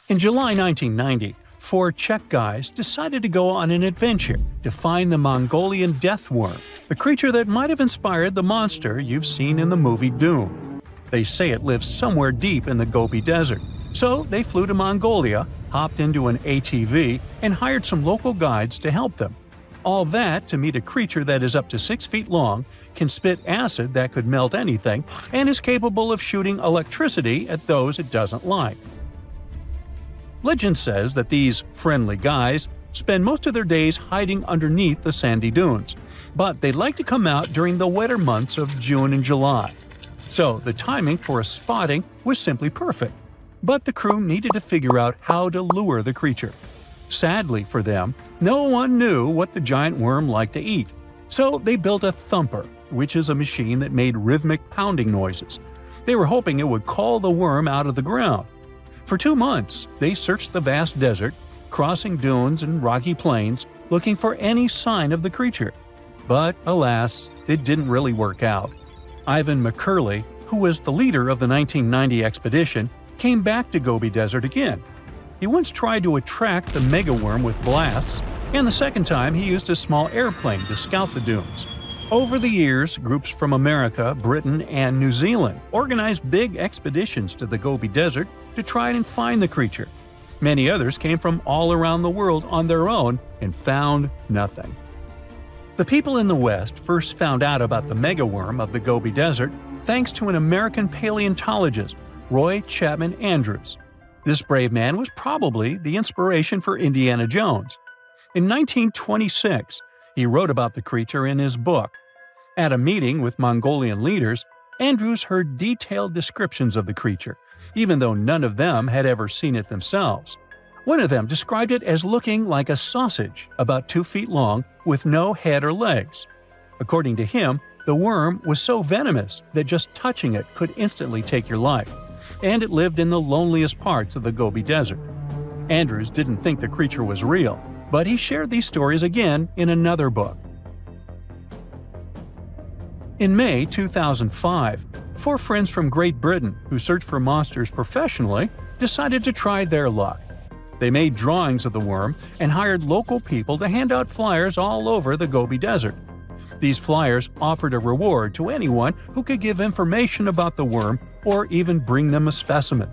In July 1990, four Czech guys decided to go on an adventure to find the Mongolian death worm, a creature that might have inspired the monster you've seen in the movie Doom. They say it lives somewhere deep in the Gobi Desert, so they flew to Mongolia, hopped into an ATV, and hired some local guides to help them. All that to meet a creature that is up to 6 feet long, can spit acid that could melt anything, and is capable of shooting electricity at those it doesn't like. Legend says that these friendly guys spend most of their days hiding underneath the sandy dunes, but they'd like to come out during the wetter months of June and July. So the timing for a spotting was simply perfect. But the crew needed to figure out how to lure the creature. Sadly for them, no one knew what the giant worm liked to eat. So they built a thumper, which is a machine that made rhythmic pounding noises. They were hoping it would call the worm out of the ground. For 2 months, they searched the vast desert, crossing dunes and rocky plains, looking for any sign of the creature. But alas, it didn't really work out. Ivan McCurley, who was the leader of the 1990 expedition, came back to Gobi Desert again. He once tried to attract the megaworm with blasts, and the second time he used a small airplane to scout the dunes. Over the years, groups from America, Britain, and New Zealand organized big expeditions to the Gobi Desert to try and find the creature. Many others came from all around the world on their own and found nothing. The people in the West first found out about the megaworm of the Gobi Desert thanks to an American paleontologist, Roy Chapman Andrews. This brave man was probably the inspiration for Indiana Jones. In 1926, he wrote about the creature in his book. At a meeting with Mongolian leaders, Andrews heard detailed descriptions of the creature, even though none of them had ever seen it themselves. One of them described it as looking like a sausage, about 2 feet long, with no head or legs. According to him, the worm was so venomous that just touching it could instantly take your life, and it lived in the loneliest parts of the Gobi Desert. Andrews didn't think the creature was real, but he shared these stories again in another book. In May 2005, 4 friends from Great Britain who search for monsters professionally decided to try their luck. They made drawings of the worm and hired local people to hand out flyers all over the Gobi Desert. These flyers offered a reward to anyone who could give information about the worm or even bring them a specimen.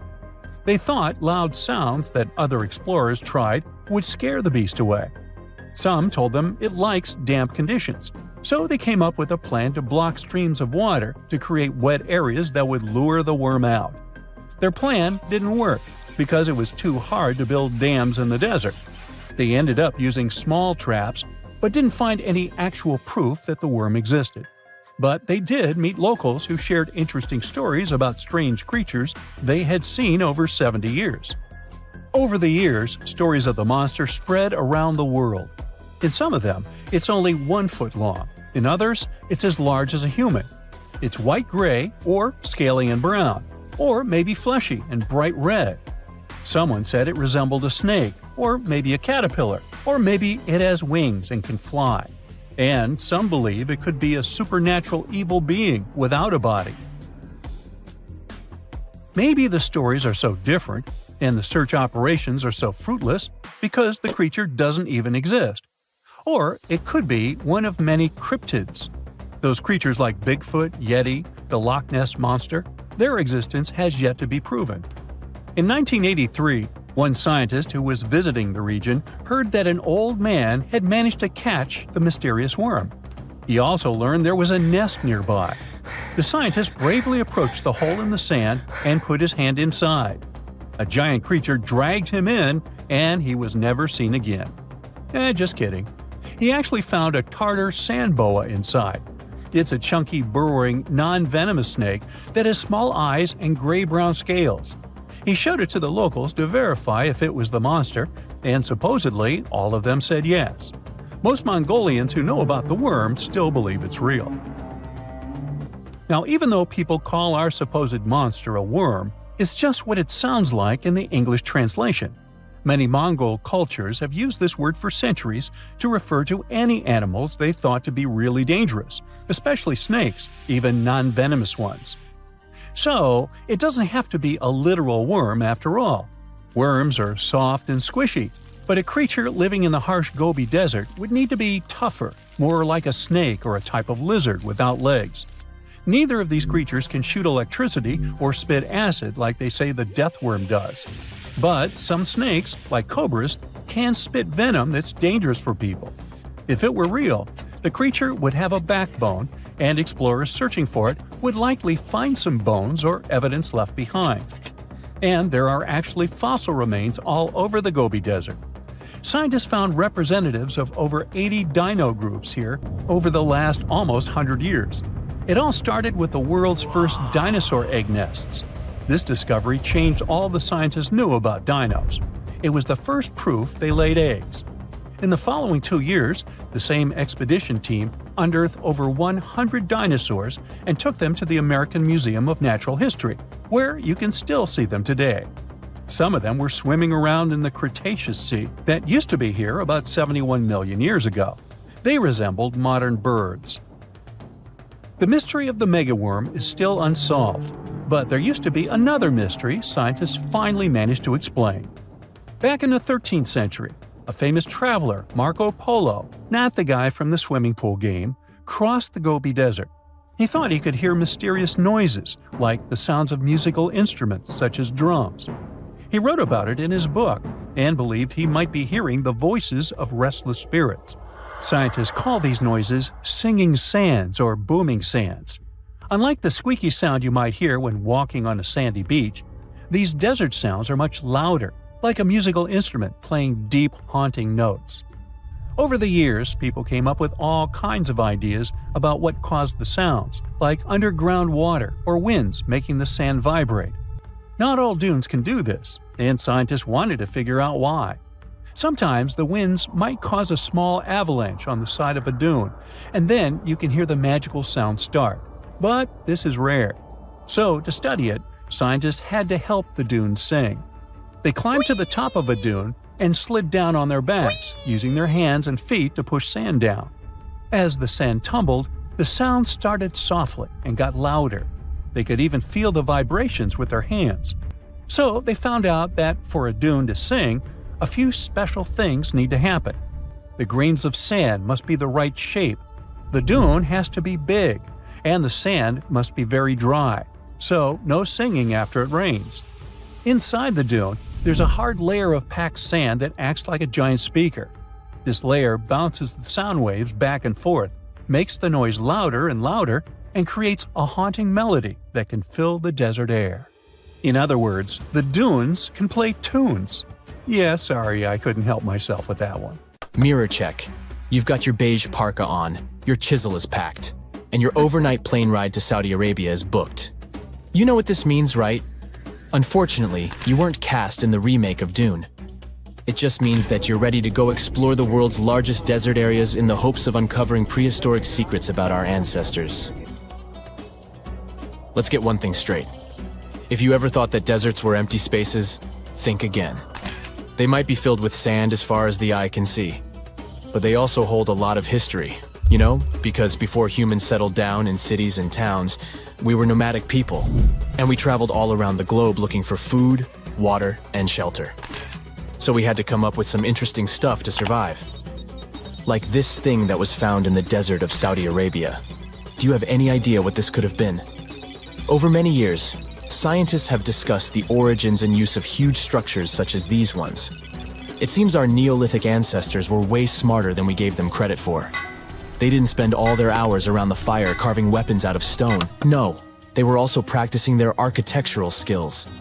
They thought loud sounds that other explorers tried would scare the beast away. Some told them it likes damp conditions, so they came up with a plan to block streams of water to create wet areas that would lure the worm out. Their plan didn't work because it was too hard to build dams in the desert. They ended up using small traps, but didn't find any actual proof that the worm existed. But they did meet locals who shared interesting stories about strange creatures they had seen over 70 years. Over the years, stories of the monster spread around the world. In some of them, it's only 1 foot long. In others, it's as large as a human. It's white-gray or scaly and brown, or maybe fleshy and bright red. Someone said it resembled a snake, or maybe a caterpillar, or maybe it has wings and can fly. And some believe it could be a supernatural evil being without a body. Maybe the stories are so different, and the search operations are so fruitless, because the creature doesn't even exist. Or it could be one of many cryptids. Those creatures like Bigfoot, Yeti, the Loch Ness Monster, their existence has yet to be proven. In 1983, one scientist who was visiting the region heard that an old man had managed to catch the mysterious worm. He also learned there was a nest nearby. The scientist bravely approached the hole in the sand and put his hand inside. A giant creature dragged him in, and he was never seen again. Just kidding. He actually found a Tartar sand boa inside. It's a chunky, burrowing, non-venomous snake that has small eyes and gray-brown scales. He showed it to the locals to verify if it was the monster, and supposedly all of them said yes. Most Mongolians who know about the worm still believe it's real. Now, even though people call our supposed monster a worm, it's just what it sounds like in the English translation. Many Mongol cultures have used this word for centuries to refer to any animals they thought to be really dangerous, especially snakes, even non-venomous ones. So, it doesn't have to be a literal worm after all. Worms are soft and squishy, but a creature living in the harsh Gobi Desert would need to be tougher, more like a snake or a type of lizard without legs. Neither of these creatures can shoot electricity or spit acid like they say the death worm does. But some snakes, like cobras, can spit venom that's dangerous for people. If it were real, the creature would have a backbone, and explorers searching for it would likely find some bones or evidence left behind. And there are actually fossil remains all over the Gobi Desert. Scientists found representatives of over 80 dino groups here over the last almost 100 years. It all started with the world's first dinosaur egg nests. This discovery changed all the scientists knew about dinos. It was the first proof they laid eggs. In the following 2 years, the same expedition team unearthed over 100 dinosaurs and took them to the American Museum of Natural History, where you can still see them today. Some of them were swimming around in the Cretaceous Sea that used to be here about 71 million years ago. They resembled modern birds. The mystery of the megaworm is still unsolved, but there used to be another mystery scientists finally managed to explain. Back in the 13th century, a famous traveler, Marco Polo, not the guy from the swimming pool game, crossed the Gobi Desert. He thought he could hear mysterious noises, like the sounds of musical instruments such as drums. He wrote about it in his book and believed he might be hearing the voices of restless spirits. Scientists call these noises singing sands or booming sands. Unlike the squeaky sound you might hear when walking on a sandy beach, these desert sounds are much louder, like a musical instrument playing deep, haunting notes. Over the years, people came up with all kinds of ideas about what caused the sounds, like underground water or winds making the sand vibrate. Not all dunes can do this, and scientists wanted to figure out why. Sometimes the winds might cause a small avalanche on the side of a dune, and then you can hear the magical sound start. But this is rare. So, to study it, scientists had to help the dunes sing. They climbed to the top of a dune and slid down on their backs, using their hands and feet to push sand down. As the sand tumbled, the sound started softly and got louder. They could even feel the vibrations with their hands. So they found out that for a dune to sing, a few special things need to happen. The grains of sand must be the right shape. The dune has to be big, and the sand must be very dry, so no singing after it rains. Inside the dune, there's a hard layer of packed sand that acts like a giant speaker. This layer bounces the sound waves back and forth, makes the noise louder and louder, and creates a haunting melody that can fill the desert air. In other words, the dunes can play tunes. Yeah, sorry, I couldn't help myself with that one. Mirror check. You've got your beige parka on, your chisel is packed, and your overnight plane ride to Saudi Arabia is booked. You know what this means, right? Unfortunately, you weren't cast in the remake of Dune. It just means that you're ready to go explore the world's largest desert areas in the hopes of uncovering prehistoric secrets about our ancestors. Let's get one thing straight. If you ever thought that deserts were empty spaces, think again. They might be filled with sand as far as the eye can see, but they also hold a lot of history, you know, because before humans settled down in cities and towns, we were nomadic people, and we traveled all around the globe looking for food, water, and shelter. So we had to come up with some interesting stuff to survive. Like this thing that was found in the desert of Saudi Arabia. Do you have any idea what this could have been? Over many years, scientists have discussed the origins and use of huge structures such as these ones. It seems our Neolithic ancestors were way smarter than we gave them credit for. They didn't spend all their hours around the fire carving weapons out of stone. No, they were also practicing their architectural skills.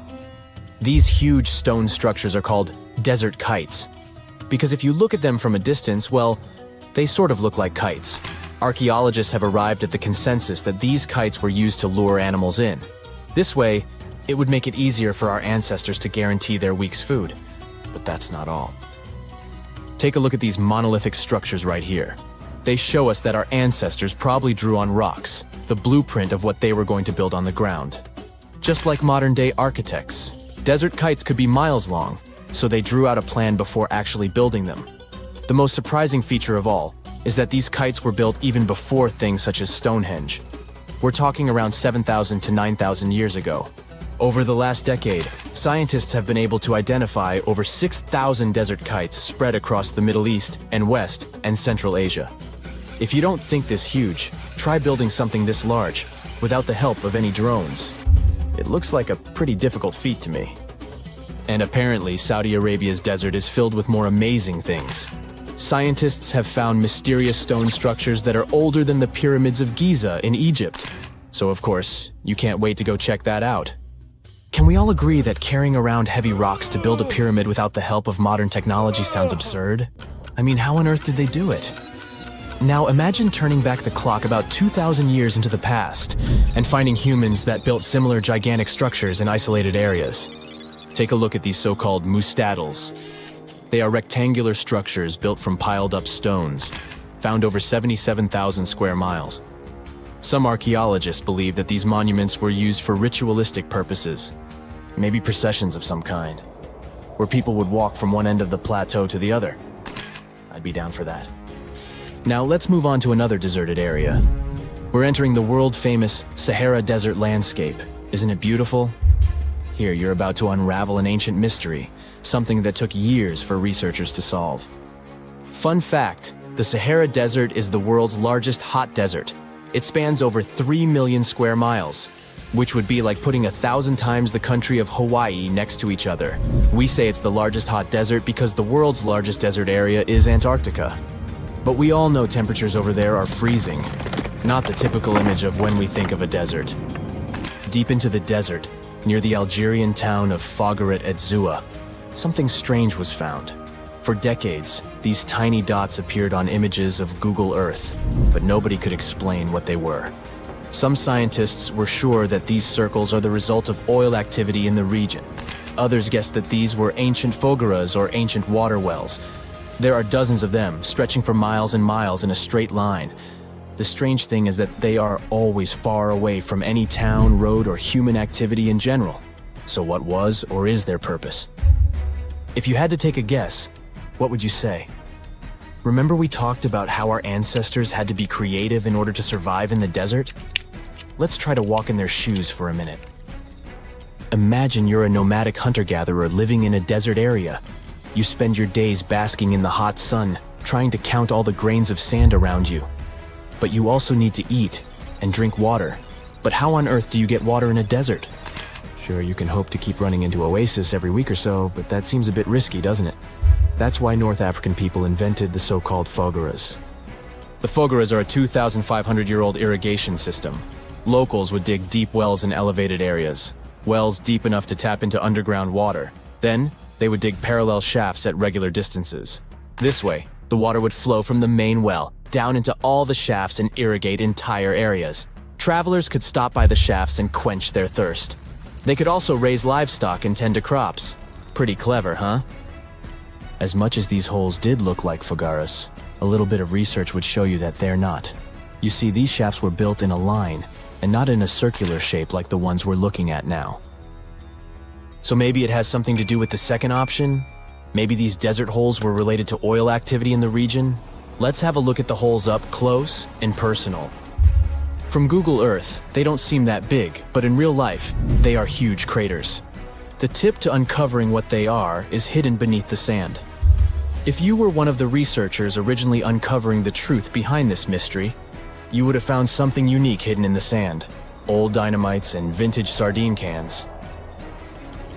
These huge stone structures are called desert kites, because if you look at them from a distance, well, they sort of look like kites. Archaeologists have arrived at the consensus that these kites were used to lure animals in. This way, it would make it easier for our ancestors to guarantee their week's food. But that's not all. Take a look at these monolithic structures right here. They show us that our ancestors probably drew on rocks, the blueprint of what they were going to build on the ground. Just like modern-day architects, desert kites could be miles long, so they drew out a plan before actually building them. The most surprising feature of all is that these kites were built even before things such as Stonehenge. We're talking around 7,000 to 9,000 years ago. Over the last decade, scientists have been able to identify over 6,000 desert kites spread across the Middle East and West and Central Asia. If you don't think this huge, try building something this large without the help of any drones. It looks like a pretty difficult feat to me. And apparently, Saudi Arabia's desert is filled with more amazing things. Scientists have found mysterious stone structures that are older than the pyramids of Giza in Egypt. So of course, you can't wait to go check that out. Can we all agree that carrying around heavy rocks to build a pyramid without the help of modern technology sounds absurd? I mean, how on earth did they do it? Now imagine turning back the clock about 2,000 years into the past and finding humans that built similar gigantic structures in isolated areas. Take a look at these so-called mustadils. They are rectangular structures built from piled-up stones, found over 77,000 square miles. Some archaeologists believe that these monuments were used for ritualistic purposes, maybe processions of some kind, where people would walk from one end of the plateau to the other. I'd be down for that. Now let's move on to another deserted area. We're entering the world-famous Sahara Desert landscape. Isn't it beautiful? Here, you're about to unravel an ancient mystery, something that took years for researchers to solve. Fun fact, the Sahara Desert is the world's largest hot desert. It spans over 3 million square miles, which would be like putting 1,000 times the country of Hawaii next to each other. We say it's the largest hot desert because the world's largest desert area is Antarctica. But we all know temperatures over there are freezing, not the typical image of when we think of a desert. Deep into the desert, near the Algerian town of Fougeret et Zoua, something strange was found. For decades, these tiny dots appeared on images of Google Earth, but nobody could explain what they were. Some scientists were sure that these circles are the result of oil activity in the region. Others guessed that these were ancient fogeras or ancient water wells. There are dozens of them, stretching for miles and miles in a straight line. The strange thing is that they are always far away from any town, road, or human activity in general. So what was or is their purpose? If you had to take a guess, what would you say? Remember we talked about how our ancestors had to be creative in order to survive in the desert? Let's try to walk in their shoes for a minute. Imagine you're a nomadic hunter-gatherer living in a desert area. You spend your days basking in the hot sun, trying to count all the grains of sand around you. But you also need to eat and drink water. But how on earth do you get water in a desert? Sure, you can hope to keep running into oasis every week or so, but that seems a bit risky, doesn't it? That's why North African people invented the so-called fogeras. The fogeras are a 2,500-year-old irrigation system. Locals would dig deep wells in elevated areas, wells deep enough to tap into underground water. Then, they would dig parallel shafts at regular distances. This way, the water would flow from the main well down into all the shafts and irrigate entire areas. Travelers could stop by the shafts and quench their thirst. They could also raise livestock and tend to crops. Pretty clever, huh? As much as these holes did look like fogaras, a little bit of research would show you that they're not. You see, these shafts were built in a line, and not in a circular shape like the ones we're looking at now. So maybe it has something to do with the second option? Maybe these desert holes were related to oil activity in the region? Let's have a look at the holes up close and personal. From Google Earth, they don't seem that big, but in real life, they are huge craters. The tip to uncovering what they are is hidden beneath the sand. If you were one of the researchers originally uncovering the truth behind this mystery, you would have found something unique hidden in the sand. Old dynamites and vintage sardine cans.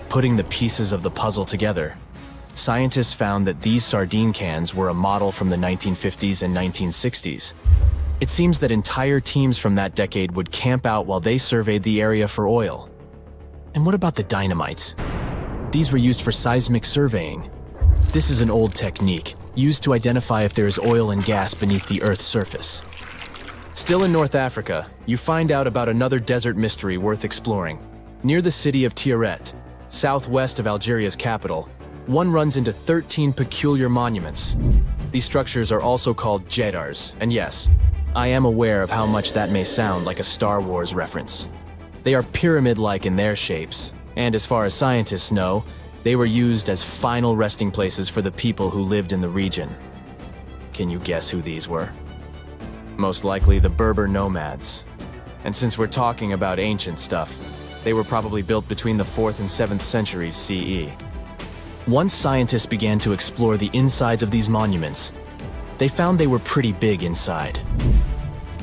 Putting the pieces of the puzzle together, scientists found that these sardine cans were a model from the 1950s and 1960s. It seems that entire teams from that decade would camp out while they surveyed the area for oil. And what about the dynamites? These were used for seismic surveying. This is an old technique, used to identify if there is oil and gas beneath the Earth's surface. Still in North Africa, you find out about another desert mystery worth exploring. Near the city of Tiaret, southwest of Algeria's capital, one runs into 13 peculiar monuments. These structures are also called jedars, and yes, I am aware of how much that may sound like a Star Wars reference. They are pyramid-like in their shapes, and as far as scientists know, they were used as final resting places for the people who lived in the region. Can you guess who these were? Most likely the Berber nomads. And since we're talking about ancient stuff, They were probably built between the 4th and 7th centuries CE. Once scientists began to explore the insides of these monuments, they found they were pretty big inside.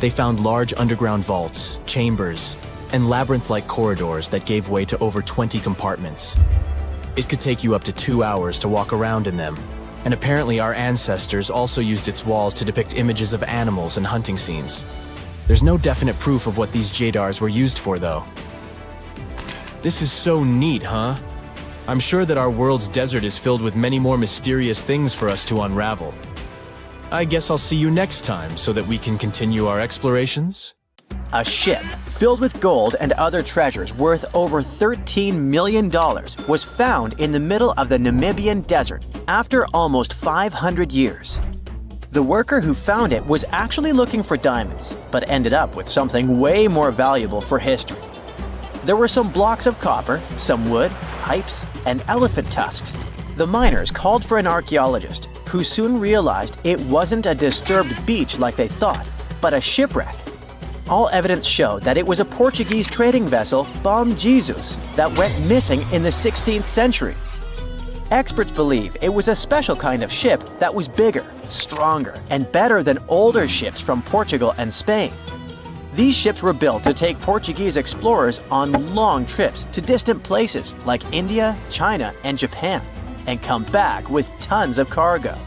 They found large underground vaults, chambers, and labyrinth-like corridors that gave way to over 20 compartments. It could take you up to 2 hours to walk around in them, and apparently our ancestors also used its walls to depict images of animals and hunting scenes. There's no definite proof of what these jadars were used for, though. This is so neat, huh? I'm sure that our world's desert is filled with many more mysterious things for us to unravel. I guess I'll see you next time so that we can continue our explorations. A ship filled with gold and other treasures worth over $13 million was found in the middle of the Namibian desert after almost 500 years. The worker who found it was actually looking for diamonds, but ended up with something way more valuable for history. There were some blocks of copper, some wood, pipes, and elephant tusks. The miners called for an archaeologist, who soon realized it wasn't a disturbed beach like they thought, but a shipwreck. All evidence showed that it was a Portuguese trading vessel, Bom Jesus, that went missing in the 16th century. Experts believe it was a special kind of ship that was bigger, stronger, and better than older ships from Portugal and Spain. These ships were built to take Portuguese explorers on long trips to distant places like India, China, and Japan, and come back with tons of cargo.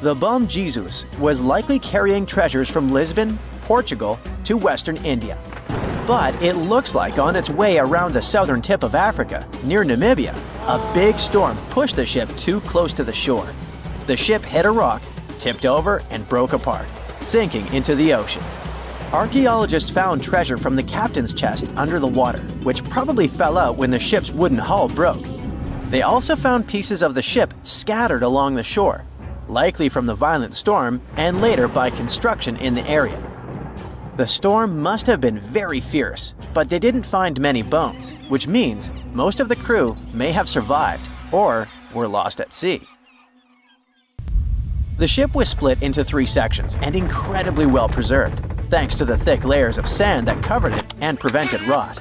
The Bom Jesus was likely carrying treasures from Lisbon, Portugal, to Western India. But it looks like on its way around the southern tip of Africa, near Namibia, a big storm pushed the ship too close to the shore. The ship hit a rock, tipped over, and broke apart, sinking into the ocean. Archaeologists found treasure from the captain's chest under the water, which probably fell out when the ship's wooden hull broke. They also found pieces of the ship scattered along the shore, likely from the violent storm and later by construction in the area. The storm must have been very fierce, but they didn't find many bones, which means most of the crew may have survived or were lost at sea. The ship was split into 3 sections and incredibly well preserved, thanks to the thick layers of sand that covered it and prevented rot.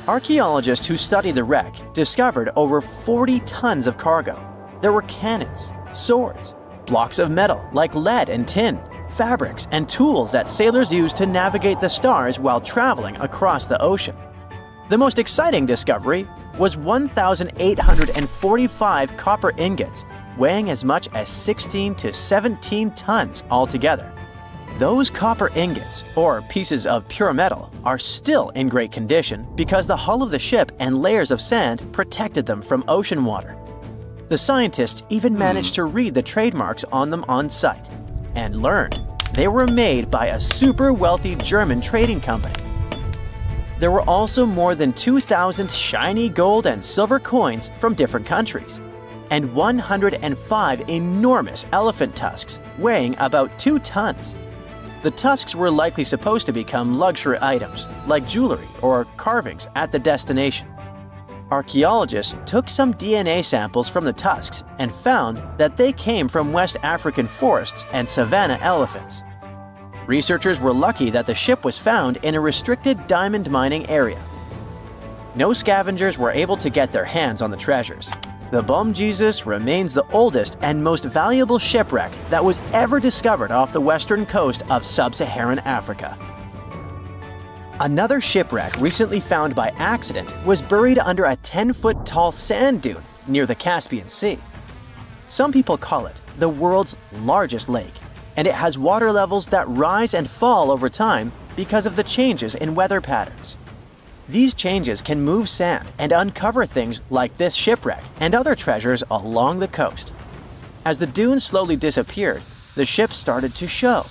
Archaeologists who studied the wreck discovered over 40 tons of cargo. There were cannons, swords, blocks of metal like lead and tin, fabrics, and tools that sailors used to navigate the stars while traveling across the ocean. The most exciting discovery was 1,845 copper ingots, weighing as much as 16 to 17 tons altogether. Those copper ingots, or pieces of pure metal, are still in great condition because the hull of the ship and layers of sand protected them from ocean water. The scientists even managed to read the trademarks on them on site and learned they were made by a super wealthy German trading company. There were also more than 2,000 shiny gold and silver coins from different countries, and 105 enormous elephant tusks weighing about 2 tons. The tusks were likely supposed to become luxury items, like jewelry or carvings at the destination. Archaeologists took some DNA samples from the tusks and found that they came from West African forests and savanna elephants. Researchers were lucky that the ship was found in a restricted diamond mining area. No scavengers were able to get their hands on the treasures. The Bom Jesus remains the oldest and most valuable shipwreck that was ever discovered off the western coast of sub-Saharan Africa. Another shipwreck recently found by accident was buried under a 10-foot tall sand dune near the Caspian Sea. Some people call it the world's largest lake, and it has water levels that rise and fall over time because of the changes in weather patterns. These changes can move sand and uncover things like this shipwreck and other treasures along the coast. As the dune slowly disappeared, the ship started to show.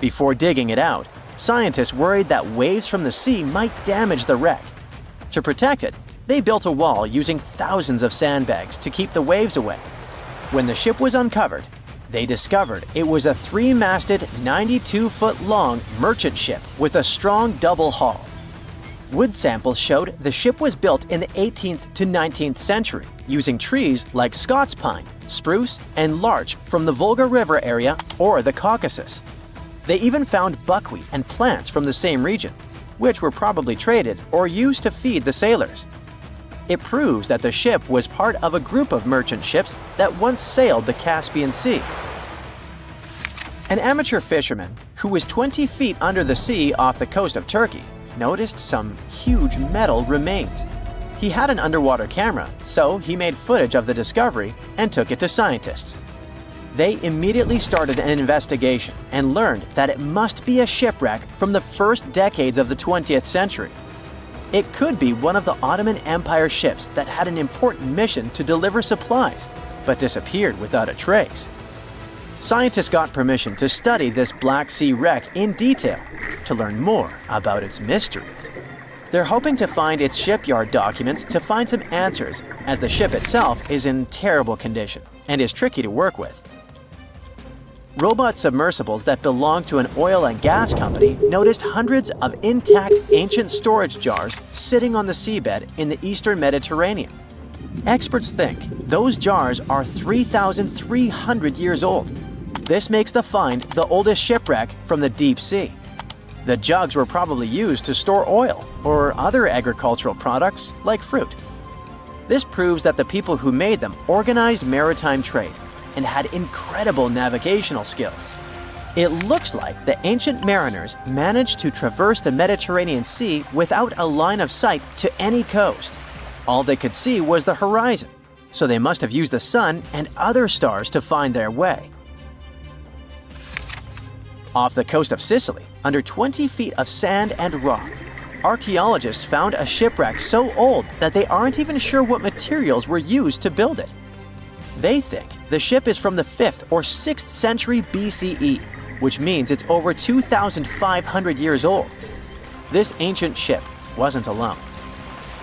Before digging it out, scientists worried that waves from the sea might damage the wreck. To protect it, they built a wall using thousands of sandbags to keep the waves away. When the ship was uncovered, they discovered it was a 3-masted, 92-foot-long merchant ship with a strong double hull. Wood samples showed the ship was built in the 18th to 19th century using trees like Scots pine, spruce, and larch from the Volga River area or the Caucasus. They even found buckwheat and plants from the same region. which were probably traded or used to feed the sailors. It proves that the ship was part of a group of merchant ships that once sailed the Caspian Sea. An amateur fisherman who was 20 feet under the sea off the coast of Turkey noticed some huge metal remains. He had an underwater camera, so he made footage of the discovery and took it to scientists. They immediately started an investigation and learned that it must be a shipwreck from the first decades of the 20th century. It could be one of the Ottoman Empire ships that had an important mission to deliver supplies, but disappeared without a trace. Scientists got permission to study this Black Sea wreck in detail to learn more about its mysteries. They're hoping to find its shipyard documents to find some answers, as the ship itself is in terrible condition and is tricky to work with. Robot submersibles that belong to an oil and gas company noticed hundreds of intact ancient storage jars sitting on the seabed in the eastern Mediterranean. Experts think those jars are 3,300 years old. This makes the find the oldest shipwreck from the deep sea. The jugs were probably used to store oil or other agricultural products like fruit. This proves that the people who made them organized maritime trade and had incredible navigational skills. It looks like the ancient mariners managed to traverse the Mediterranean Sea without a line of sight to any coast. All they could see was the horizon, so they must have used the sun and other stars to find their way. Off the coast of Sicily, under 20 feet of sand and rock, archaeologists found a shipwreck so old that they aren't even sure what materials were used to build it. They think the ship is from the 5th or 6th century BCE, which means it's over 2,500 years old. This ancient ship wasn't alone.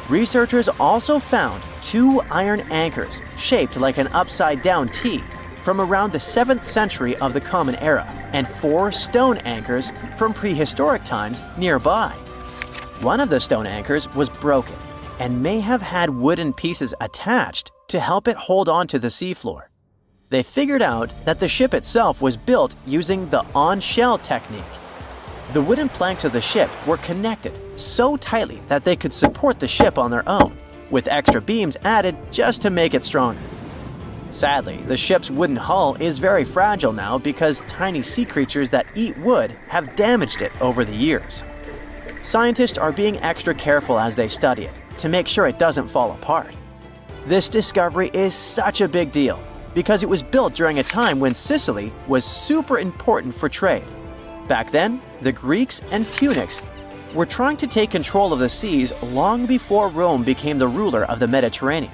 Researchers also found 2 iron anchors shaped like an upside-down T from around the 7th century of the Common Era, and 4 stone anchors from prehistoric times nearby. One of the stone anchors was broken and may have had wooden pieces attached to help it hold on to the seafloor. They figured out that the ship itself was built using the on-shell technique. The wooden planks of the ship were connected so tightly that they could support the ship on their own, with extra beams added just to make it stronger. Sadly, the ship's wooden hull is very fragile now because tiny sea creatures that eat wood have damaged it over the years. Scientists are being extra careful as they study it to make sure it doesn't fall apart. This discovery is such a big deal because it was built during a time when Sicily was super important for trade. Back then, the Greeks and Punics were trying to take control of the seas long before Rome became the ruler of the Mediterranean.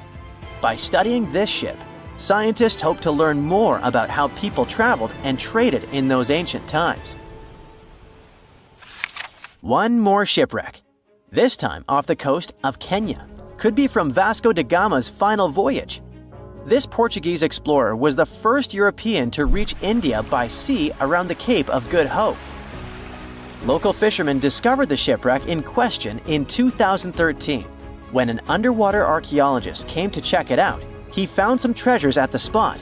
By studying this ship, scientists hope to learn more about how people traveled and traded in those ancient times. One more shipwreck, this time off the coast of Kenya. Could be from Vasco da Gama's final voyage. This Portuguese explorer was the first European to reach India by sea around the Cape of Good Hope. Local fishermen discovered the shipwreck in question in 2013. When an underwater archaeologist came to check it out, he found some treasures at the spot: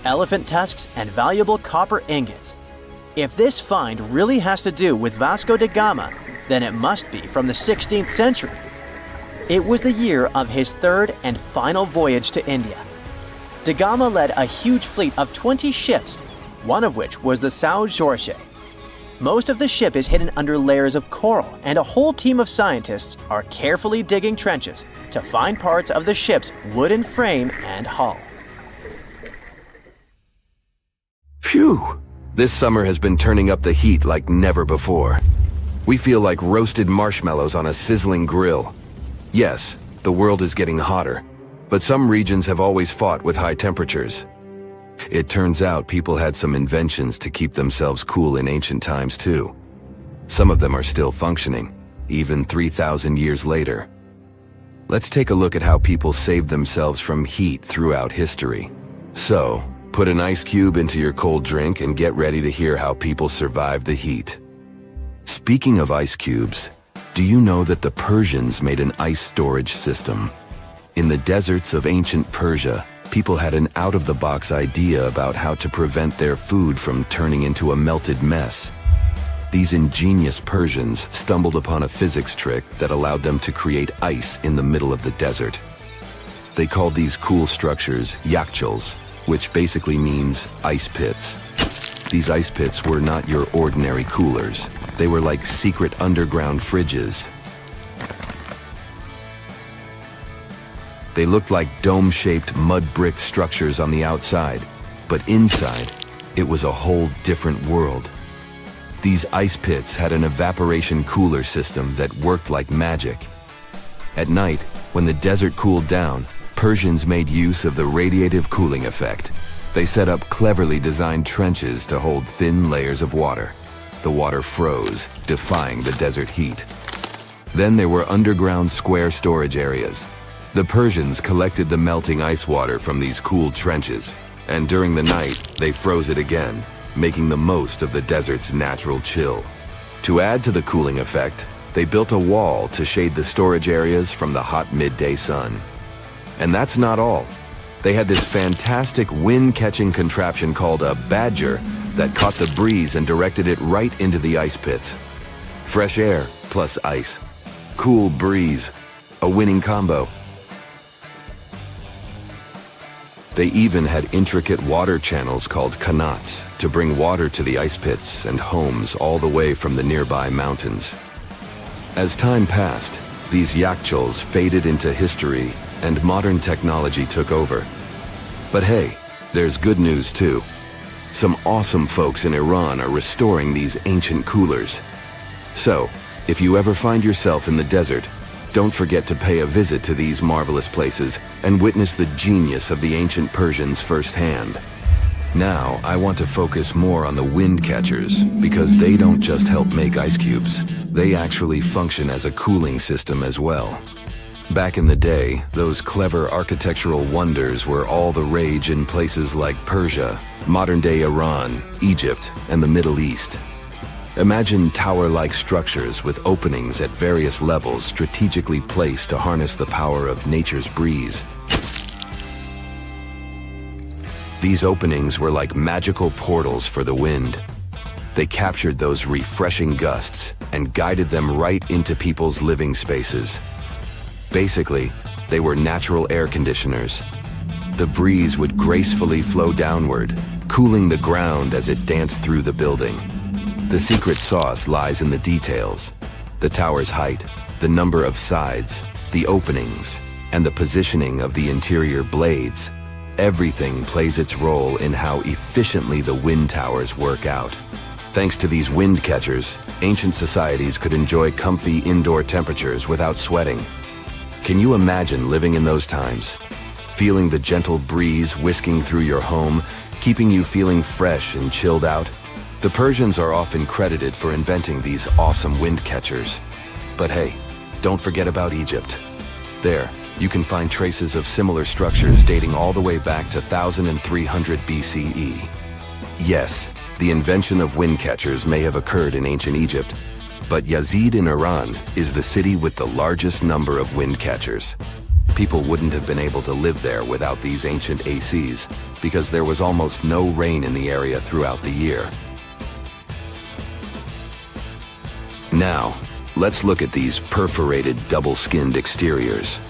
elephant tusks and valuable copper ingots. If this find really has to do with Vasco da Gama, then it must be from the 16th century. It was the year of his 3rd and final voyage to India. Da Gama led a huge fleet of 20 ships, one of which was the Scorching. Most of the ship is hidden under layers of coral, and a whole team of scientists are carefully digging trenches to find parts of the ship's wooden frame and hull. Phew! This summer has been turning up the heat like never before. We feel like roasted marshmallows on a sizzling grill. Yes, the world is getting hotter, but some regions have always fought with high temperatures. It turns out people had some inventions to keep themselves cool in ancient times too. Some of them are still functioning, even 3,000 years later. Let's take a look at how people saved themselves from heat throughout history. So, put an ice cube into your cold drink and get ready to hear how people survived the heat. Speaking of ice cubes, do you know that the Persians made an ice storage system? In the deserts of ancient Persia, people had an out-of-the-box idea about how to prevent their food from turning into a melted mess. these ingenious Persians stumbled upon a physics trick that allowed them to create ice in the middle of the desert. They called these cool structures yakchals, which basically means ice pits. These ice pits were not your ordinary coolers. They were like secret underground fridges. They looked like dome-shaped mud brick structures on the outside, but inside, it was a whole different world. These ice pits had an evaporation cooler system that worked like magic. At night, when the desert cooled down, Persians made use of the radiative cooling effect. They set up cleverly designed trenches to hold thin layers of water. The water froze, defying the desert heat. Then there were underground square storage areas. The Persians collected the melting ice water from these cooled trenches, and during the night, they froze it again, making the most of the desert's natural chill. To add to the cooling effect, they built a wall to shade the storage areas from the hot midday sun. And that's not all. They had this fantastic wind-catching contraption called a badger that caught the breeze and directed it right into the ice pits. Fresh air plus ice. Cool breeze. A winning combo. They even had intricate water channels called qanats to bring water to the ice pits and homes all the way from the nearby mountains. As time passed, these yakchals faded into history and modern technology took over. But hey, there's good news too. Some awesome folks in Iran are restoring these ancient coolers. So, if you ever find yourself in the desert, don't forget to pay a visit to these marvelous places and witness the genius of the ancient Persians firsthand. Now, I want to focus more on the wind catchers because they don't just help make ice cubes. They actually function as a cooling system as well. Back in the day, those clever architectural wonders were all the rage in places like Persia, modern-day Iran, Egypt, and the Middle East. Imagine tower-like structures with openings at various levels strategically placed to harness the power of nature's breeze. These openings were like magical portals for the wind. They captured those refreshing gusts and guided them right into people's living spaces. Basically, they were natural air conditioners. The breeze would gracefully flow downward, cooling the ground as it danced through the building. The secret sauce lies in the details. The tower's height, the number of sides, the openings, and the positioning of the interior blades. Everything plays its role in how efficiently the wind towers work out. Thanks to these wind catchers, ancient societies could enjoy comfy indoor temperatures without sweating. Can you imagine living in those times? Feeling the gentle breeze whisking through your home, keeping you feeling fresh and chilled out? The Persians are often credited for inventing these awesome wind catchers. But hey, don't forget about Egypt. There, you can find traces of similar structures dating all the way back to 1300 BCE. Yes, the invention of wind catchers may have occurred in ancient Egypt, but Yazid in Iran is the city with the largest number of wind catchers. People wouldn't have been able to live there without these ancient ACs because there was almost no rain in the area throughout the year. Now, let's look at these perforated double-skinned exteriors.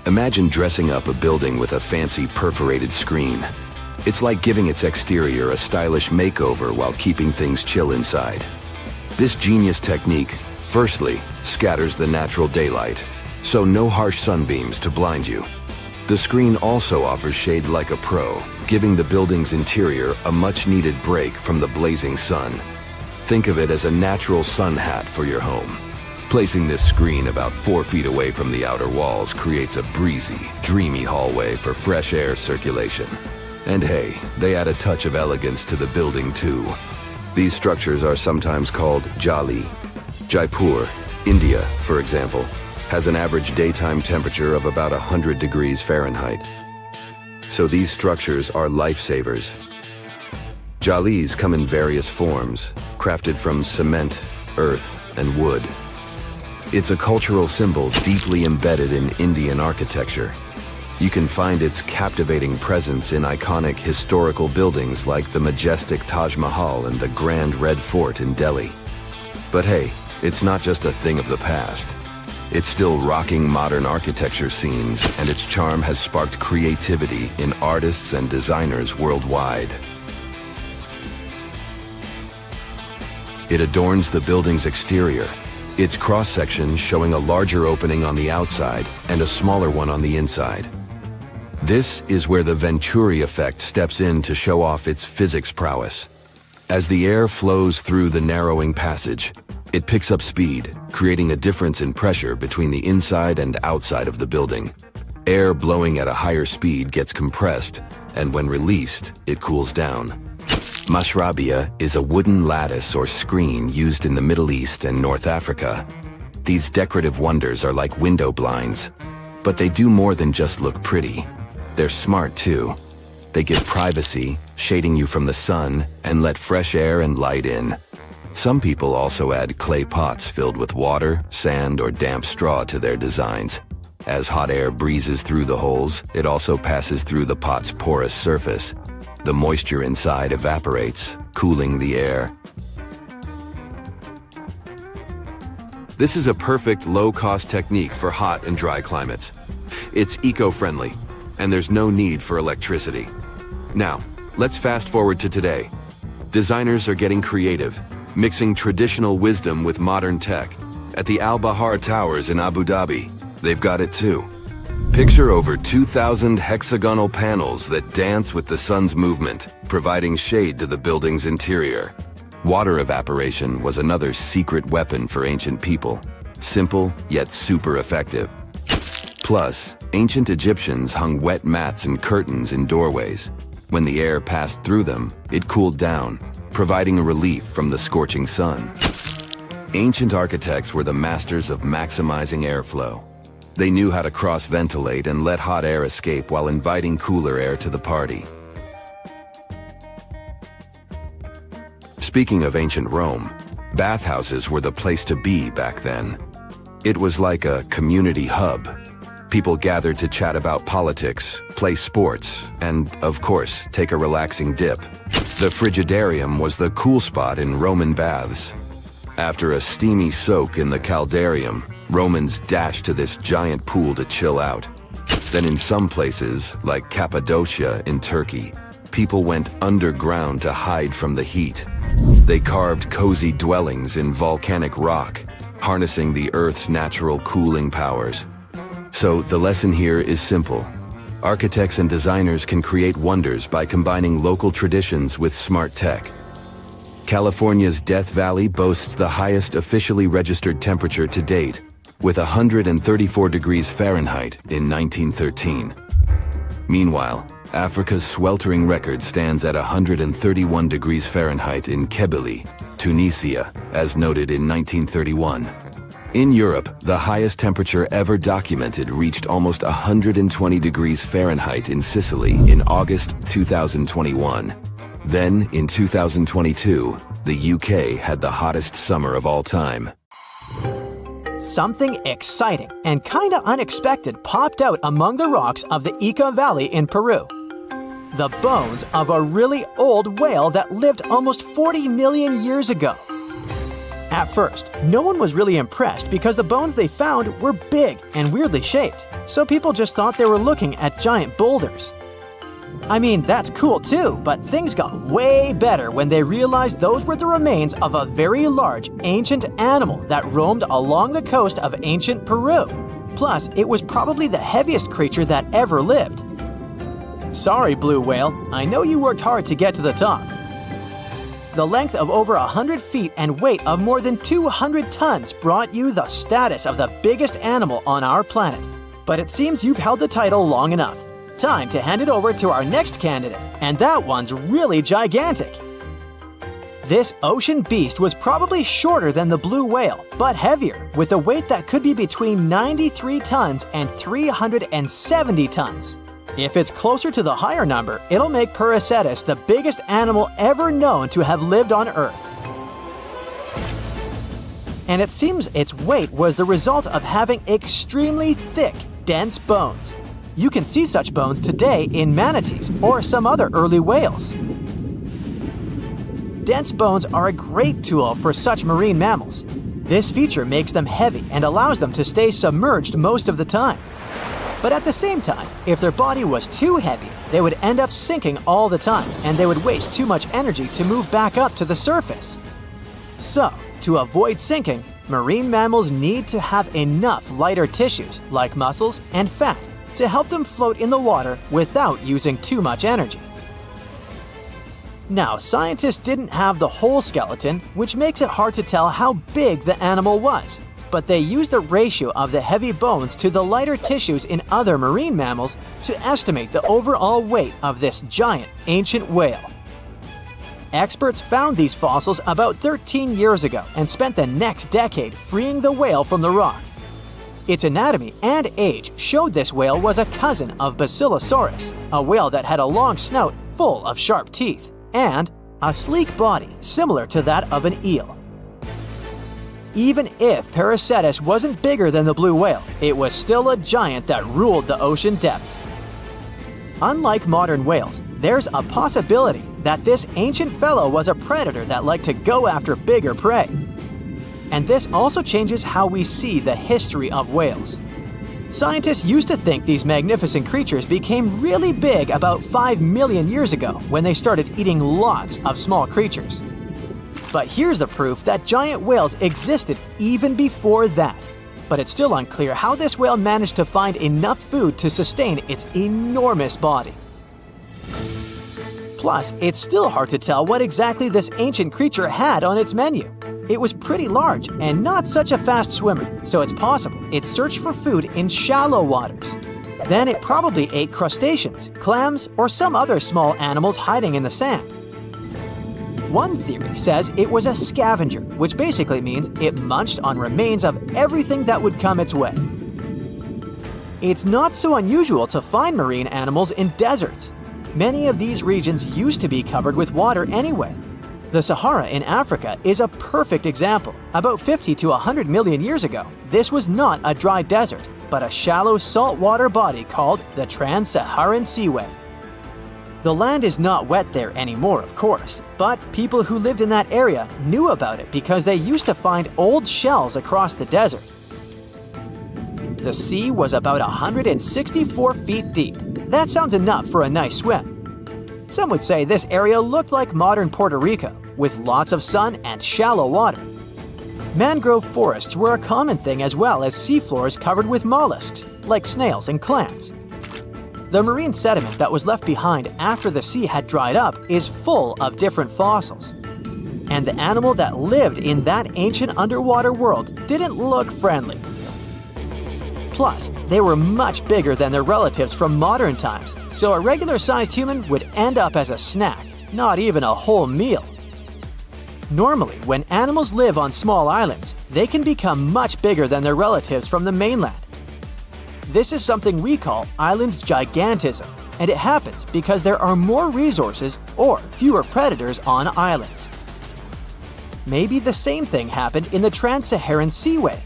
Imagine dressing up a building with a fancy perforated screen. It's like giving its exterior a stylish makeover while keeping things chill inside. This genius technique, firstly, scatters the natural daylight, so no harsh sunbeams to blind you. The screen also offers shade like a pro, giving the building's interior a much-needed break from the blazing sun. Think of it as a natural sun hat for your home. Placing this screen about 4 feet away from the outer walls creates a breezy, dreamy hallway for fresh air circulation. And hey, they add a touch of elegance to the building too. These structures are sometimes called jali. Jaipur, India, for example, has an average daytime temperature of about 100 degrees Fahrenheit. So these structures are lifesavers. Jalis come in various forms, crafted from cement, earth, and wood. It's a cultural symbol deeply embedded in Indian architecture. You can find its captivating presence in iconic historical buildings like the majestic Taj Mahal and the Grand Red Fort in Delhi. But hey, it's not just a thing of the past. It's still rocking modern architecture scenes, and its charm has sparked creativity in artists and designers worldwide. It adorns the building's exterior, its cross-section showing a larger opening on the outside and a smaller one on the inside. This is where the Venturi effect steps in to show off its physics prowess. As the air flows through the narrowing passage, it picks up speed, creating a difference in pressure between the inside and outside of the building. Air blowing at a higher speed gets compressed, and when released, it cools down. Mashrabia is a wooden lattice or screen used in the Middle East and North Africa. These decorative wonders are like window blinds, but they do more than just look pretty. They're smart too. They give privacy, shading you from the sun, and let fresh air and light in. Some people also add clay pots filled with water, sand, or damp straw to their designs. As hot air breezes through the holes, it also passes through the pot's porous surface. The moisture inside evaporates, cooling the air. This is a perfect low-cost technique for hot and dry climates. It's eco-friendly, and there's no need for electricity. Now, let's fast forward to today. Designers are getting creative, mixing traditional wisdom with modern tech. At the Al Bahar Towers in Abu Dhabi, they've got it too. Picture over 2,000 hexagonal panels that dance with the sun's movement, providing shade to the building's interior. Water evaporation was another secret weapon for ancient people. Simple, yet super effective. Plus, ancient Egyptians hung wet mats and curtains in doorways. When the air passed through them, it cooled down, providing a relief from the scorching sun. Ancient architects were the masters of maximizing airflow. They knew how to cross-ventilate and let hot air escape while inviting cooler air to the party. Speaking of ancient Rome, bathhouses were the place to be back then. It was like a community hub. People gathered to chat about politics, play sports, and, of course, take a relaxing dip. The frigidarium was the cool spot in Roman baths. After a steamy soak in the caldarium, Romans dashed to this giant pool to chill out. Then in some places, like Cappadocia in Turkey, people went underground to hide from the heat. They carved cozy dwellings in volcanic rock, harnessing the Earth's natural cooling powers. So the lesson here is simple. Architects and designers can create wonders by combining local traditions with smart tech. California's Death Valley boasts the highest officially registered temperature to date, with 134 degrees Fahrenheit in 1913. Meanwhile, Africa's sweltering record stands at 131 degrees Fahrenheit in Kebili, Tunisia, as noted in 1931. In Europe, the highest temperature ever documented reached almost 120 degrees Fahrenheit in Sicily in August 2021. Then, in 2022, the UK had the hottest summer of all time. Something exciting and kinda unexpected popped out among the rocks of the Ica Valley in Peru. The bones of a really old whale that lived almost 40 million years ago. At first, no one was really impressed because the bones they found were big and weirdly shaped, so people just thought they were looking at giant boulders. I mean, that's cool too, but things got way better when they realized those were the remains of a very large ancient animal that roamed along the coast of ancient Peru. Plus, it was probably the heaviest creature that ever lived. Sorry, blue whale, I know you worked hard to get to the top. The length of over 100 feet and weight of more than 200 tons brought you the status of the biggest animal on our planet. But it seems you've held the title long enough. Time to hand it over to our next candidate, and that one's really gigantic. This ocean beast was probably shorter than the blue whale, but heavier, with a weight that could be between 93 tons and 370 tons. If it's closer to the higher number, it'll make Paracetus the biggest animal ever known to have lived on Earth. And it seems its weight was the result of having extremely thick, dense bones. You can see such bones today in manatees or some other early whales. dense bones are a great tool for such marine mammals. This feature makes them heavy and allows them to stay submerged most of the time. But at the same time, if their body was too heavy, they would end up sinking all the time and they would waste too much energy to move back up to the surface. So, to avoid sinking, marine mammals need to have enough lighter tissues, like muscles and fat, to help them float in the water without using too much energy. Now, scientists didn't have the whole skeleton, which makes it hard to tell how big the animal was. But they used the ratio of the heavy bones to the lighter tissues in other marine mammals to estimate the overall weight of this giant ancient whale. Experts found these fossils about 13 years ago and spent the next decade freeing the whale from the rock. Its anatomy and age showed this whale was a cousin of Basilosaurus, a whale that had a long snout full of sharp teeth, and a sleek body similar to that of an eel. Even if Paracetus wasn't bigger than the blue whale, it was still a giant that ruled the ocean depths. Unlike modern whales, there's a possibility that this ancient fellow was a predator that liked to go after bigger prey. And this also changes how we see the history of whales. Scientists used to think these magnificent creatures became really big about 5 million years ago when they started eating lots of small creatures. But here's the proof that giant whales existed even before that. But it's still unclear how this whale managed to find enough food to sustain its enormous body. Plus, it's still hard to tell what exactly this ancient creature had on its menu. It was pretty large and not such a fast swimmer, so it's possible it searched for food in shallow waters. Then it probably ate crustaceans, clams, or some other small animals hiding in the sand. One theory says it was a scavenger, which basically means it munched on remains of everything that would come its way. It's not so unusual to find marine animals in deserts. Many of these regions used to be covered with water anyway. The Sahara in Africa is a perfect example. About 50 to 100 million years ago, this was not a dry desert, but a shallow saltwater body called the Trans-Saharan Seaway. The land is not wet there anymore, of course, but people who lived in that area knew about it because they used to find old shells across the desert. The sea was about 164 feet deep. That sounds enough for a nice swim. Some would say this area looked like modern Puerto Rico, with lots of sun and shallow water. Mangrove forests were a common thing as well as seafloors covered with mollusks, like snails and clams. The marine sediment that was left behind after the sea had dried up is full of different fossils. And the animal that lived in that ancient underwater world didn't look friendly. Plus, they were much bigger than their relatives from modern times, so a regular-sized human would end up as a snack, not even a whole meal. Normally, when animals live on small islands, they can become much bigger than their relatives from the mainland. This is something we call island gigantism, and it happens because there are more resources or fewer predators on islands. Maybe the same thing happened in the Trans-Saharan Seaway.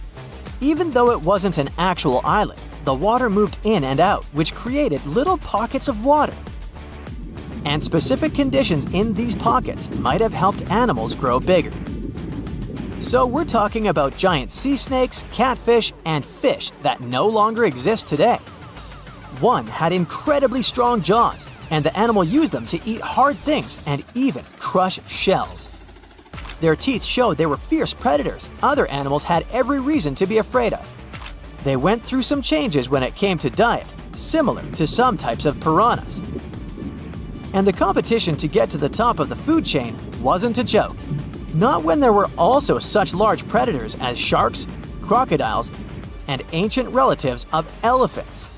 Even though it wasn't an actual island, the water moved in and out, which created little pockets of water. And specific conditions in these pockets might have helped animals grow bigger. So we're talking about giant sea snakes, catfish, and fish that no longer exist today. One had incredibly strong jaws, and the animal used them to eat hard things and even crush shells. Their teeth showed they were fierce predators other animals had every reason to be afraid of. They went through some changes when it came to diet, similar to some types of piranhas. And the competition to get to the top of the food chain wasn't a joke. Not when there were also such large predators as sharks, crocodiles, and ancient relatives of elephants.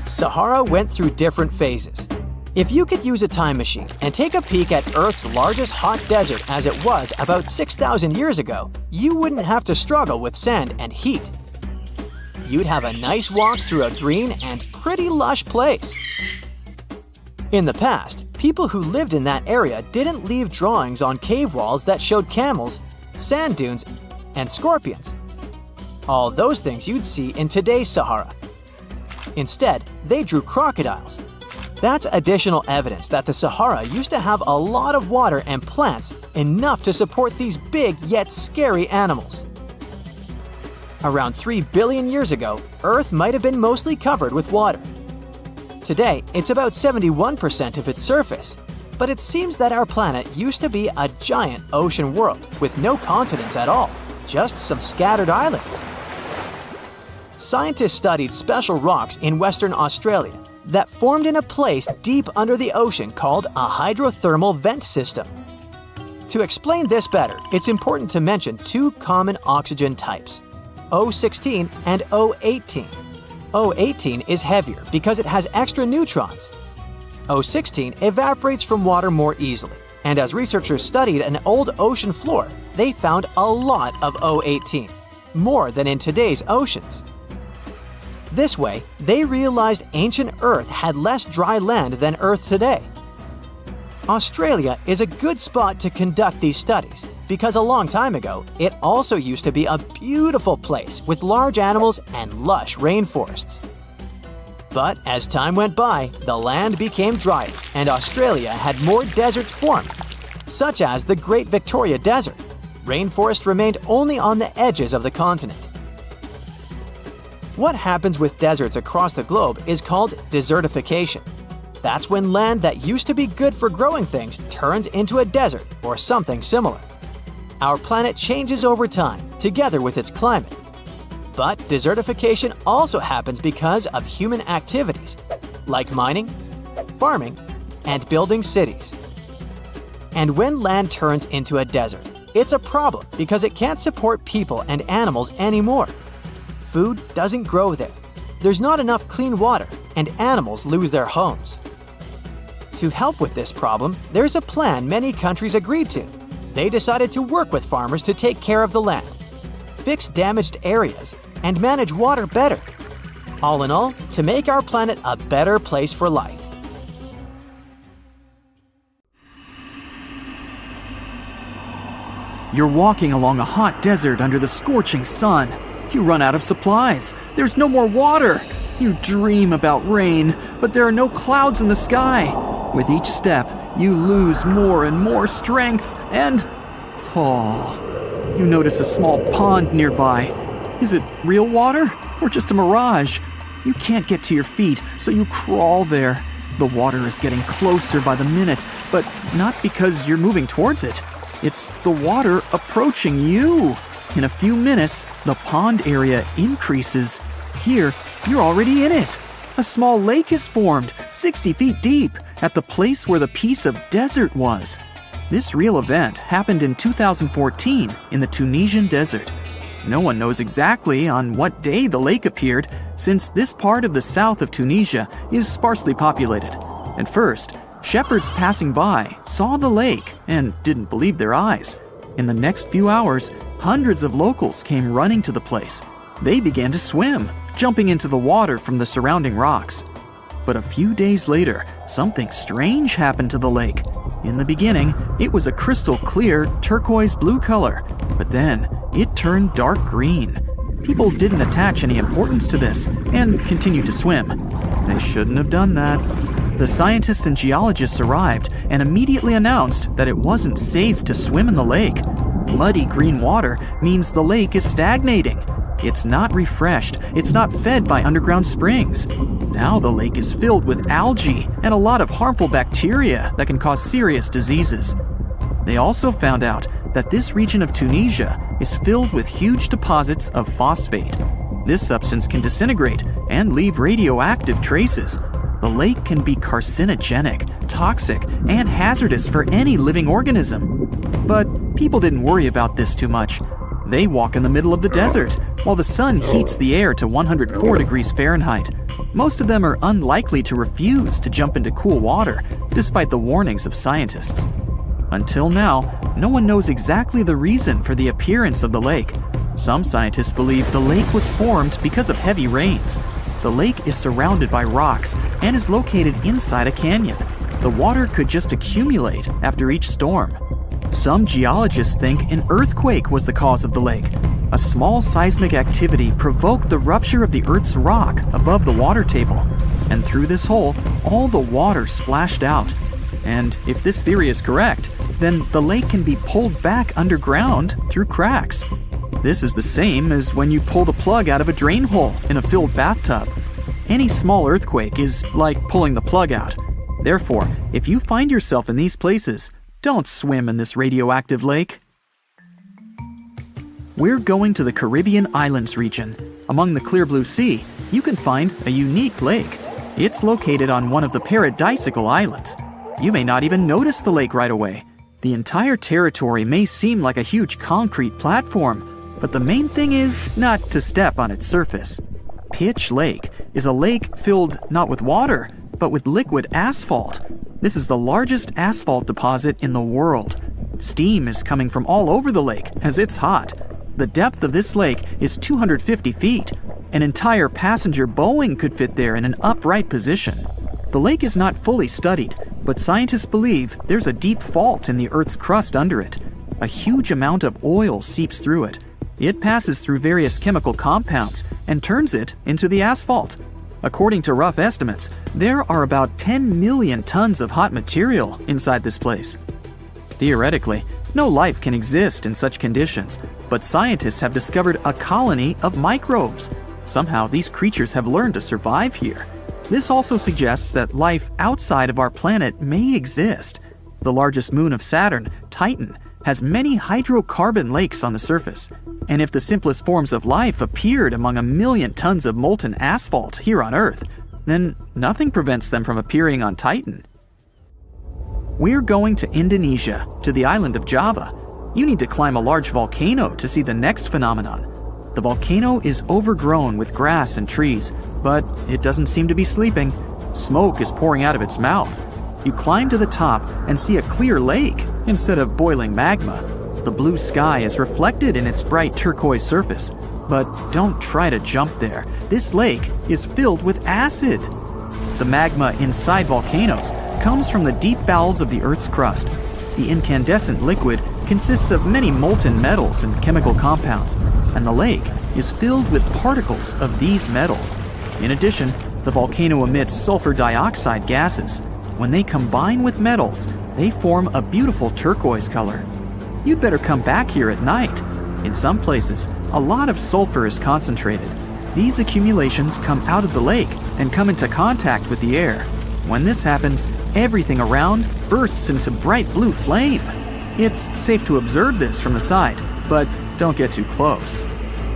Sahara went through different phases. If you could use a time machine and take a peek at Earth's largest hot desert as it was about 6,000 years ago, you wouldn't have to struggle with sand and heat. You'd have a nice walk through a green and pretty lush place. In the past, people who lived in that area didn't leave drawings on cave walls that showed camels, sand dunes, and scorpions. All those things you'd see in today's Sahara. Instead, they drew crocodiles, That's additional evidence that the Sahara used to have a lot of water and plants, enough to support these big yet scary animals. Around 3 billion years ago, Earth might have been mostly covered with water. Today, it's about 71% of its surface, but it seems that our planet used to be a giant ocean world with no continents at all, just some scattered islands. Scientists studied special rocks in Western Australia that formed in a place deep under the ocean called a hydrothermal vent system. To explain this better, it's important to mention two common oxygen types, O16 and O18. O18 is heavier because it has extra neutrons. O16 evaporates from water more easily, and as researchers studied an old ocean floor, they found a lot of O18, more than in today's oceans. This way, they realized ancient Earth had less dry land than Earth today. Australia is a good spot to conduct these studies because a long time ago, it also used to be a beautiful place with large animals and lush rainforests. But as time went by, the land became drier and Australia had more deserts formed, such as the Great Victoria Desert. Rainforest remained only on the edges of the continent. What happens with deserts across the globe is called desertification. That's when land that used to be good for growing things turns into a desert or something similar. Our planet changes over time, together with its climate. But desertification also happens because of human activities, like mining, farming, and building cities. And when land turns into a desert, it's a problem because it can't support people and animals anymore. Food doesn't grow there. There's not enough clean water, and animals lose their homes. To help with this problem, there's a plan many countries agreed to. They decided to work with farmers to take care of the land, fix damaged areas, and manage water better. All in all, to make our planet a better place for life. You're walking along a hot desert under the scorching sun. You run out of supplies. There's no more water. You dream about rain, but there are no clouds in the sky. With each step, you lose more and more strength and fall. You notice a small pond nearby. Is it real water or just a mirage? You can't get to your feet, so you crawl there. The water is getting closer by the minute, but not because you're moving towards it. It's the water approaching you. In a few minutes, the pond area increases. Here, you're already in it. A small lake is formed, 60 feet deep, at the place where the piece of desert was. This real event happened in 2014 in the Tunisian desert. No one knows exactly on what day the lake appeared, since this part of the south of Tunisia is sparsely populated. At first, shepherds passing by saw the lake and didn't believe their eyes. In the next few hours, hundreds of locals came running to the place. They began to swim, jumping into the water from the surrounding rocks. But a few days later, something strange happened to the lake. In the beginning, it was a crystal clear turquoise blue color, but then it turned dark green. People didn't attach any importance to this and continued to swim. They shouldn't have done that. The scientists and geologists arrived and immediately announced that it wasn't safe to swim in the lake. Muddy green water means the lake is stagnating. It's not refreshed, it's not fed by underground springs. Now the lake is filled with algae and a lot of harmful bacteria that can cause serious diseases. They also found out that this region of Tunisia is filled with huge deposits of phosphate. This substance can disintegrate and leave radioactive traces. The lake can be carcinogenic, toxic, and hazardous for any living organism. But people didn't worry about this too much. They walk in the middle of the desert, while the sun heats the air to 104 degrees Fahrenheit. Most of them are unlikely to refuse to jump into cool water, despite the warnings of scientists. Until now, no one knows exactly the reason for the appearance of the lake. Some scientists believe the lake was formed because of heavy rains. The lake is surrounded by rocks and is located inside a canyon. The water could just accumulate after each storm. Some geologists think an earthquake was the cause of the lake. A small seismic activity provoked the rupture of the Earth's rock above the water table, and through this hole, all the water splashed out. And if this theory is correct, then the lake can be pulled back underground through cracks. This is the same as when you pull the plug out of a drain hole in a filled bathtub. Any small earthquake is like pulling the plug out. Therefore, if you find yourself in these places, don't swim in this radioactive lake. We're going to the Caribbean Islands region. Among the clear blue sea, you can find a unique lake. It's located on one of the Paradisical Islands. You may not even notice the lake right away. The entire territory may seem like a huge concrete platform, but the main thing is not to step on its surface. Pitch Lake is a lake filled not with water, but with liquid asphalt. This is the largest asphalt deposit in the world. Steam is coming from all over the lake as it's hot. The depth of this lake is 250 feet. An entire passenger Boeing could fit there in an upright position. The lake is not fully studied, but scientists believe there's a deep fault in the Earth's crust under it. A huge amount of oil seeps through it. It passes through various chemical compounds and turns it into the asphalt. According to rough estimates, there are about 10 million tons of hot material inside this place. Theoretically, no life can exist in such conditions, but scientists have discovered a colony of microbes. Somehow, these creatures have learned to survive here. This also suggests that life outside of our planet may exist. The largest moon of Saturn, Titan, has many hydrocarbon lakes on the surface. And if the simplest forms of life appeared among a million tons of molten asphalt here on Earth, then nothing prevents them from appearing on Titan. We're going to Indonesia, to the island of Java. You need to climb a large volcano to see the next phenomenon. The volcano is overgrown with grass and trees, but it doesn't seem to be sleeping. Smoke is pouring out of its mouth. You climb to the top and see a clear lake instead of boiling magma. The blue sky is reflected in its bright turquoise surface. But don't try to jump there. This lake is filled with acid. The magma inside volcanoes comes from the deep bowels of the Earth's crust. The incandescent liquid consists of many molten metals and chemical compounds, and the lake is filled with particles of these metals. In addition, the volcano emits sulfur dioxide gases. When they combine with metals, they form a beautiful turquoise color. You'd better come back here at night. In some places, a lot of sulfur is concentrated. These accumulations come out of the lake and come into contact with the air. When this happens, everything around bursts into bright blue flame. It's safe to observe this from the side, but don't get too close.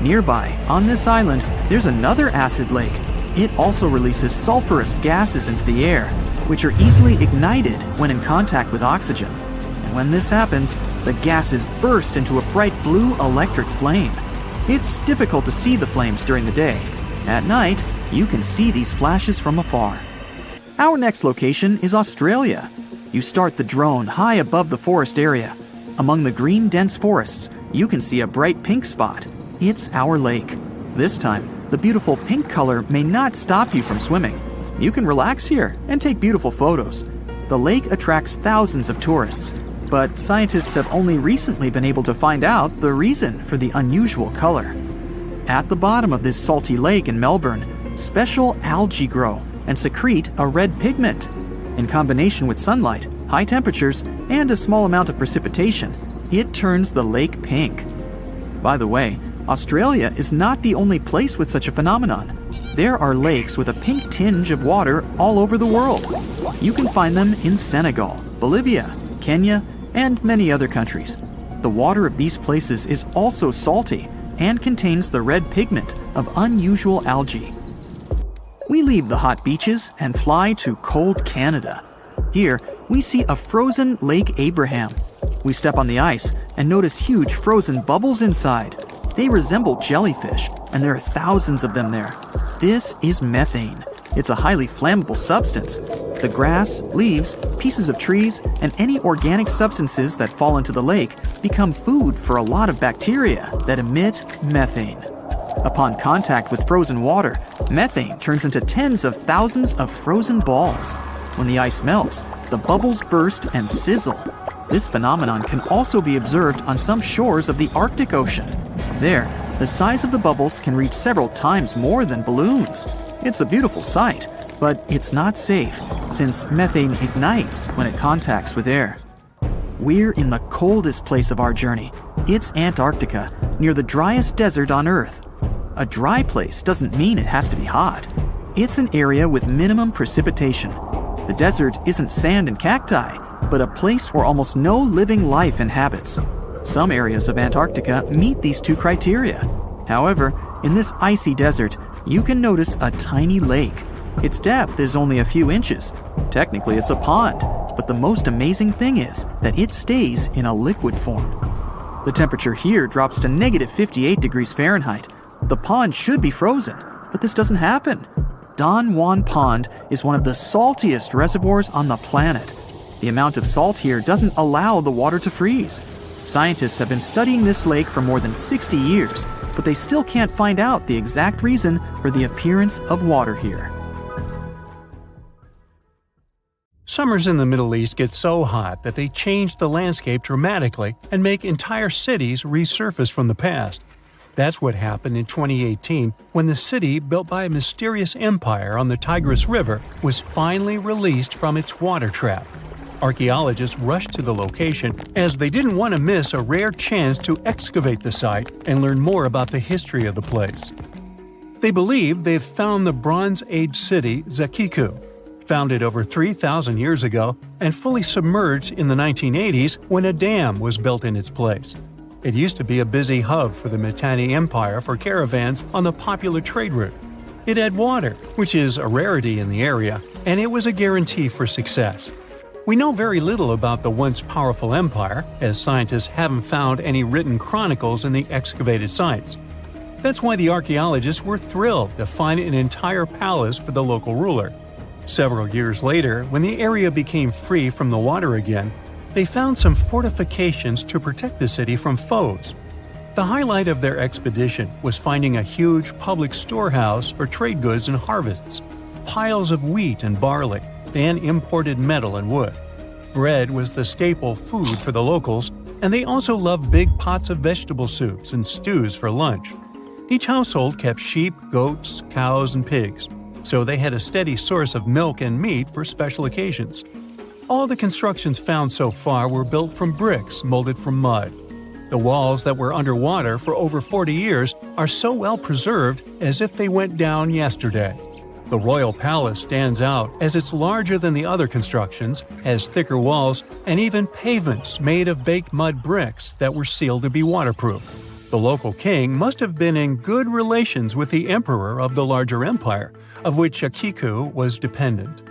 Nearby, on this island, there's another acid lake. It also releases sulfurous gases into the air, which are easily ignited when in contact with oxygen. And when this happens, the gases burst into a bright blue electric flame. It's difficult to see the flames during the day. At night, you can see these flashes from afar. Our next location is Australia. You start the drone high above the forest area. Among the green dense forests, you can see a bright pink spot. It's our lake. This time, the beautiful pink color may not stop you from swimming. You can relax here and take beautiful photos. The lake attracts thousands of tourists, but scientists have only recently been able to find out the reason for the unusual color. At the bottom of this salty lake in Melbourne, special algae grow and secrete a red pigment. In combination with sunlight, high temperatures, and a small amount of precipitation, it turns the lake pink. By the way, Australia is not the only place with such a phenomenon. There are lakes with a pink tinge of water all over the world. You can find them in Senegal, Bolivia, Kenya, and many other countries. The water of these places is also salty and contains the red pigment of unusual algae. We leave the hot beaches and fly to cold Canada. Here, we see a frozen Lake Abraham. We step on the ice and notice huge frozen bubbles inside. They resemble jellyfish, and there are thousands of them there. This is methane. It's a highly flammable substance. The grass, leaves, pieces of trees, and any organic substances that fall into the lake become food for a lot of bacteria that emit methane. Upon contact with frozen water, methane turns into tens of thousands of frozen balls. When the ice melts, the bubbles burst and sizzle. This phenomenon can also be observed on some shores of the Arctic Ocean. There, the size of the bubbles can reach several times more than balloons. It's a beautiful sight, but it's not safe since methane ignites when it contacts with air. We're in the coldest place of our journey. It's Antarctica, near the driest desert on Earth. A dry place doesn't mean it has to be hot. It's an area with minimum precipitation. The desert isn't sand and cacti, but a place where almost no living life inhabits. Some areas of Antarctica meet these two criteria. However, in this icy desert, you can notice a tiny lake. Its depth is only a few inches. Technically, it's a pond, but the most amazing thing is that it stays in a liquid form. The temperature here drops to negative 58 degrees Fahrenheit. The pond should be frozen, but this doesn't happen. Don Juan Pond is one of the saltiest reservoirs on the planet. The amount of salt here doesn't allow the water to freeze. Scientists have been studying this lake for more than 60 years, but they still can't find out the exact reason for the appearance of water here. Summers in the Middle East get so hot that they change the landscape dramatically and make entire cities resurface from the past. That's what happened in 2018 when the city, built by a mysterious empire on the Tigris River, was finally released from its water trap. Archaeologists rushed to the location as they didn't want to miss a rare chance to excavate the site and learn more about the history of the place. They believe they've found the Bronze Age city Zakiku, founded over 3,000 years ago and fully submerged in the 1980s when a dam was built in its place. It used to be a busy hub for the Mitanni Empire for caravans on the popular trade route. It had water, which is a rarity in the area, and it was a guarantee for success. We know very little about the once powerful empire, as scientists haven't found any written chronicles in the excavated sites. That's why the archaeologists were thrilled to find an entire palace for the local ruler. Several years later, when the area became free from the water again, they found some fortifications to protect the city from foes. The highlight of their expedition was finding a huge public storehouse for trade goods and harvests, piles of wheat and barley, and imported metal and wood. Bread was the staple food for the locals, and they also loved big pots of vegetable soups and stews for lunch. Each household kept sheep, goats, cows, and pigs, so they had a steady source of milk and meat for special occasions. All the constructions found so far were built from bricks molded from mud. The walls that were underwater for over 40 years are so well preserved as if they went down yesterday. The royal palace stands out as it's larger than the other constructions, has thicker walls, and even pavements made of baked mud bricks that were sealed to be waterproof. The local king must have been in good relations with the emperor of the larger empire, of which Akiku was dependent.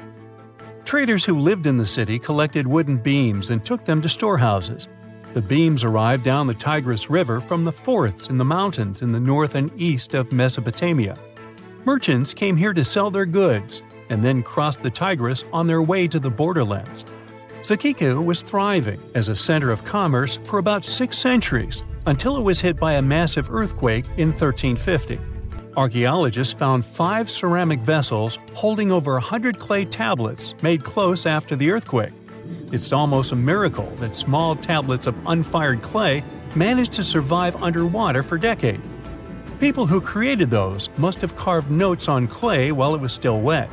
Traders who lived in the city collected wooden beams and took them to storehouses. The beams arrived down the Tigris River from the forests in the mountains in the north and east of Mesopotamia. Merchants came here to sell their goods and then crossed the Tigris on their way to the borderlands. Zakiku was thriving as a center of commerce for about 6 centuries until it was hit by a massive earthquake in 1350. Archaeologists found 5 ceramic vessels holding over 100 clay tablets made close after the earthquake. It's almost a miracle that small tablets of unfired clay managed to survive underwater for decades. People who created those must have carved notes on clay while it was still wet.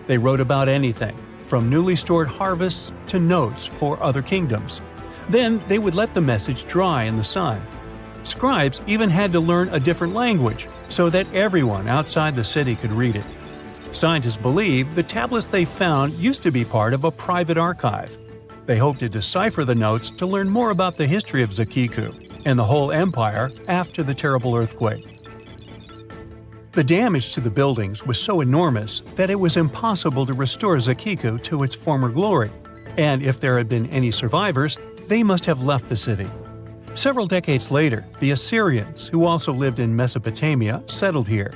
They wrote about anything, from newly stored harvests to notes for other kingdoms. Then they would let the message dry in the sun. Scribes even had to learn a different language so that everyone outside the city could read it. Scientists believe the tablets they found used to be part of a private archive. They hoped to decipher the notes to learn more about the history of Zakiku and the whole empire after the terrible earthquake. The damage to the buildings was so enormous that it was impossible to restore Zakiku to its former glory, and if there had been any survivors, they must have left the city. Several decades later, the Assyrians, who also lived in Mesopotamia, settled here.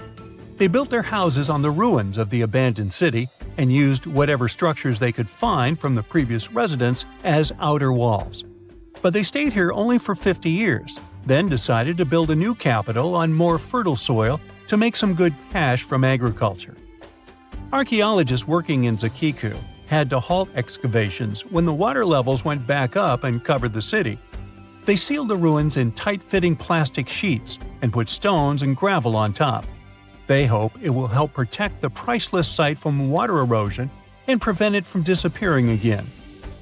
They built their houses on the ruins of the abandoned city and used whatever structures they could find from the previous residents as outer walls. But they stayed here only for 50 years, then decided to build a new capital on more fertile soil to make some good cash from agriculture. Archaeologists working in Zakiku had to halt excavations when the water levels went back up and covered the city. They sealed the ruins in tight-fitting plastic sheets and put stones and gravel on top. They hope it will help protect the priceless site from water erosion and prevent it from disappearing again.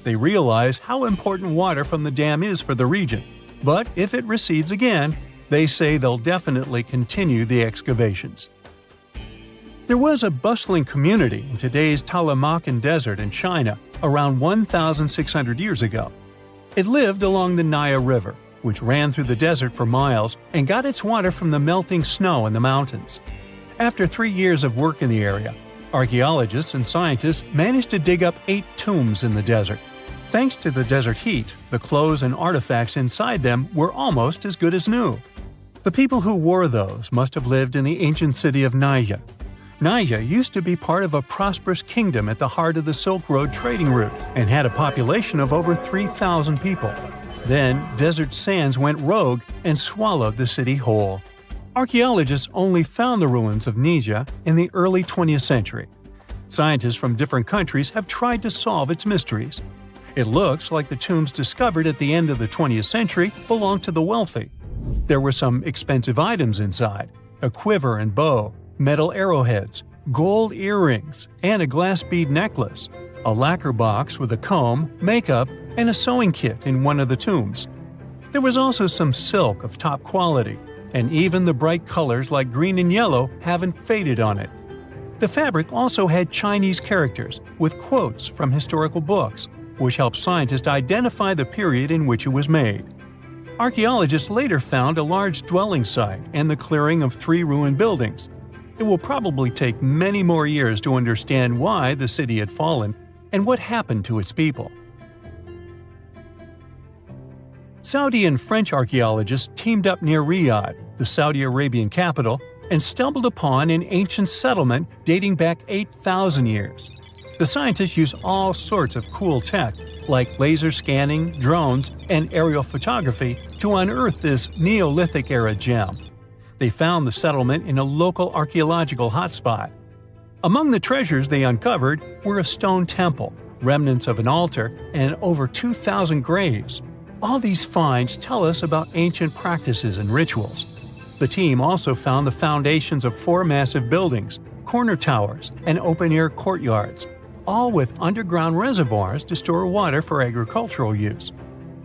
They realize how important water from the dam is for the region, but if it recedes again, they say they'll definitely continue the excavations. There was a bustling community in today's Taklamakan Desert in China around 1,600 years ago. It lived along the Naya River, which ran through the desert for miles and got its water from the melting snow in the mountains. After 3 years of work in the area, archaeologists and scientists managed to dig up 8 tombs in the desert. Thanks to the desert heat, the clothes and artifacts inside them were almost as good as new. The people who wore those must have lived in the ancient city of Naya. Naya used to be part of a prosperous kingdom at the heart of the Silk Road trading route and had a population of over 3,000 people. Then, desert sands went rogue and swallowed the city whole. Archaeologists only found the ruins of Nija in the early 20th century. Scientists from different countries have tried to solve its mysteries. It looks like the tombs discovered at the end of the 20th century belonged to the wealthy. There were some expensive items inside: a quiver and bow, metal arrowheads, gold earrings, and a glass bead necklace, a lacquer box with a comb, makeup, and a sewing kit in one of the tombs. There was also some silk of top quality, and even the bright colors like green and yellow haven't faded on it. The fabric also had Chinese characters with quotes from historical books, which helped scientists identify the period in which it was made. Archaeologists later found a large dwelling site and the clearing of 3 ruined buildings. It will probably take many more years to understand why the city had fallen and what happened to its people. Saudi and French archaeologists teamed up near Riyadh, the Saudi Arabian capital, and stumbled upon an ancient settlement dating back 8,000 years. The scientists used all sorts of cool tech, like laser scanning, drones, and aerial photography, to unearth this Neolithic-era gem. They found the settlement in a local archaeological hotspot. Among the treasures they uncovered were a stone temple, remnants of an altar, and over 2,000 graves. All these finds tell us about ancient practices and rituals. The team also found the foundations of 4 massive buildings, corner towers, and open-air courtyards, all with underground reservoirs to store water for agricultural use.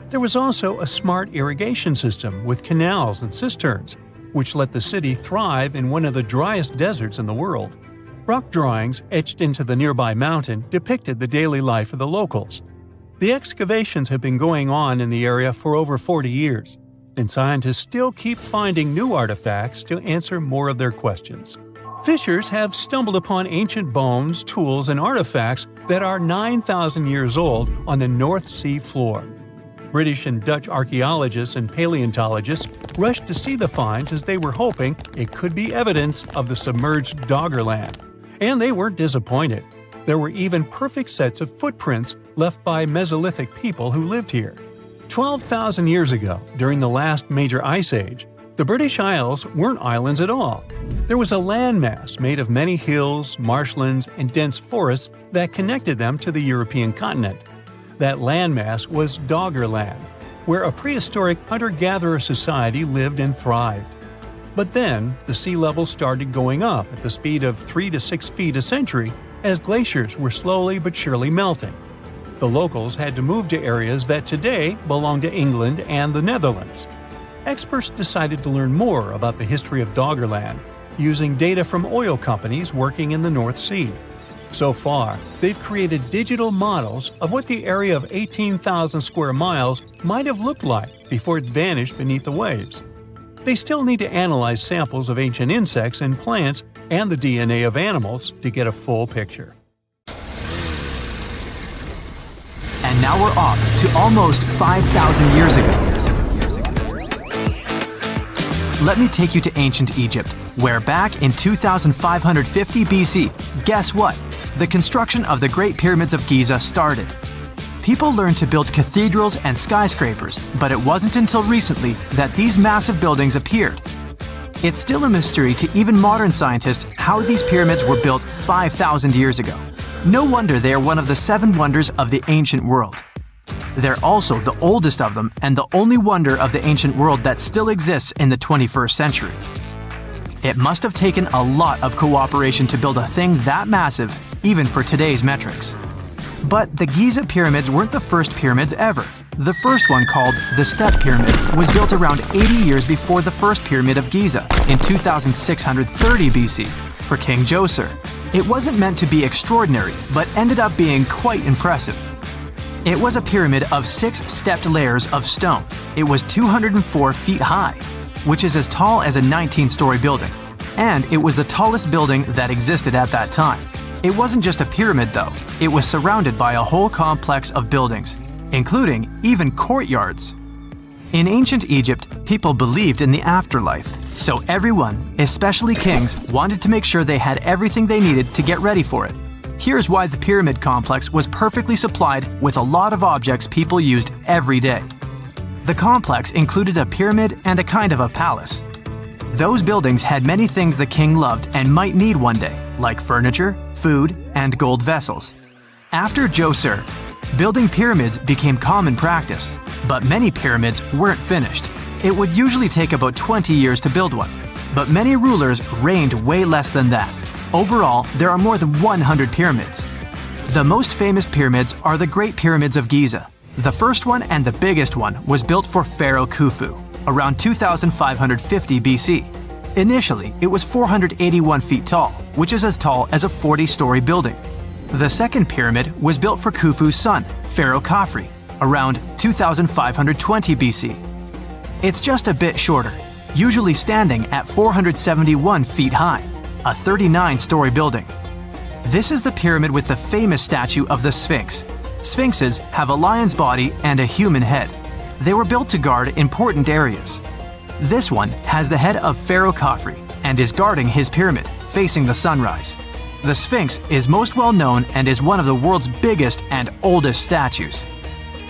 There was also a smart irrigation system with canals and cisterns, which let the city thrive in one of the driest deserts in the world. Rock drawings etched into the nearby mountain depicted the daily life of the locals. The excavations have been going on in the area for over 40 years, and scientists still keep finding new artifacts to answer more of their questions. Fishers have stumbled upon ancient bones, tools, and artifacts that are 9,000 years old on the North Sea floor. British and Dutch archaeologists and paleontologists rushed to see the finds as they were hoping it could be evidence of the submerged Doggerland. And they weren't disappointed. There were even perfect sets of footprints left by Mesolithic people who lived here. 12,000 years ago, during the last major ice age, the British Isles weren't islands at all. There was a landmass made of many hills, marshlands, and dense forests that connected them to the European continent. That landmass was Doggerland, where a prehistoric hunter-gatherer society lived and thrived. But then, the sea level started going up at the speed of 3 to 6 feet a century as glaciers were slowly but surely melting. The locals had to move to areas that today belong to England and the Netherlands. Experts decided to learn more about the history of Doggerland, using data from oil companies working in the North Sea. So far, they've created digital models of what the area of 18,000 square miles might have looked like before it vanished beneath the waves. They still need to analyze samples of ancient insects and plants and the DNA of animals to get a full picture. And now we're off to almost 5,000 years ago. Let me take you to ancient Egypt, where back in 2550 BC, guess what? The construction of the Great Pyramids of Giza started. People learned to build cathedrals and skyscrapers, but it wasn't until recently that these massive buildings appeared. It's still a mystery to even modern scientists how these pyramids were built 5,000 years ago. No wonder they are one of the 7 wonders of the ancient world. They're also the oldest of them and the only wonder of the ancient world that still exists in the 21st century. It must have taken a lot of cooperation to build a thing that massive, even for today's metrics. But the Giza pyramids weren't the first pyramids ever. The first one, called the Step Pyramid, was built around 80 years before the first Pyramid of Giza in 2630 BC for King Djoser. It wasn't meant to be extraordinary, but ended up being quite impressive. It was a pyramid of 6 stepped layers of stone. It was 204 feet high, which is as tall as a 19-story building. And it was the tallest building that existed at that time. It wasn't just a pyramid though, it was surrounded by a whole complex of buildings, including even courtyards. In ancient Egypt, people believed in the afterlife, so everyone, especially kings, wanted to make sure they had everything they needed to get ready for it. Here's why the pyramid complex was perfectly supplied with a lot of objects people used every day. The complex included a pyramid and a kind of a palace. Those buildings had many things the king loved and might need one day, like furniture, food, and gold vessels. After Djoser, building pyramids became common practice, but many pyramids weren't finished. It would usually take about 20 years to build one, but many rulers reigned way less than that. Overall, there are more than 100 pyramids. The most famous pyramids are the Great Pyramids of Giza. The first one and the biggest one was built for Pharaoh Khufu, around 2550 BC. Initially, it was 481 feet tall, which is as tall as a 40-story building. The second pyramid was built for Khufu's son, Pharaoh Khafre, around 2520 BC. It's just a bit shorter, usually standing at 471 feet high, a 39-story building. This is the pyramid with the famous statue of the Sphinx. Sphinxes have a lion's body and a human head. They were built to guard important areas. This one has the head of Pharaoh Khafre and is guarding his pyramid, facing the sunrise. The Sphinx is most well known and is one of the world's biggest and oldest statues.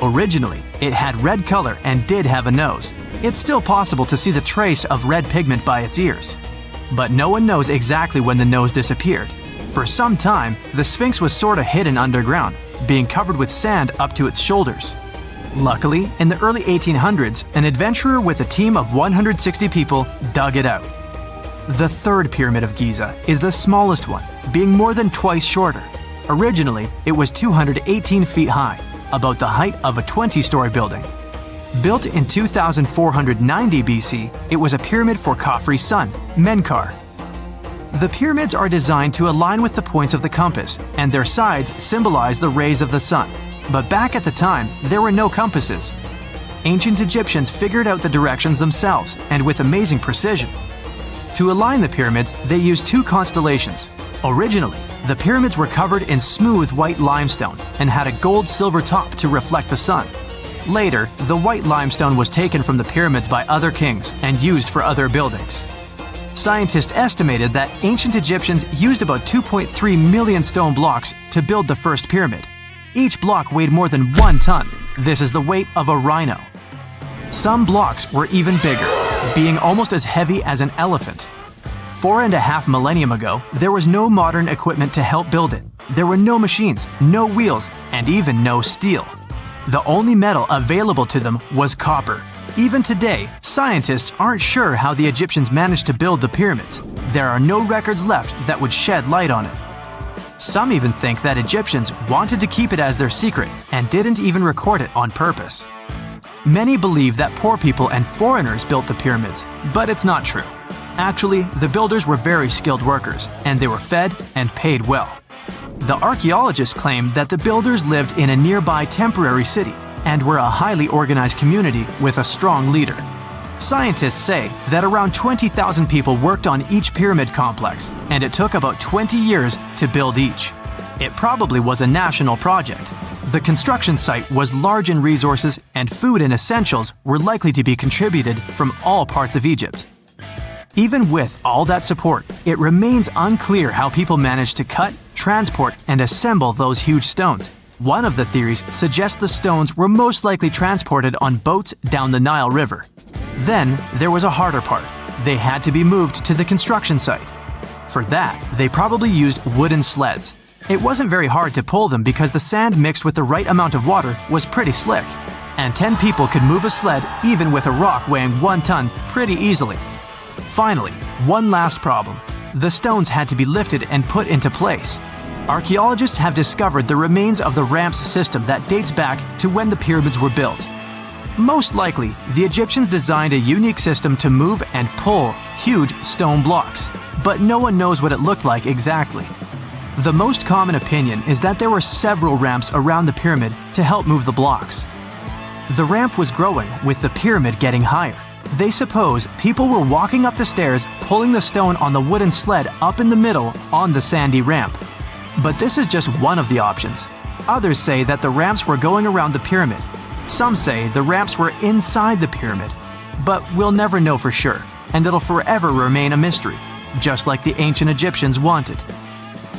Originally, it had red color and did have a nose. It's still possible to see the trace of red pigment by its ears. But no one knows exactly when the nose disappeared. For some time, the Sphinx was sort of hidden underground, being covered with sand up to its shoulders. Luckily, in the early 1800s, an adventurer with a team of 160 people dug it out. The third Pyramid of Giza is the smallest one, being more than twice shorter. Originally, it was 218 feet high, about the height of a 20-story building. Built in 2490 BC, it was a pyramid for Khafre's son, Menkaure. The pyramids are designed to align with the points of the compass, and their sides symbolize the rays of the sun. But back at the time, there were no compasses. Ancient Egyptians figured out the directions themselves, and with amazing precision. To align the pyramids, they used 2 constellations. Originally, the pyramids were covered in smooth white limestone and had a gold-silver top to reflect the sun. Later, the white limestone was taken from the pyramids by other kings and used for other buildings. Scientists estimated that ancient Egyptians used about 2.3 million stone blocks to build the first pyramid. Each block weighed more than 1 ton. This is the weight of a rhino. Some blocks were even bigger, being almost as heavy as an elephant. 4.5 millennia ago, there was no modern equipment to help build it. There were no machines, no wheels, and even no steel. The only metal available to them was copper. Even today, scientists aren't sure how the Egyptians managed to build the pyramids. There are no records left that would shed light on it. Some even think that Egyptians wanted to keep it as their secret and didn't even record it on purpose. Many believe that poor people and foreigners built the pyramids, but it's not true. Actually, the builders were very skilled workers, and they were fed and paid well. The archaeologists claim that the builders lived in a nearby temporary city and were a highly organized community with a strong leader. Scientists say that around 20,000 people worked on each pyramid complex, and it took about 20 years to build each. It probably was a national project. The construction site was large in resources, and food and essentials were likely to be contributed from all parts of Egypt. Even with all that support, it remains unclear how people managed to cut, transport, and assemble those huge stones. One of the theories suggests the stones were most likely transported on boats down the Nile River. Then, there was a harder part. They had to be moved to the construction site. For that, they probably used wooden sleds. It wasn't very hard to pull them because the sand mixed with the right amount of water was pretty slick. And 10 people could move a sled even with a rock weighing 1 ton pretty easily. Finally, One last problem. The stones had to be lifted and put into place. Archaeologists have discovered the remains of the ramps system that dates back to when the pyramids were built. Most likely, the Egyptians designed a unique system to move and pull huge stone blocks, but no one knows what it looked like exactly. The most common opinion is that there were several ramps around the pyramid to help move the blocks. The ramp was growing with the pyramid getting higher. They suppose people were walking up the stairs, pulling the stone on the wooden sled up in the middle on the sandy ramp. But this is just one of the options. Others say that the ramps were going around the pyramid. Some say the ramps were inside the pyramid. But we'll never know for sure, and it'll forever remain a mystery, just like the ancient Egyptians wanted.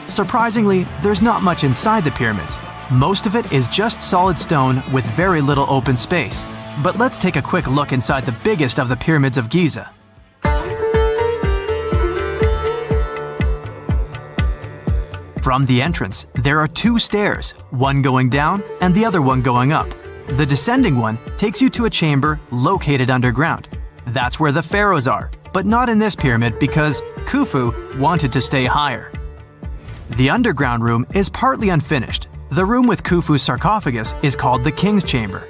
Surprisingly, there's not much inside the pyramids. Most of it is just solid stone with very little open space. But let's take a quick look inside the biggest of the pyramids of Giza. From the entrance, there are two stairs, one going down and the other one going up. The descending one takes you to a chamber located underground. That's where the pharaohs are, but not in this pyramid because Khufu wanted to stay higher. The underground room is partly unfinished. The room with Khufu's sarcophagus is called the King's Chamber.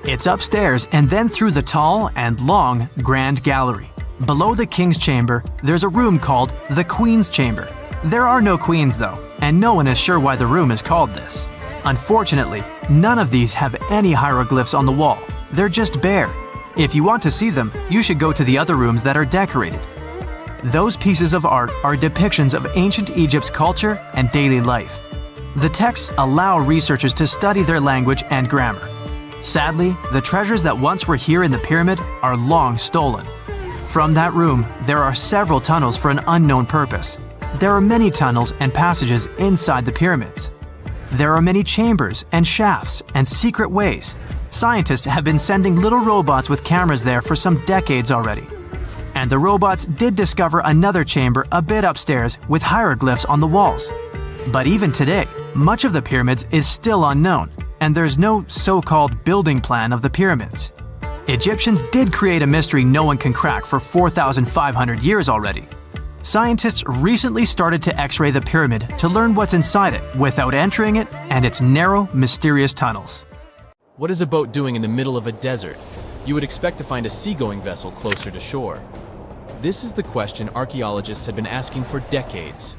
It's upstairs and then through the tall and long Grand Gallery. Below the King's Chamber, there's a room called the Queen's Chamber. There are no queens though, and no one is sure why the room is called this. Unfortunately, none of these have any hieroglyphs on the wall. They're just bare. If you want to see them, you should go to the other rooms that are decorated. Those pieces of art are depictions of ancient Egypt's culture and daily life. The texts allow researchers to study their language and grammar. Sadly, the treasures that once were here in the pyramid are long stolen. From that room, there are several tunnels for an unknown purpose. There are many tunnels and passages inside the pyramids. There are many chambers and shafts and secret ways. Scientists have been sending little robots with cameras there for some decades already. And the robots did discover another chamber a bit upstairs with hieroglyphs on the walls. But even today, much of the pyramids is still unknown, and there's no so-called building plan of the pyramids. Egyptians did create a mystery no one can crack for 4,500 years already. Scientists recently started to X-ray the pyramid to learn what's inside it without entering it and its narrow, mysterious tunnels. What is a boat doing in the middle of a desert? You would expect to find a seagoing vessel closer to shore. This is the question archaeologists had been asking for decades.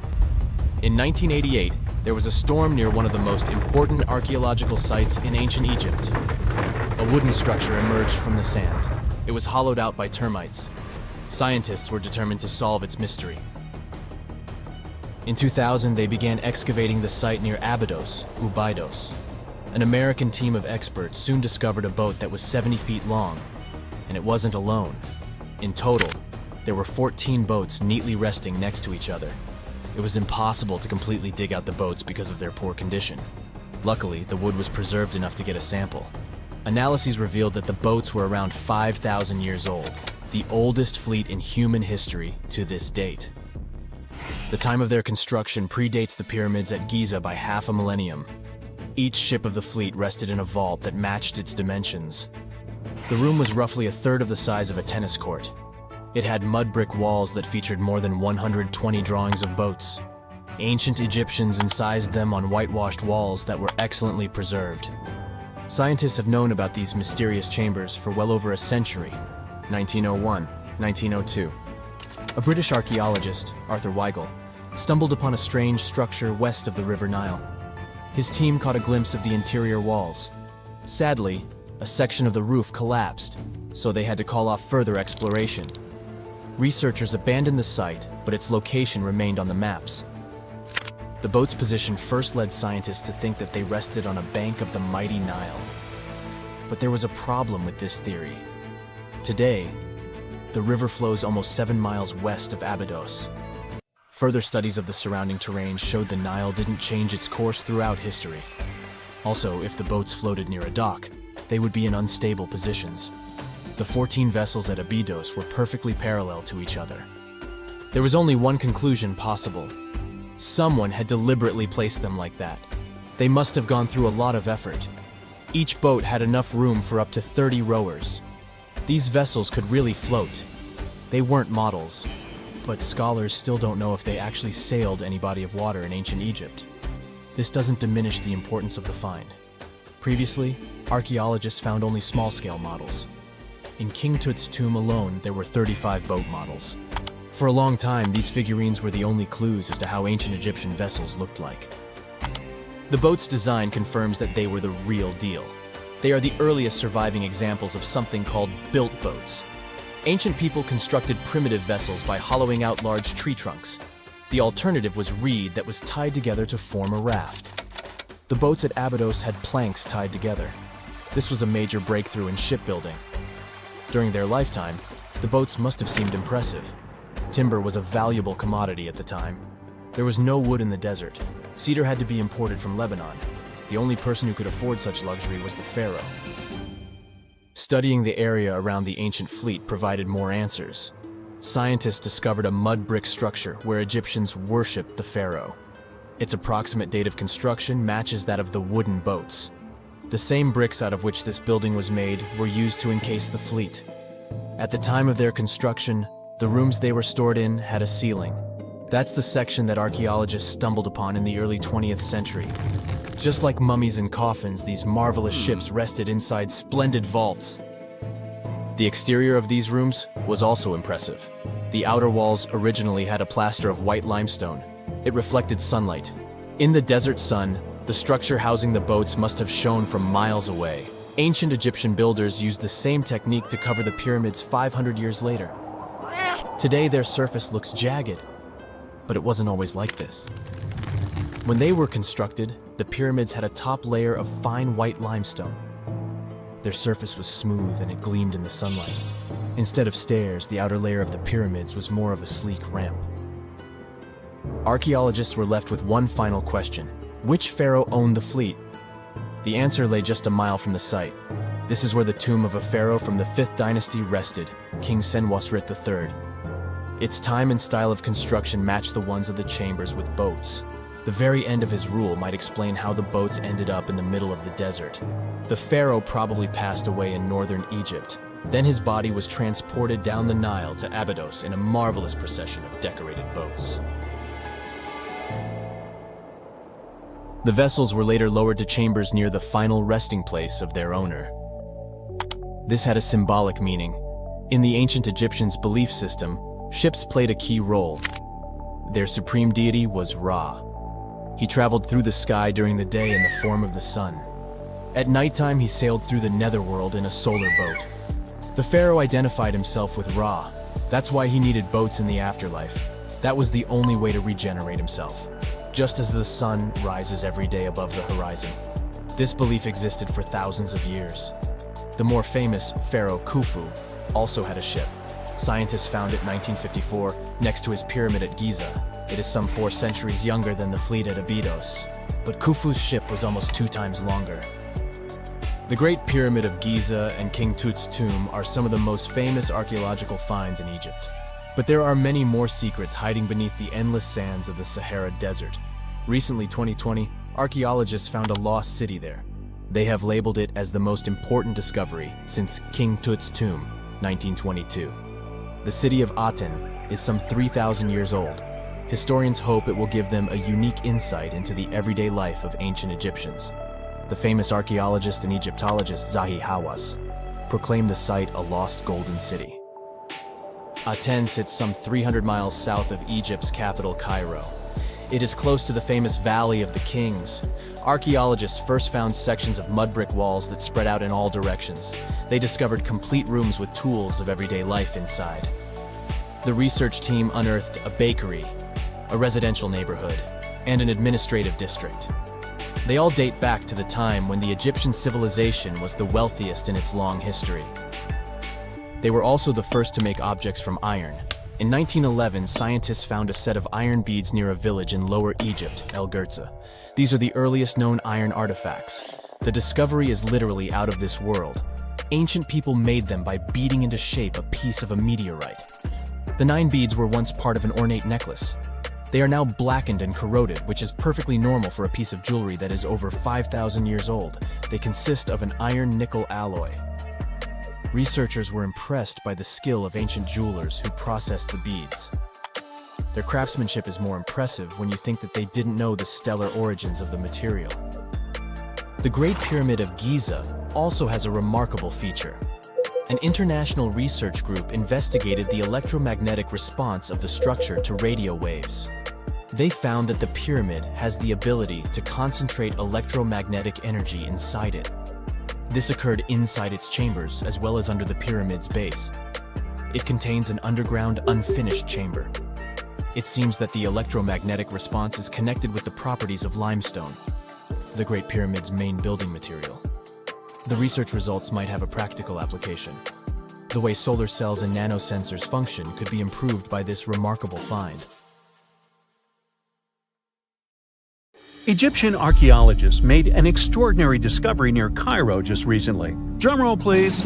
In 1988, there was a storm near one of the most important archaeological sites in ancient Egypt. A wooden structure emerged from the sand. It was hollowed out by termites. Scientists were determined to solve its mystery. In 2000, they began excavating the site near Abydos, Ubidos. An American team of experts soon discovered a boat that was 70 feet long, and it wasn't alone. In total, there were 14 boats neatly resting next to each other. It was impossible to completely dig out the boats because of their poor condition. Luckily, the wood was preserved enough to get a sample. Analyses revealed that the boats were around 5,000 years old, the oldest fleet in human history to this date. The time of their construction predates the pyramids at Giza by half a millennium. Each ship of the fleet rested in a vault that matched its dimensions. The room was roughly a third of the size of a tennis court. It had mud brick walls that featured more than 120 drawings of boats. Ancient Egyptians incised them on whitewashed walls that were excellently preserved. Scientists have known about these mysterious chambers for well over a century. 1901, 1902. A British archaeologist, Arthur Weigel, stumbled upon a strange structure west of the River Nile. His team caught a glimpse of the interior walls. Sadly, a section of the roof collapsed, so they had to call off further exploration. Researchers abandoned the site, but its location remained on the maps. The boat's position first led scientists to think that they rested on a bank of the mighty Nile. But there was a problem with this theory. Today, the river flows almost 7 miles west of Abydos. Further studies of the surrounding terrain showed the Nile didn't change its course throughout history. Also, if the boats floated near a dock, they would be in unstable positions. The 14 vessels at Abydos were perfectly parallel to each other. There was only one conclusion possible. Someone had deliberately placed them like that. They must have gone through a lot of effort. Each boat had enough room for up to 30 rowers. These vessels could really float. They weren't models. but scholars still don't know if they actually sailed any body of water in ancient Egypt. This doesn't diminish the importance of the find. Previously, archaeologists found only small-scale models. In King Tut's tomb alone, there were 35 boat models. For a long time, these figurines were the only clues as to how ancient Egyptian vessels looked like. The boat's design confirms that they were the real deal. They are the earliest surviving examples of something called built boats. Ancient people constructed primitive vessels by hollowing out large tree trunks. The alternative was reed that was tied together to form a raft. The boats at Abydos had planks tied together. This was a major breakthrough in shipbuilding. During their lifetime, the boats must have seemed impressive. Timber was a valuable commodity at the time. There was no wood in the desert. Cedar had to be imported from Lebanon. The only person who could afford such luxury was the pharaoh. Studying the area around the ancient fleet provided more answers. Scientists discovered a mud brick structure where Egyptians worshipped the pharaoh. Its approximate date of construction matches that of the wooden boats. The same bricks out of which this building was made were used to encase the fleet. At the time of their construction, the rooms they were stored in had a ceiling. That's the section that archaeologists stumbled upon in the early 20th century. Just like mummies and coffins, these marvelous ships rested inside splendid vaults. The exterior of these rooms was also impressive. The outer walls originally had a plaster of white limestone. It reflected sunlight. In the desert sun, the structure housing the boats must have shone from miles away. Ancient Egyptian builders used the same technique to cover the pyramids 500 years later. Today, their surface looks jagged, but it wasn't always like this. When they were constructed, the pyramids had a top layer of fine white limestone. Their surface was smooth and it gleamed in the sunlight. Instead of stairs, the outer layer of the pyramids was more of a sleek ramp. Archaeologists were left with one final question. Which pharaoh owned the fleet? The answer lay just a mile from the site. This is where the tomb of a pharaoh from the 5th dynasty rested, King Senwosret III. Its time and style of construction matched the ones of the chambers with boats. The very end of his rule might explain how the boats ended up in the middle of the desert. The pharaoh probably passed away in northern Egypt. Then his body was transported down the Nile to Abydos in a marvelous procession of decorated boats. The vessels were later lowered to chambers near the final resting place of their owner. This had a symbolic meaning. In the ancient Egyptians' belief system, ships played a key role. Their supreme deity was Ra. He traveled through the sky during the day in the form of the sun. At nighttime, he sailed through the netherworld in a solar boat. The pharaoh identified himself with Ra. That's why he needed boats in the afterlife. That was the only way to regenerate himself. Just as the sun rises every day above the horizon. This belief existed for thousands of years. The more famous Pharaoh Khufu also had a ship. Scientists found it in 1954 next to his pyramid at Giza. It is some 4 centuries younger than the fleet at Abydos. But Khufu's ship was almost 2 times longer. The Great Pyramid of Giza and King Tut's tomb are some of the most famous archaeological finds in Egypt. But there are many more secrets hiding beneath the endless sands of the Sahara Desert. Recently, 2020, archaeologists found a lost city there. They have labeled it as the most important discovery since King Tut's tomb, 1922. The city of Aten is some 3,000 years old. Historians hope it will give them a unique insight into the everyday life of ancient Egyptians. The famous archaeologist and Egyptologist Zahi Hawass proclaimed the site a lost golden city. Aten sits some 300 miles south of Egypt's capital, Cairo. It is close to the famous Valley of the Kings. Archaeologists first found sections of mud brick walls that spread out in all directions. They discovered complete rooms with tools of everyday life inside. The research team unearthed a bakery, a residential neighborhood, and an administrative district. They all date back to the time when the Egyptian civilization was the wealthiest in its long history. They were also the first to make objects from iron. In 1911, scientists found a set of iron beads near a village in Lower Egypt, El Girza. These are the earliest known iron artifacts. The discovery is literally out of this world. Ancient people made them by beating into shape a piece of a meteorite. The 9 beads were once part of an ornate necklace. They are now blackened and corroded, which is perfectly normal for a piece of jewelry that is over 5,000 years old. They consist of an iron-nickel alloy. Researchers were impressed by the skill of ancient jewelers who processed the beads. Their craftsmanship is more impressive when you think that they didn't know the stellar origins of the material. The Great Pyramid of Giza also has a remarkable feature. An international research group investigated the electromagnetic response of the structure to radio waves. They found that the pyramid has the ability to concentrate electromagnetic energy inside it. This occurred inside its chambers as well as under the pyramid's base. It contains an underground, unfinished chamber. It seems that the electromagnetic response is connected with the properties of limestone, the Great Pyramid's main building material. The research results might have a practical application. The way solar cells and nanosensors function could be improved by this remarkable find. Egyptian archaeologists made an extraordinary discovery near Cairo just recently. Drumroll, please.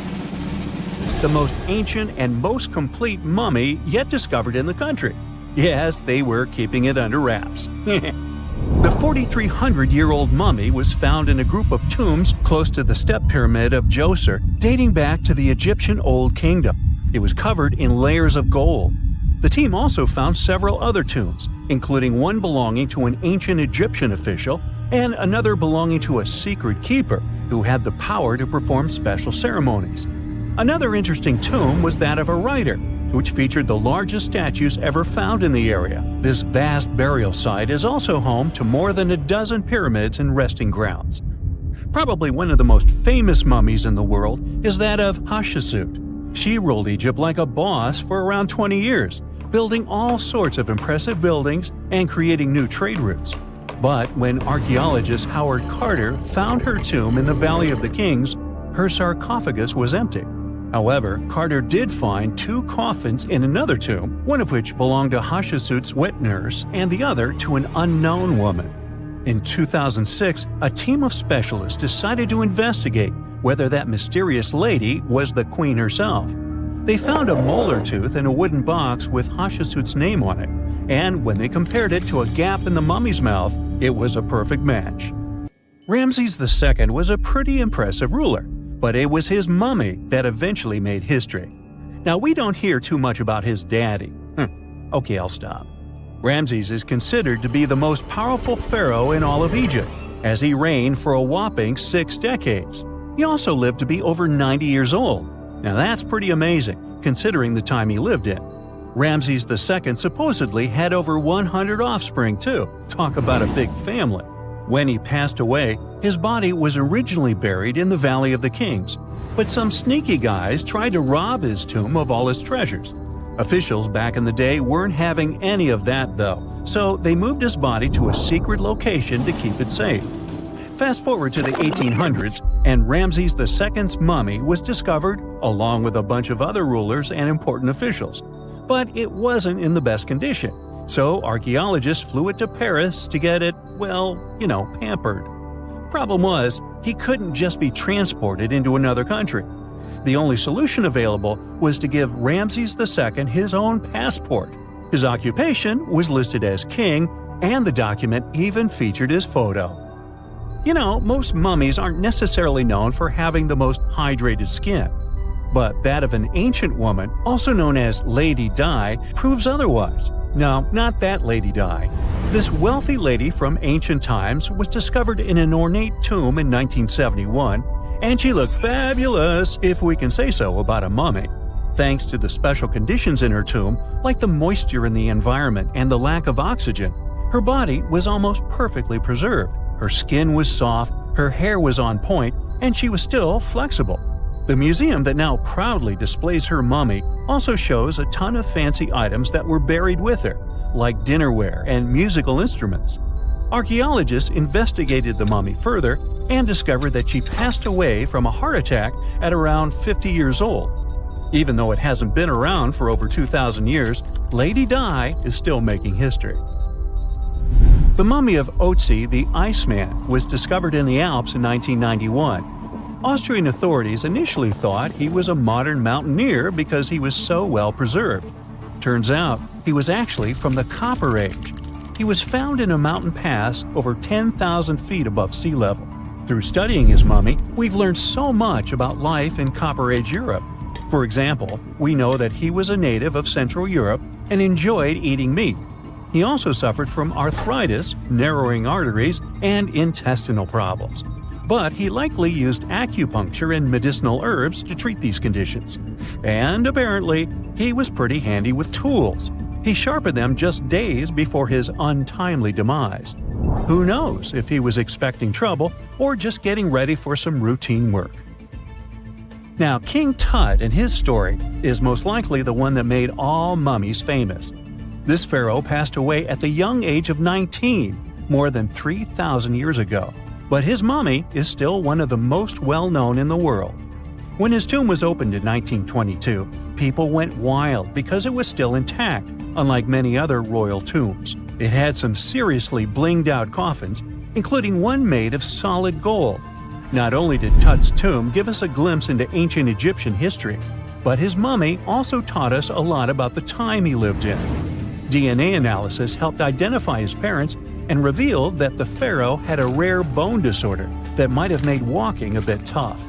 The most ancient and most complete mummy yet discovered in the country. Yes, they were keeping it under wraps. The 4,300-year-old mummy was found in a group of tombs close to the Step Pyramid of Djoser, dating back to the Egyptian Old Kingdom. It was covered in layers of gold. The team also found several other tombs, including one belonging to an ancient Egyptian official and another belonging to a secret keeper who had the power to perform special ceremonies. Another interesting tomb was that of a writer, which featured the largest statues ever found in the area. This vast burial site is also home to more than a dozen pyramids and resting grounds. Probably one of the most famous mummies in the world is that of Hatshepsut. She ruled Egypt like a boss for around 20 years, building all sorts of impressive buildings and creating new trade routes. But when archaeologist Howard Carter found her tomb in the Valley of the Kings, her sarcophagus was empty. However, Carter did find 2 coffins in another tomb, one of which belonged to Hatshepsut's wet nurse and the other to an unknown woman. In 2006, a team of specialists decided to investigate whether that mysterious lady was the queen herself. They found a molar tooth in a wooden box with Hatshepsut's name on it, and when they compared it to a gap in the mummy's mouth, it was a perfect match. Ramses II was a pretty impressive ruler, but it was his mummy that eventually made history. Now, we don't hear too much about his daddy. Okay, I'll stop. Ramses is considered to be the most powerful pharaoh in all of Egypt, as he reigned for a whopping 6 decades. He also lived to be over 90 years old. Now that's pretty amazing, considering the time he lived in. Ramses II supposedly had over 100 offspring too. Talk about a big family. When he passed away, his body was originally buried in the Valley of the Kings, but some sneaky guys tried to rob his tomb of all his treasures. Officials back in the day weren't having any of that though, so they moved his body to a secret location to keep it safe. Fast forward to the 1800s, and Ramses II's mummy was discovered along with a bunch of other rulers and important officials. But it wasn't in the best condition, so archaeologists flew it to Paris to get it, pampered. Problem was, he couldn't just be transported into another country. The only solution available was to give Ramses II his own passport. His occupation was listed as king, and the document even featured his photo. Most mummies aren't necessarily known for having the most hydrated skin. But that of an ancient woman, also known as Lady Di, proves otherwise. No, not that Lady Di. This wealthy lady from ancient times was discovered in an ornate tomb in 1971, and she looked fabulous, if we can say so about a mummy. Thanks to the special conditions in her tomb, like the moisture in the environment and the lack of oxygen, her body was almost perfectly preserved. Her skin was soft, her hair was on point, and she was still flexible. The museum that now proudly displays her mummy also shows a ton of fancy items that were buried with her, like dinnerware and musical instruments. Archaeologists investigated the mummy further and discovered that she passed away from a heart attack at around 50 years old. Even though it hasn't been around for over 2,000 years, Lady Di is still making history. The mummy of Otzi the Iceman was discovered in the Alps in 1991. Austrian authorities initially thought he was a modern mountaineer because he was so well preserved. Turns out, he was actually from the Copper Age. He was found in a mountain pass over 10,000 feet above sea level. Through studying his mummy, we've learned so much about life in Copper Age Europe. For example, we know that he was a native of Central Europe and enjoyed eating meat. He also suffered from arthritis, narrowing arteries, and intestinal problems. But he likely used acupuncture and medicinal herbs to treat these conditions. And apparently, he was pretty handy with tools. He sharpened them just days before his untimely demise. Who knows if he was expecting trouble or just getting ready for some routine work. Now, King Tut and his story is most likely the one that made all mummies famous. This pharaoh passed away at the young age of 19, more than 3,000 years ago. But his mummy is still one of the most well-known in the world. When his tomb was opened in 1922, people went wild because it was still intact, unlike many other royal tombs. It had some seriously blinged-out coffins, including one made of solid gold. Not only did Tut's tomb give us a glimpse into ancient Egyptian history, but his mummy also taught us a lot about the time he lived in. DNA analysis helped identify his parents and revealed that the pharaoh had a rare bone disorder that might have made walking a bit tough.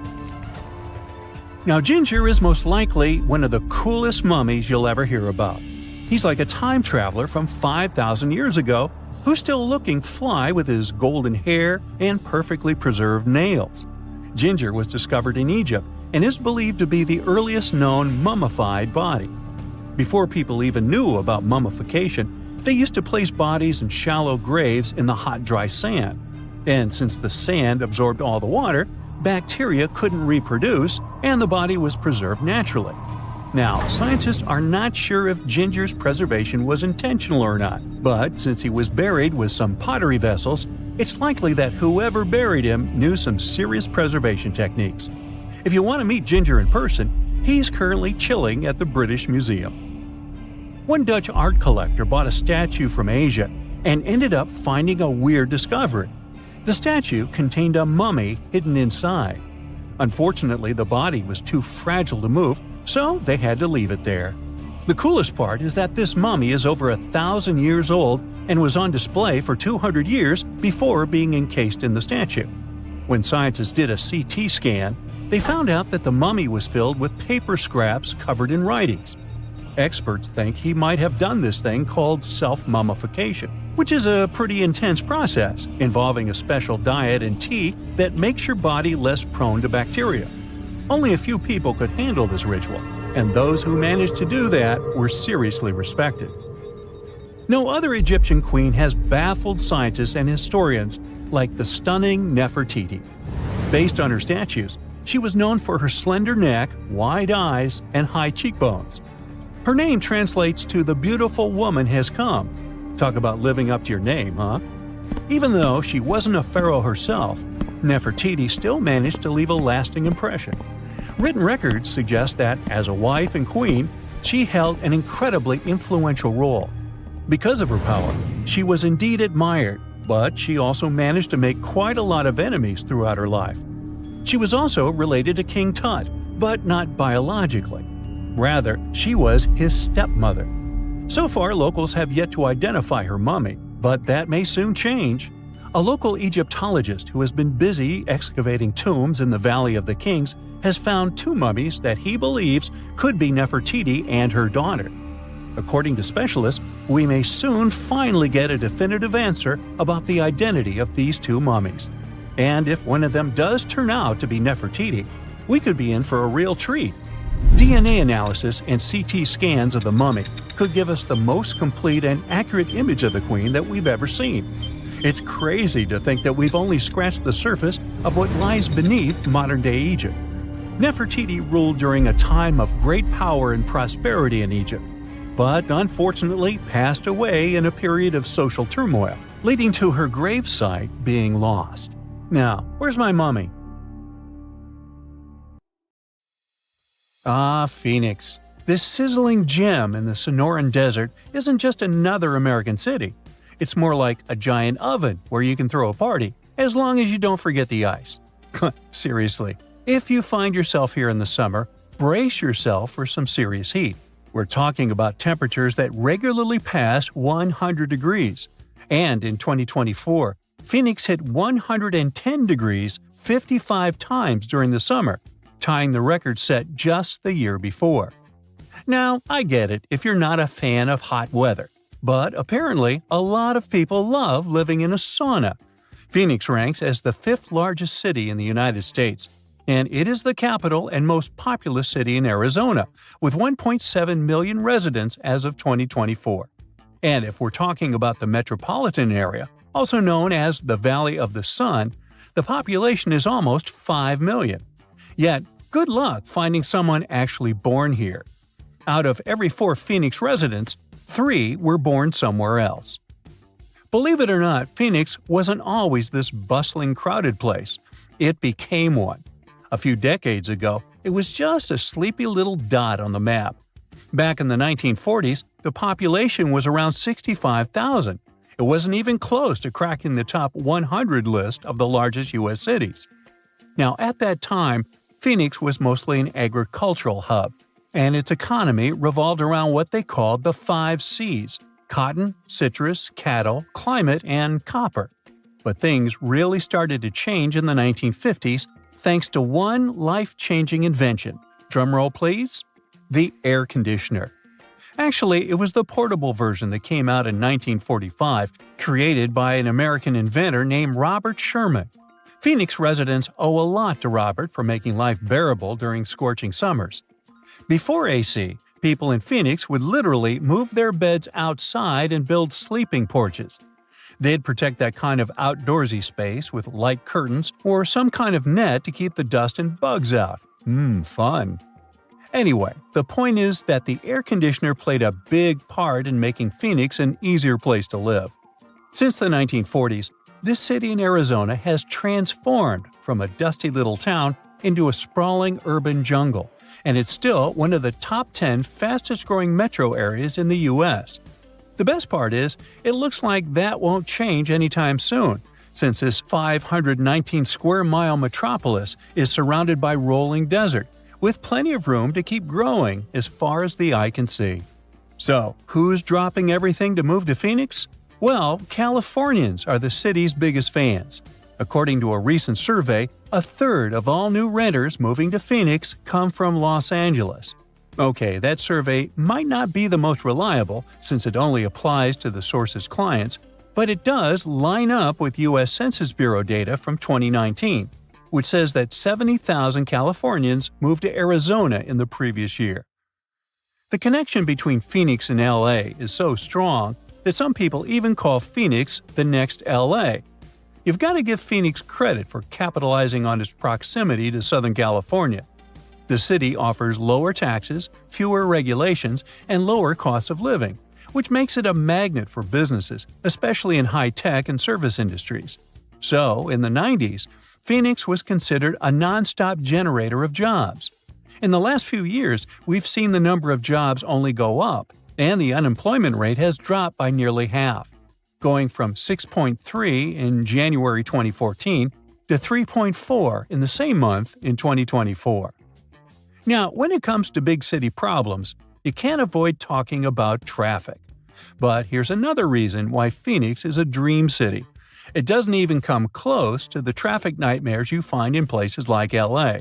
Now, Ginger is most likely one of the coolest mummies you'll ever hear about. He's like a time traveler from 5,000 years ago who's still looking fly with his golden hair and perfectly preserved nails. Ginger was discovered in Egypt and is believed to be the earliest known mummified body. Before people even knew about mummification, they used to place bodies in shallow graves in the hot, dry sand. And since the sand absorbed all the water, bacteria couldn't reproduce and the body was preserved naturally. Now, scientists are not sure if Ginger's preservation was intentional or not, but since he was buried with some pottery vessels, it's likely that whoever buried him knew some serious preservation techniques. If you want to meet Ginger in person, he's currently chilling at the British Museum. One Dutch art collector bought a statue from Asia and ended up finding a weird discovery. The statue contained a mummy hidden inside. Unfortunately, the body was too fragile to move, so they had to leave it there. The coolest part is that this mummy is over 1,000 years old and was on display for 200 years before being encased in the statue. When scientists did a CT scan, they found out that the mummy was filled with paper scraps covered in writings. Experts think he might have done this thing called self-mummification, which is a pretty intense process involving a special diet and tea that makes your body less prone to bacteria. Only a few people could handle this ritual, and those who managed to do that were seriously respected. No other Egyptian queen has baffled scientists and historians like the stunning Nefertiti. Based on her statues, she was known for her slender neck, wide eyes, and high cheekbones. Her name translates to "the beautiful woman has come." Talk about living up to your name, huh? Even though she wasn't a pharaoh herself, Nefertiti still managed to leave a lasting impression. Written records suggest that, as a wife and queen, she held an incredibly influential role. Because of her power, she was indeed admired, but she also managed to make quite a lot of enemies throughout her life. She was also related to King Tut, but not biologically. Rather, she was his stepmother. So far, locals have yet to identify her mummy, but that may soon change. A local Egyptologist who has been busy excavating tombs in the Valley of the Kings has found two mummies that he believes could be Nefertiti and her daughter. According to specialists, we may soon finally get a definitive answer about the identity of these two mummies. And if one of them does turn out to be Nefertiti, we could be in for a real treat. DNA analysis and CT scans of the mummy could give us the most complete and accurate image of the queen that we've ever seen. It's crazy to think that we've only scratched the surface of what lies beneath modern-day Egypt. Nefertiti ruled during a time of great power and prosperity in Egypt, but unfortunately passed away in a period of social turmoil, leading to her gravesite being lost. Now, where's my mummy? Ah, Phoenix. This sizzling gem in the Sonoran Desert isn't just another American city. It's more like a giant oven where you can throw a party, as long as you don't forget the ice. Seriously, if you find yourself here in the summer, brace yourself for some serious heat. We're talking about temperatures that regularly pass 100 degrees. And in 2024, Phoenix hit 110 degrees 55 times during the summer, tying the record set just the year before. Now, I get it if you're not a fan of hot weather, But apparently, a lot of people love living in a sauna. Phoenix ranks as the 5th largest city in the United States, and it is the capital and most populous city in Arizona, with 1.7 million residents as of 2024. And if we're talking about the metropolitan area, also known as the Valley of the Sun, the population is almost 5 million. Yet, good luck finding someone actually born here. Out of every 4 Phoenix residents, 3 were born somewhere else. Believe it or not, Phoenix wasn't always this bustling, crowded place. It became one. A few decades ago, it was just a sleepy little dot on the map. Back in the 1940s, the population was around 65,000. It wasn't even close to cracking the top 100 list of the largest U.S. cities. Now, at that time, Phoenix was mostly an agricultural hub, and its economy revolved around what they called the 5 C's: cotton, citrus, cattle, climate, and copper. But things really started to change in the 1950s thanks to one life-changing invention. Drumroll please? The air conditioner. Actually, it was the portable version that came out in 1945, created by an American inventor named Robert Sherman. Phoenix residents owe a lot to Robert for making life bearable during scorching summers. Before AC, people in Phoenix would literally move their beds outside and build sleeping porches. They'd protect that kind of outdoorsy space with light curtains or some kind of net to keep the dust and bugs out. Fun. Anyway, the point is that the air conditioner played a big part in making Phoenix an easier place to live. Since the 1940s, this city in Arizona has transformed from a dusty little town into a sprawling urban jungle, and it's still one of the top 10 fastest-growing metro areas in the U.S. The best part is, it looks like that won't change anytime soon, since this 519-square-mile metropolis is surrounded by rolling desert, with plenty of room to keep growing as far as the eye can see. So, who's dropping everything to move to Phoenix? Well, Californians are the city's biggest fans. According to a recent survey, a third of all new renters moving to Phoenix come from Los Angeles. Okay, that survey might not be the most reliable since it only applies to the source's clients, but it does line up with U.S. Census Bureau data from 2019, which says that 70,000 Californians moved to Arizona in the previous year. The connection between Phoenix and LA is so strong that some people even call Phoenix the next LA. You've got to give Phoenix credit for capitalizing on its proximity to Southern California. The city offers lower taxes, fewer regulations, and lower costs of living, which makes it a magnet for businesses, especially in high-tech and service industries. So, in the 90s, Phoenix was considered a non-stop generator of jobs. In the last few years, we've seen the number of jobs only go up, and the unemployment rate has dropped by nearly half, going from 6.3 in January 2014 to 3.4 in the same month in 2024. Now, when it comes to big city problems, you can't avoid talking about traffic. But here's another reason why Phoenix is a dream city. It doesn't even come close to the traffic nightmares you find in places like LA.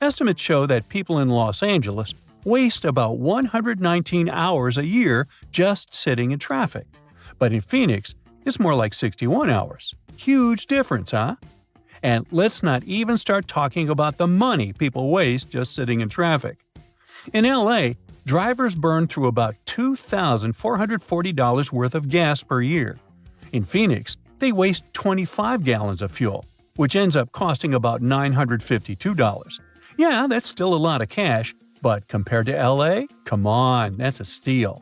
Estimates show that people in Los Angeles waste about 119 hours a year just sitting in traffic. But in Phoenix, it's more like 61 hours. Huge difference, huh? And let's not even start talking about the money people waste just sitting in traffic. In LA, drivers burn through about $2,440 worth of gas per year. In Phoenix, they waste 25 gallons of fuel, which ends up costing about $952. Yeah, that's still a lot of cash, but compared to LA, come on, that's a steal.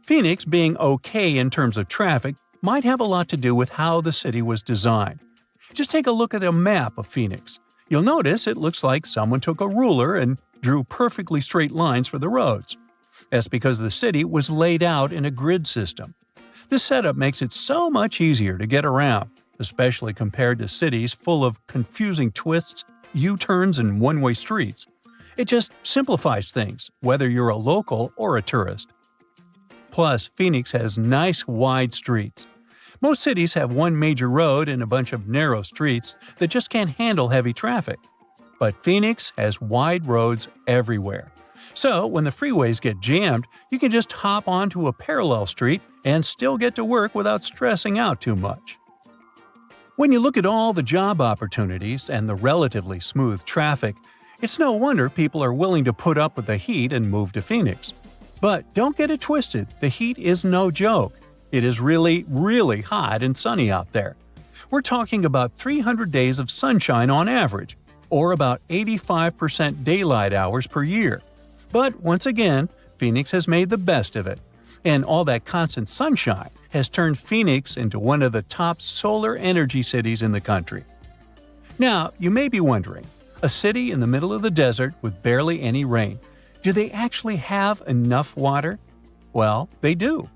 Phoenix being okay in terms of traffic might have a lot to do with how the city was designed. Just take a look at a map of Phoenix. You'll notice it looks like someone took a ruler and drew perfectly straight lines for the roads. That's because the city was laid out in a grid system. This setup makes it so much easier to get around, especially compared to cities full of confusing twists, U-turns, and one-way streets. It just simplifies things, whether you're a local or a tourist. Plus, Phoenix has nice wide streets. Most cities have one major road and a bunch of narrow streets that just can't handle heavy traffic. But Phoenix has wide roads everywhere. So, when the freeways get jammed, you can just hop onto a parallel street and still get to work without stressing out too much. When you look at all the job opportunities and the relatively smooth traffic, it's no wonder people are willing to put up with the heat and move to Phoenix. But don't get it twisted, the heat is no joke. It is really, really hot and sunny out there. We're talking about 300 days of sunshine on average, or about 85% daylight hours per year. But once again, Phoenix has made the best of it. And all that constant sunshine has turned Phoenix into one of the top solar energy cities in the country. Now, you may be wondering, a city in the middle of the desert with barely any rain, do they actually have enough water? Well, they do.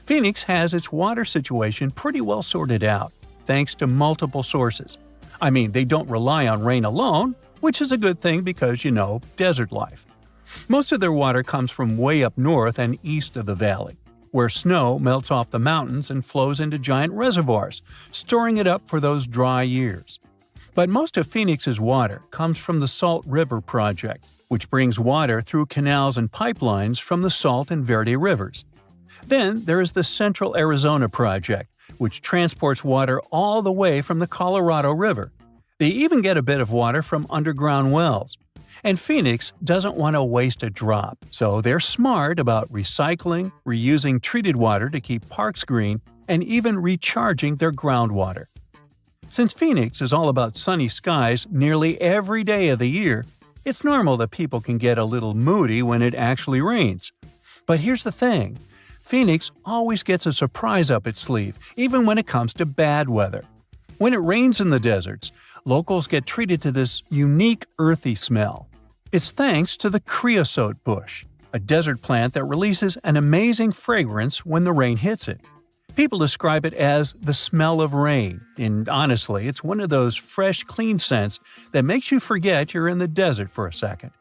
Phoenix has its water situation pretty well sorted out, thanks to multiple sources. I mean, they don't rely on rain alone, which is a good thing because, desert life. Most of their water comes from way up north and east of the valley, where snow melts off the mountains and flows into giant reservoirs, storing it up for those dry years. But most of Phoenix's water comes from the Salt River Project, which brings water through canals and pipelines from the Salt and Verde rivers. Then there is the Central Arizona Project, which transports water all the way from the Colorado River. They even get a bit of water from underground wells. And Phoenix doesn't want to waste a drop, so they're smart about recycling, reusing treated water to keep parks green, and even recharging their groundwater. Since Phoenix is all about sunny skies nearly every day of the year, it's normal that people can get a little moody when it actually rains. But here's the thing. Phoenix always gets a surprise up its sleeve, even when it comes to bad weather. When it rains in the deserts, locals get treated to this unique earthy smell. It's thanks to the creosote bush, a desert plant that releases an amazing fragrance when the rain hits it. People describe it as the smell of rain, and honestly, it's one of those fresh, clean scents that makes you forget you're in the desert for a second.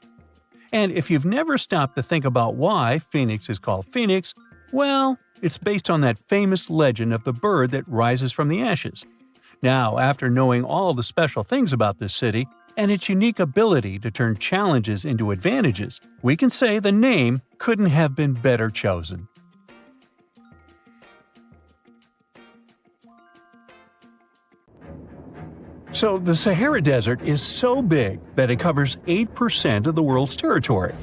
And if you've never stopped to think about why Phoenix is called Phoenix, well, it's based on that famous legend of the bird that rises from the ashes. Now, after knowing all the special things about this city and its unique ability to turn challenges into advantages, we can say the name couldn't have been better chosen. So, the Sahara Desert is so big that it covers 8% of the world's territory.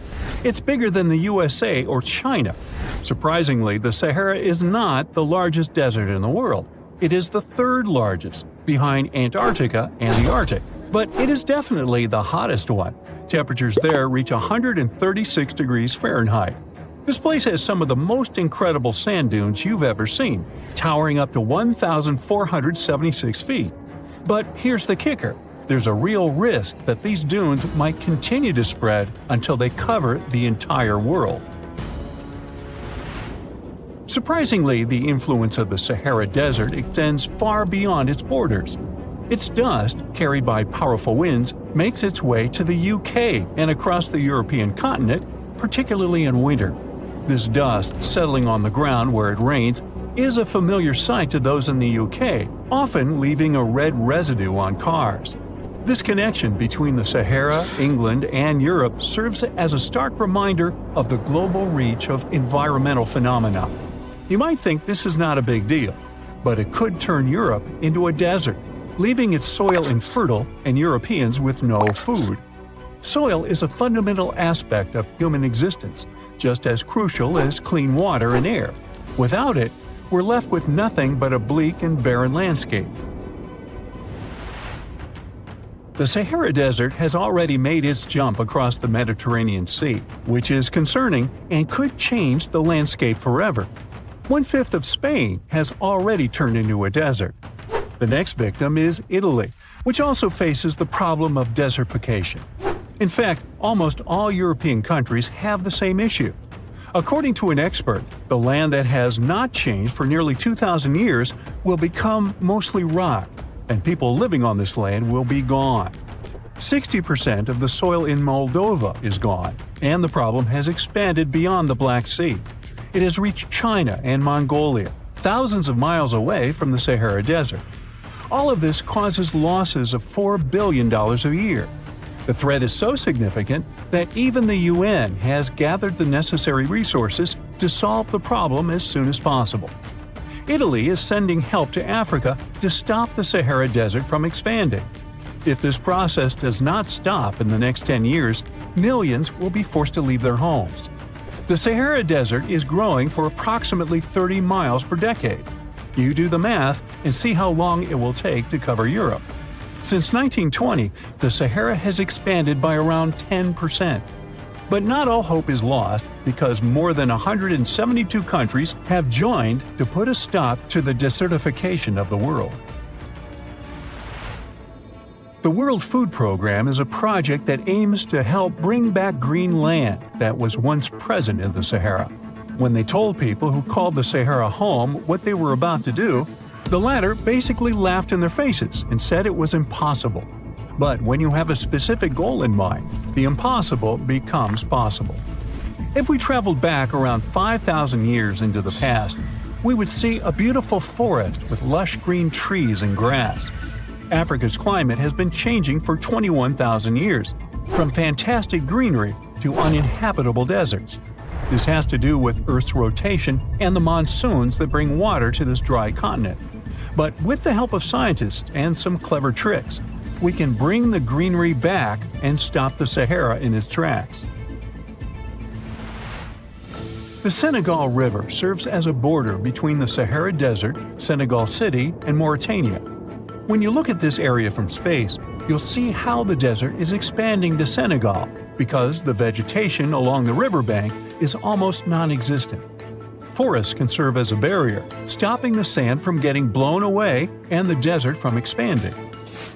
It's bigger than the USA or China. Surprisingly, the Sahara is not the largest desert in the world. It is the third largest, behind Antarctica and the Arctic. But it is definitely the hottest one. Temperatures there reach 136 degrees Fahrenheit. This place has some of the most incredible sand dunes you've ever seen, towering up to 1,476 feet. But here's the kicker. There's a real risk that these dunes might continue to spread until they cover the entire world. Surprisingly, the influence of the Sahara Desert extends far beyond its borders. Its dust, carried by powerful winds, makes its way to the UK and across the European continent, particularly in winter. This dust settling on the ground where it rains is a familiar sight to those in the UK, often leaving a red residue on cars. This connection between the Sahara, England, and Europe serves as a stark reminder of the global reach of environmental phenomena. You might think this is not a big deal, but it could turn Europe into a desert, leaving its soil infertile and Europeans with no food. Soil is a fundamental aspect of human existence, just as crucial as clean water and air. Without it, we're left with nothing but a bleak and barren landscape. The Sahara Desert has already made its jump across the Mediterranean Sea, which is concerning and could change the landscape forever. 1/5 of Spain has already turned into a desert. The next victim is Italy, which also faces the problem of desertification. In fact, almost all European countries have the same issue. According to an expert, the land that has not changed for nearly 2,000 years will become mostly rock, and people living on this land will be gone. 60% of the soil in Moldova is gone, and the problem has expanded beyond the Black Sea. It has reached China and Mongolia, thousands of miles away from the Sahara Desert. All of this causes losses of $4 billion a year. The threat is so significant that even the UN has gathered the necessary resources to solve the problem as soon as possible. Italy is sending help to Africa to stop the Sahara Desert from expanding. If this process does not stop in the next 10 years, millions will be forced to leave their homes. The Sahara Desert is growing for approximately 30 miles per decade. You do the math and see how long it will take to cover Europe. Since 1920, the Sahara has expanded by around 10%. But not all hope is lost because more than 172 countries have joined to put a stop to the desertification of the world. The World Food Program is a project that aims to help bring back green land that was once present in the Sahara. When they told people who called the Sahara home what they were about to do, the latter basically laughed in their faces and said it was impossible. But when you have a specific goal in mind, the impossible becomes possible. If we traveled back around 5,000 years into the past, we would see a beautiful forest with lush green trees and grass. Africa's climate has been changing for 21,000 years, from fantastic greenery to uninhabitable deserts. This has to do with Earth's rotation and the monsoons that bring water to this dry continent. But with the help of scientists and some clever tricks, we can bring the greenery back and stop the Sahara in its tracks. The Senegal River serves as a border between the Sahara Desert, Senegal City, and Mauritania. When you look at this area from space, you'll see how the desert is expanding to Senegal because the vegetation along the riverbank is almost non-existent. Forests can serve as a barrier, stopping the sand from getting blown away and the desert from expanding.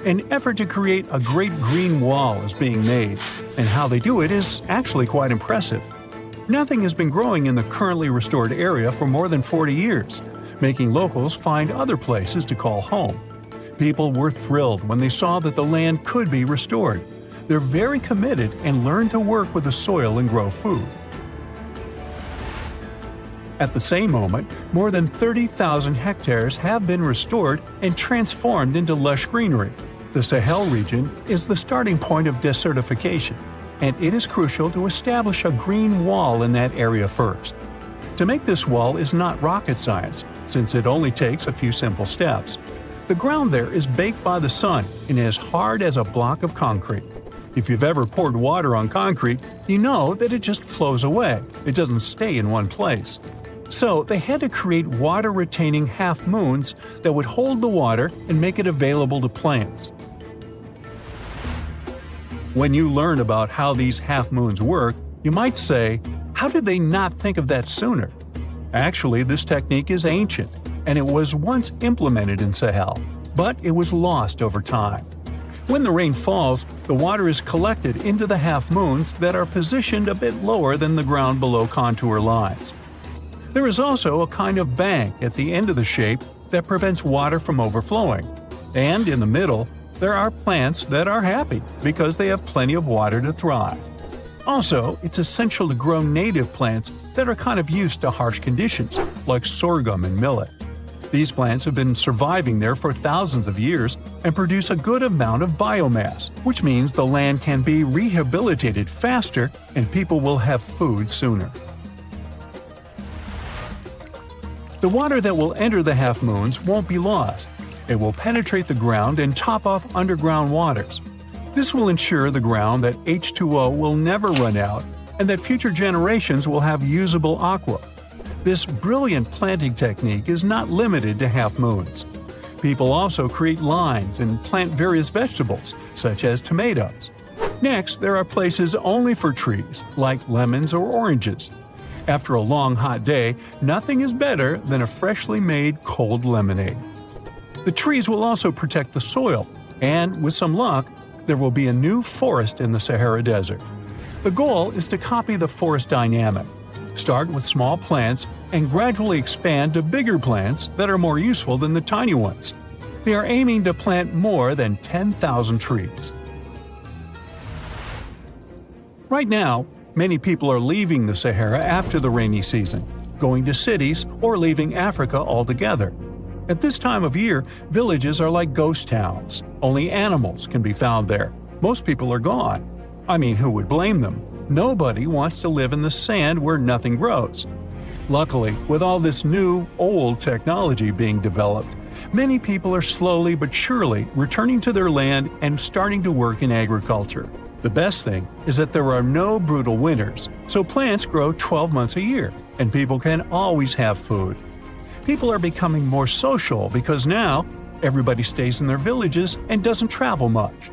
An effort to create a great green wall is being made, and how they do it is actually quite impressive. Nothing has been growing in the currently restored area for more than 40 years, making locals find other places to call home. People were thrilled when they saw that the land could be restored. They're very committed and learn to work with the soil and grow food. At the same moment, more than 30,000 hectares have been restored and transformed into lush greenery. The Sahel region is the starting point of desertification, and it is crucial to establish a green wall in that area first. To make this wall is not rocket science, since it only takes a few simple steps. The ground there is baked by the sun and as hard as a block of concrete. If you've ever poured water on concrete, you know that it just flows away. It doesn't stay in one place. So they had to create water-retaining half-moons that would hold the water and make it available to plants. When you learn about how these half-moons work, you might say, how did they not think of that sooner? Actually, this technique is ancient, and it was once implemented in Sahel, but it was lost over time. When the rain falls, the water is collected into the half-moons that are positioned a bit lower than the ground below contour lines. There is also a kind of bank at the end of the shape that prevents water from overflowing. And in the middle, there are plants that are happy because they have plenty of water to thrive. Also, it's essential to grow native plants that are kind of used to harsh conditions, like sorghum and millet. These plants have been surviving there for thousands of years and produce a good amount of biomass, which means the land can be rehabilitated faster and people will have food sooner. The water that will enter the half-moons won't be lost. It will penetrate the ground and top off underground waters. This will ensure the ground that H2O will never run out and that future generations will have usable aqua. This brilliant planting technique is not limited to half-moons. People also create lines and plant various vegetables, such as tomatoes. Next, there are places only for trees, like lemons or oranges. After a long hot day, nothing is better than a freshly made cold lemonade. The trees will also protect the soil, and with some luck, there will be a new forest in the Sahara Desert. The goal is to copy the forest dynamic. Start with small plants and gradually expand to bigger plants that are more useful than the tiny ones. They are aiming to plant more than 10,000 trees. Right now, many people are leaving the Sahara after the rainy season, going to cities or leaving Africa altogether. At this time of year, villages are like ghost towns. Only animals can be found there. Most people are gone. I mean, who would blame them? Nobody wants to live in the sand where nothing grows. Luckily, with all this new, old technology being developed, many people are slowly but surely returning to their land and starting to work in agriculture. The best thing is that there are no brutal winters, so plants grow 12 months a year, and people can always have food. People are becoming more social because now everybody stays in their villages and doesn't travel much.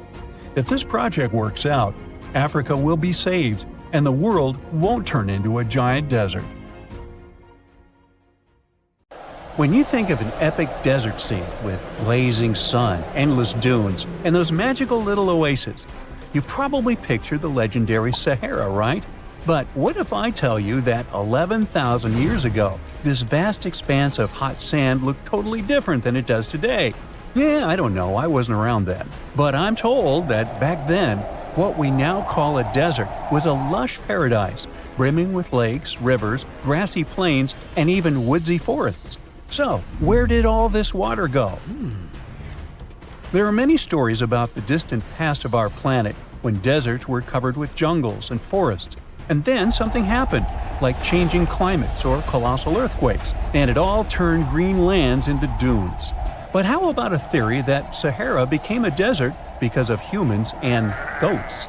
If this project works out, Africa will be saved, and the world won't turn into a giant desert. When you think of an epic desert scene with blazing sun, endless dunes, and those magical little oases, you probably picture the legendary Sahara, right? But what if I tell you that 11,000 years ago, this vast expanse of hot sand looked totally different than it does today? Yeah, I don't know, I wasn't around then. But I'm told that back then, what we now call a desert was a lush paradise, brimming with lakes, rivers, grassy plains, and even woodsy forests. So, where did all this water go? There are many stories about the distant past of our planet when deserts were covered with jungles and forests, and then something happened, like changing climates or colossal earthquakes, and it all turned green lands into dunes. But how about a theory that Sahara became a desert because of humans and goats?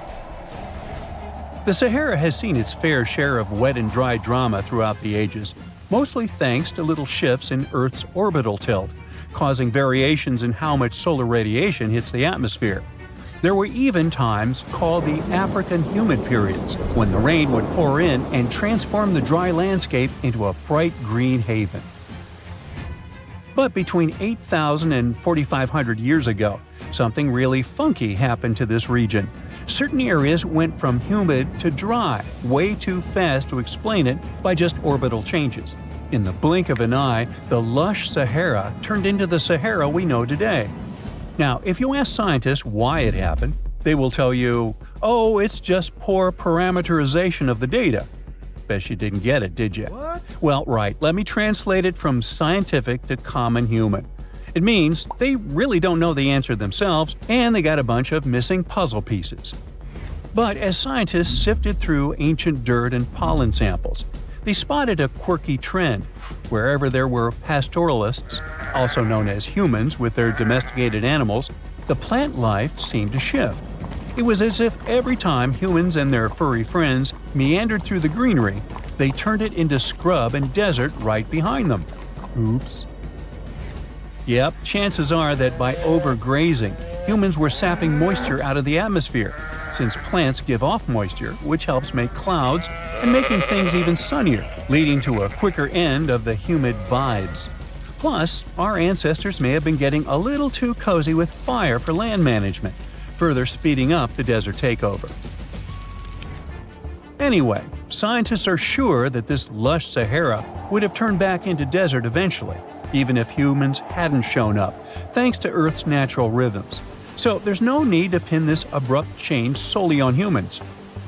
The Sahara has seen its fair share of wet and dry drama throughout the ages, mostly thanks to little shifts in Earth's orbital tilt, causing variations in how much solar radiation hits the atmosphere. There were even times called the African humid periods, when the rain would pour in and transform the dry landscape into a bright green haven. But between 8,000 and 4,500 years ago, something really funky happened to this region. Certain areas went from humid to dry way too fast to explain it by just orbital changes. In the blink of an eye, the lush Sahara turned into the Sahara we know today. Now, if you ask scientists why it happened, they will tell you, oh, it's just poor parameterization of the data. Bet you didn't get it, did you? What? Well, right, let me translate it from scientific to common human. It means they really don't know the answer themselves, and they got a bunch of missing puzzle pieces. But as scientists sifted through ancient dirt and pollen samples, they spotted a quirky trend. Wherever there were pastoralists, also known as humans with their domesticated animals, the plant life seemed to shift. It was as if every time humans and their furry friends meandered through the greenery, they turned it into scrub and desert right behind them. Oops. Yep, chances are that by overgrazing, humans were sapping moisture out of the atmosphere, since plants give off moisture, which helps make clouds and making things even sunnier, leading to a quicker end of the humid vibes. Plus, our ancestors may have been getting a little too cozy with fire for land management, further speeding up the desert takeover. Anyway, scientists are sure that this lush Sahara would have turned back into desert eventually, even if humans hadn't shown up, thanks to Earth's natural rhythms. So there's no need to pin this abrupt change solely on humans.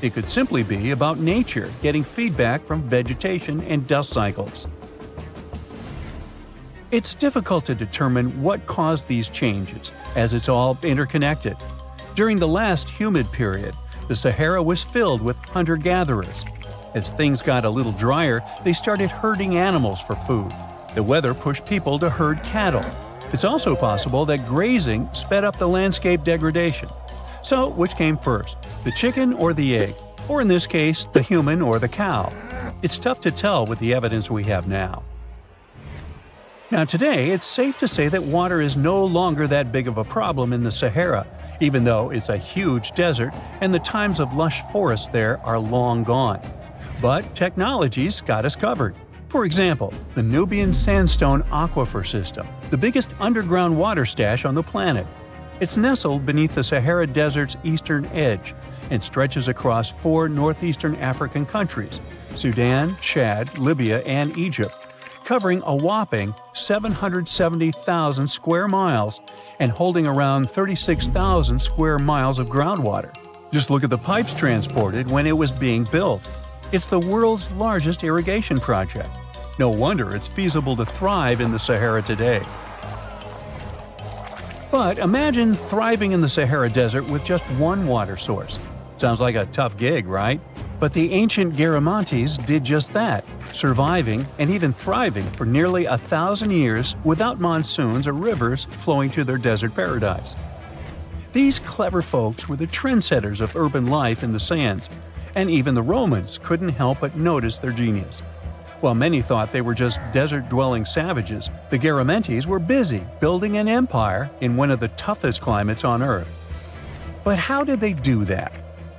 It could simply be about nature getting feedback from vegetation and dust cycles. It's difficult to determine what caused these changes, as it's all interconnected. During the last humid period, the Sahara was filled with hunter-gatherers. As things got a little drier, they started herding animals for food. The weather pushed people to herd cattle. It's also possible that grazing sped up the landscape degradation. So, which came first, the chicken or the egg? Or in this case, the human or the cow? It's tough to tell with the evidence we have now. Now today, it's safe to say that water is no longer that big of a problem in the Sahara, even though it's a huge desert and the times of lush forests there are long gone. But technology's got us covered. For example, the Nubian Sandstone Aquifer System, the biggest underground water stash on the planet. It's nestled beneath the Sahara Desert's eastern edge and stretches across 4 northeastern African countries – Sudan, Chad, Libya, and Egypt, covering a whopping 770,000 square miles and holding around 36,000 square miles of groundwater. Just look at the pipes transported when it was being built. It's the world's largest irrigation project. No wonder it's feasible to thrive in the Sahara today. But imagine thriving in the Sahara Desert with just one water source. Sounds like a tough gig, right? But the ancient Garamantes did just that, surviving and even thriving for nearly 1,000 years without monsoons or rivers flowing to their desert paradise. These clever folks were the trendsetters of urban life in the sands, and even the Romans couldn't help but notice their genius. While many thought they were just desert-dwelling savages, the Garamantes were busy building an empire in one of the toughest climates on Earth. But how did they do that?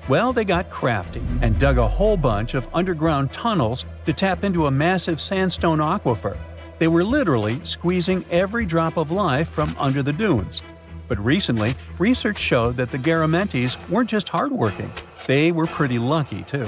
Well, they got crafty and dug a whole bunch of underground tunnels to tap into a massive sandstone aquifer. They were literally squeezing every drop of life from under the dunes. But recently, research showed that the Garamantes weren't just hardworking, they were pretty lucky too.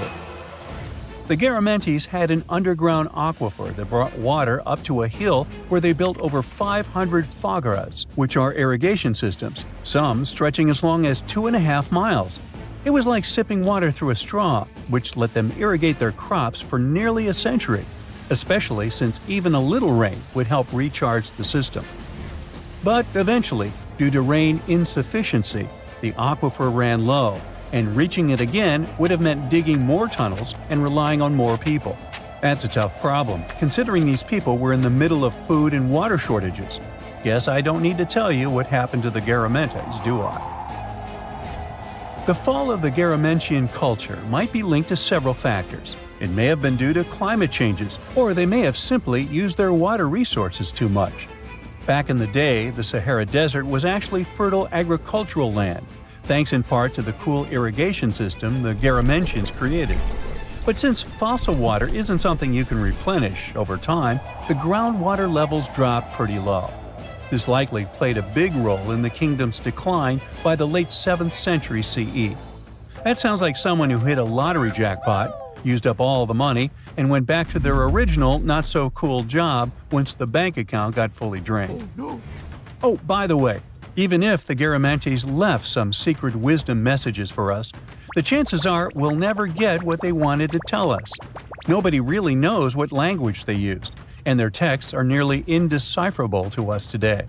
The Garamantes had an underground aquifer that brought water up to a hill where they built over 500 fogaras, which are irrigation systems, some stretching as long as 2.5 miles. It was like sipping water through a straw, which let them irrigate their crops for nearly a century, especially since even a little rain would help recharge the system. But eventually, due to rain insufficiency, the aquifer ran low, and reaching it again would have meant digging more tunnels and relying on more people. That's a tough problem, considering these people were in the middle of food and water shortages. Guess I don't need to tell you what happened to the Garamantes, do I? The fall of the Garamantian culture might be linked to several factors. It may have been due to climate changes, or they may have simply used their water resources too much. Back in the day, the Sahara Desert was actually fertile agricultural land, thanks in part to the cool irrigation system the Garamantians created. But since fossil water isn't something you can replenish over time, the groundwater levels dropped pretty low. This likely played a big role in the kingdom's decline by the late 7th century CE. That sounds like someone who hit a lottery jackpot, used up all the money, and went back to their original not-so-cool job once the bank account got fully drained. Oh, by the way, even if the Garamantes left some secret wisdom messages for us, the chances are we'll never get what they wanted to tell us. Nobody really knows what language they used, and their texts are nearly indecipherable to us today.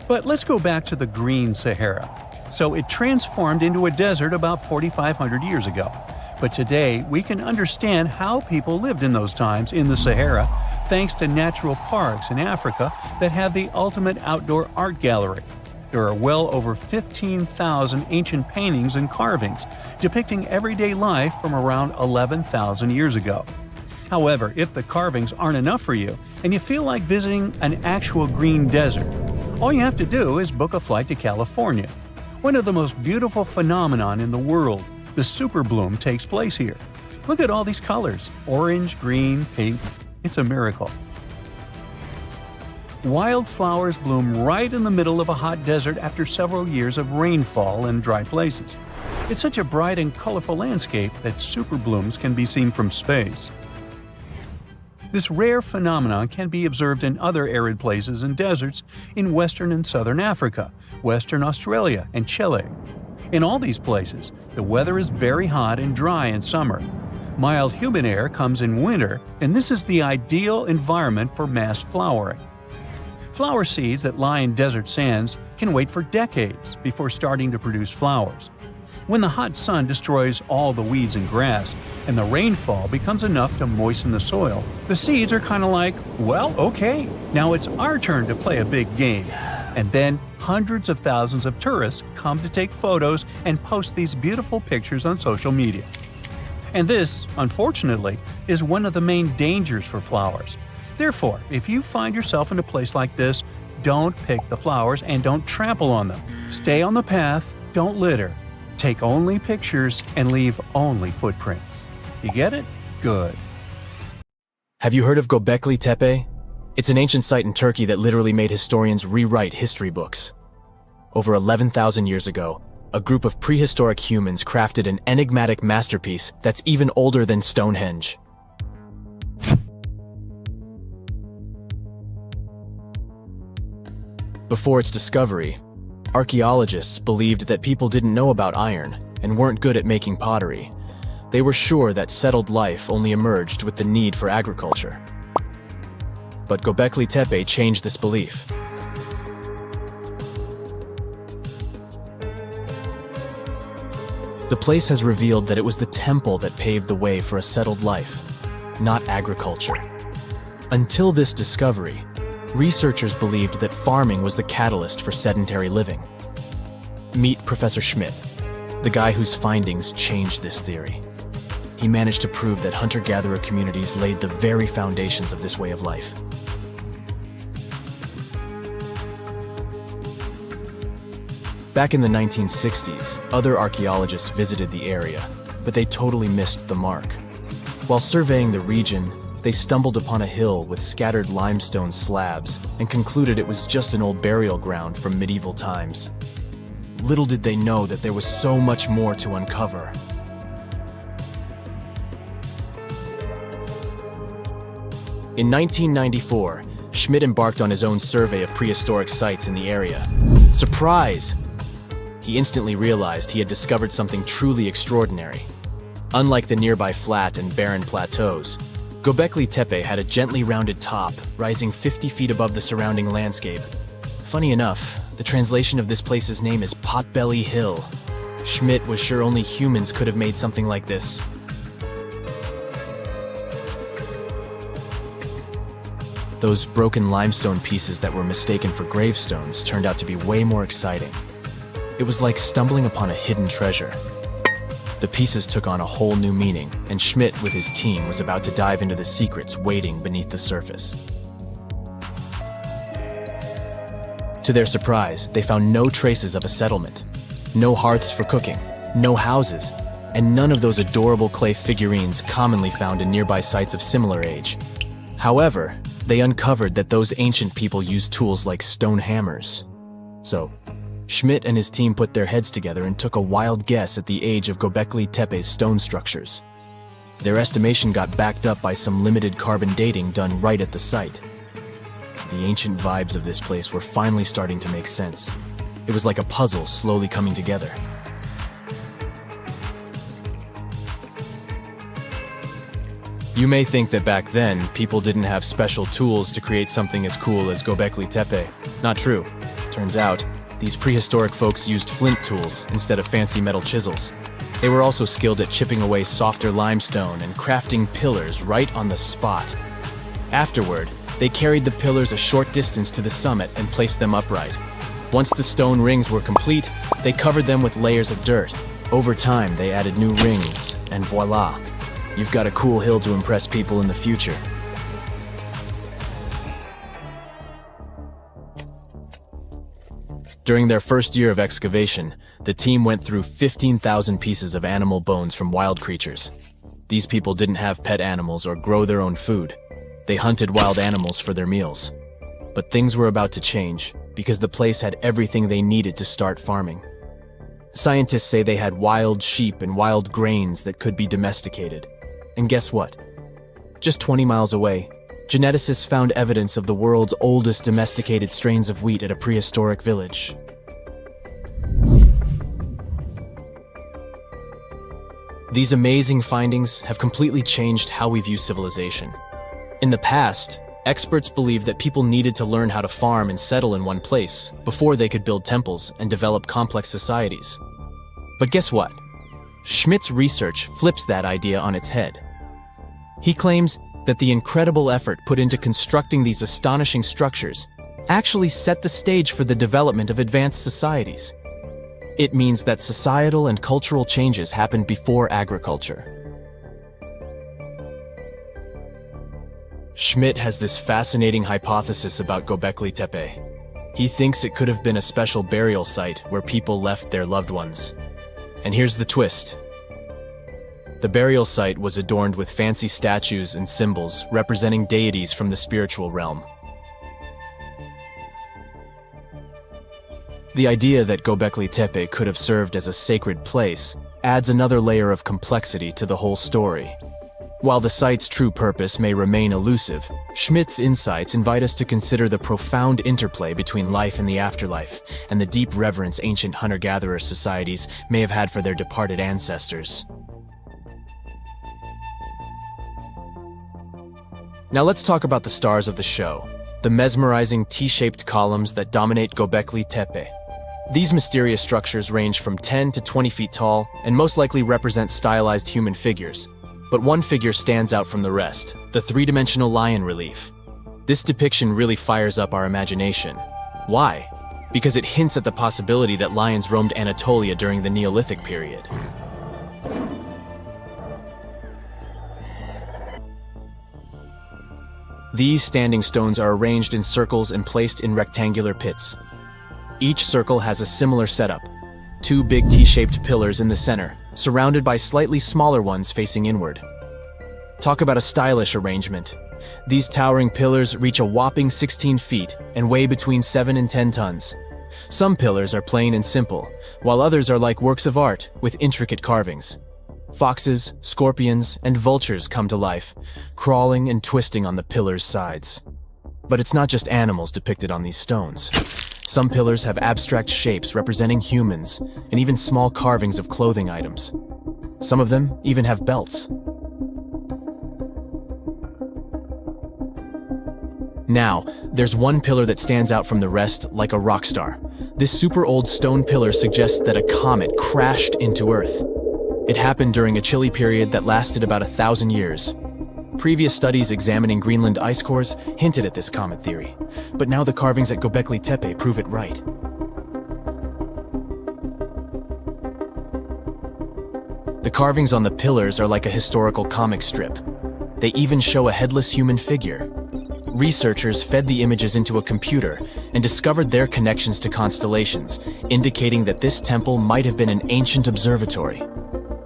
But let's go back to the Green Sahara. So it transformed into a desert about 4,500 years ago. But today, we can understand how people lived in those times in the Sahara thanks to natural parks in Africa that have the ultimate outdoor art gallery. There are well over 15,000 ancient paintings and carvings depicting everyday life from around 11,000 years ago. However, if the carvings aren't enough for you and you feel like visiting an actual green desert, all you have to do is book a flight to California. One of the most beautiful phenomenon in the world, the super bloom, takes place here. Look at all these colors – orange, green, pink. It's a miracle. Wildflowers bloom right in the middle of a hot desert after several years of rainfall in dry places. It's such a bright and colorful landscape that super blooms can be seen from space. This rare phenomenon can be observed in other arid places and deserts in western and southern Africa, Western Australia, and Chile. In all these places, the weather is very hot and dry in summer. Mild humid air comes in winter, and this is the ideal environment for mass flowering. Flower seeds that lie in desert sands can wait for decades before starting to produce flowers. When the hot sun destroys all the weeds and grass, and the rainfall becomes enough to moisten the soil, the seeds are kind of like, well, okay, now it's our turn to play a big game. And then hundreds of thousands of tourists come to take photos and post these beautiful pictures on social media. And this, unfortunately, is one of the main dangers for flowers. Therefore, if you find yourself in a place like this, don't pick the flowers and don't trample on them. Stay on the path, don't litter. Take only pictures and leave only footprints. You get it? Good. Have you heard of Göbekli Tepe? It's an ancient site in Turkey that literally made historians rewrite history books. Over 11,000 years ago, a group of prehistoric humans crafted an enigmatic masterpiece that's even older than Stonehenge. Before its discovery, archaeologists believed that people didn't know about iron and weren't good at making pottery. They were sure that settled life only emerged with the need for agriculture. But Göbekli Tepe changed this belief. The place has revealed that it was the temple that paved the way for a settled life, not agriculture. Until this discovery, researchers believed that farming was the catalyst for sedentary living. Meet Professor Schmidt, the guy whose findings changed this theory. He managed to prove that hunter-gatherer communities laid the very foundations of this way of life. Back in the 1960s, other archaeologists visited the area, but they totally missed the mark. While surveying the region, they stumbled upon a hill with scattered limestone slabs and concluded it was just an old burial ground from medieval times. Little did they know that there was so much more to uncover. In 1994, Schmidt embarked on his own survey of prehistoric sites in the area. Surprise! He instantly realized he had discovered something truly extraordinary. Unlike the nearby flat and barren plateaus, Göbekli Tepe had a gently rounded top, rising 50 feet above the surrounding landscape. Funny enough, the translation of this place's name is Potbelly Hill. Schmidt was sure only humans could have made something like this. Those broken limestone pieces that were mistaken for gravestones turned out to be way more exciting. It was like stumbling upon a hidden treasure. The pieces took on a whole new meaning, and Schmidt with his team was about to dive into the secrets waiting beneath the surface. To their surprise, they found no traces of a settlement, no hearths for cooking, no houses, and none of those adorable clay figurines commonly found in nearby sites of similar age. However, they uncovered that those ancient people used tools like stone hammers. So, Schmidt and his team put their heads together and took a wild guess at the age of Göbekli Tepe's stone structures. Their estimation got backed up by some limited carbon dating done right at the site. The ancient vibes of this place were finally starting to make sense. It was like a puzzle slowly coming together. You may think that back then, people didn't have special tools to create something as cool as Göbekli Tepe. Not true. Turns out, these prehistoric folks used flint tools instead of fancy metal chisels. They were also skilled at chipping away softer limestone and crafting pillars right on the spot. Afterward, they carried the pillars a short distance to the summit and placed them upright. Once the stone rings were complete, they covered them with layers of dirt. Over time, they added new rings, and voila! You've got a cool hill to impress people in the future. During their first year of excavation, the team went through 15,000 pieces of animal bones from wild creatures. These people didn't have pet animals or grow their own food. They hunted wild animals for their meals. But things were about to change, because the place had everything they needed to start farming. Scientists say they had wild sheep and wild grains that could be domesticated. And guess what? Just 20 miles away, geneticists found evidence of the world's oldest domesticated strains of wheat at a prehistoric village. These amazing findings have completely changed how we view civilization. In the past, experts believed that people needed to learn how to farm and settle in one place before they could build temples and develop complex societies. But guess what? Schmidt's research flips that idea on its head. He claims that the incredible effort put into constructing these astonishing structures actually set the stage for the development of advanced societies. It means that societal and cultural changes happened before agriculture. Schmidt has this fascinating hypothesis about Göbekli Tepe. He thinks it could have been a special burial site where people left their loved ones. And here's the twist. The burial site was adorned with fancy statues and symbols representing deities from the spiritual realm. The idea that Göbekli Tepe could have served as a sacred place adds another layer of complexity to the whole story. While the site's true purpose may remain elusive, Schmidt's insights invite us to consider the profound interplay between life and the afterlife, and the deep reverence ancient hunter-gatherer societies may have had for their departed ancestors. Now let's talk about the stars of the show, the mesmerizing T-shaped columns that dominate Göbekli Tepe. These mysterious structures range from 10 to 20 feet tall and most likely represent stylized human figures. But one figure stands out from the rest, the three-dimensional lion relief. This depiction really fires up our imagination. Why? Because it hints at the possibility that lions roamed Anatolia during the Neolithic period. These standing stones are arranged in circles and placed in rectangular pits. Each circle has a similar setup. Two big T-shaped pillars in the center, surrounded by slightly smaller ones facing inward. Talk about a stylish arrangement. These towering pillars reach a whopping 16 feet and weigh between 7 and 10 tons. Some pillars are plain and simple, while others are like works of art with intricate carvings. Foxes, scorpions, and vultures come to life, crawling and twisting on the pillars' sides. But it's not just animals depicted on these stones. Some pillars have abstract shapes representing humans, and even small carvings of clothing items. Some of them even have belts. Now, there's one pillar that stands out from the rest like a rock star. This super old stone pillar suggests that a comet crashed into Earth. It happened during a chilly period that lasted about 1,000 years. Previous studies examining Greenland ice cores hinted at this comet theory, but now the carvings at Göbekli Tepe prove it right. The carvings on the pillars are like a historical comic strip. They even show a headless human figure. Researchers fed the images into a computer and discovered their connections to constellations, indicating that this temple might have been an ancient observatory.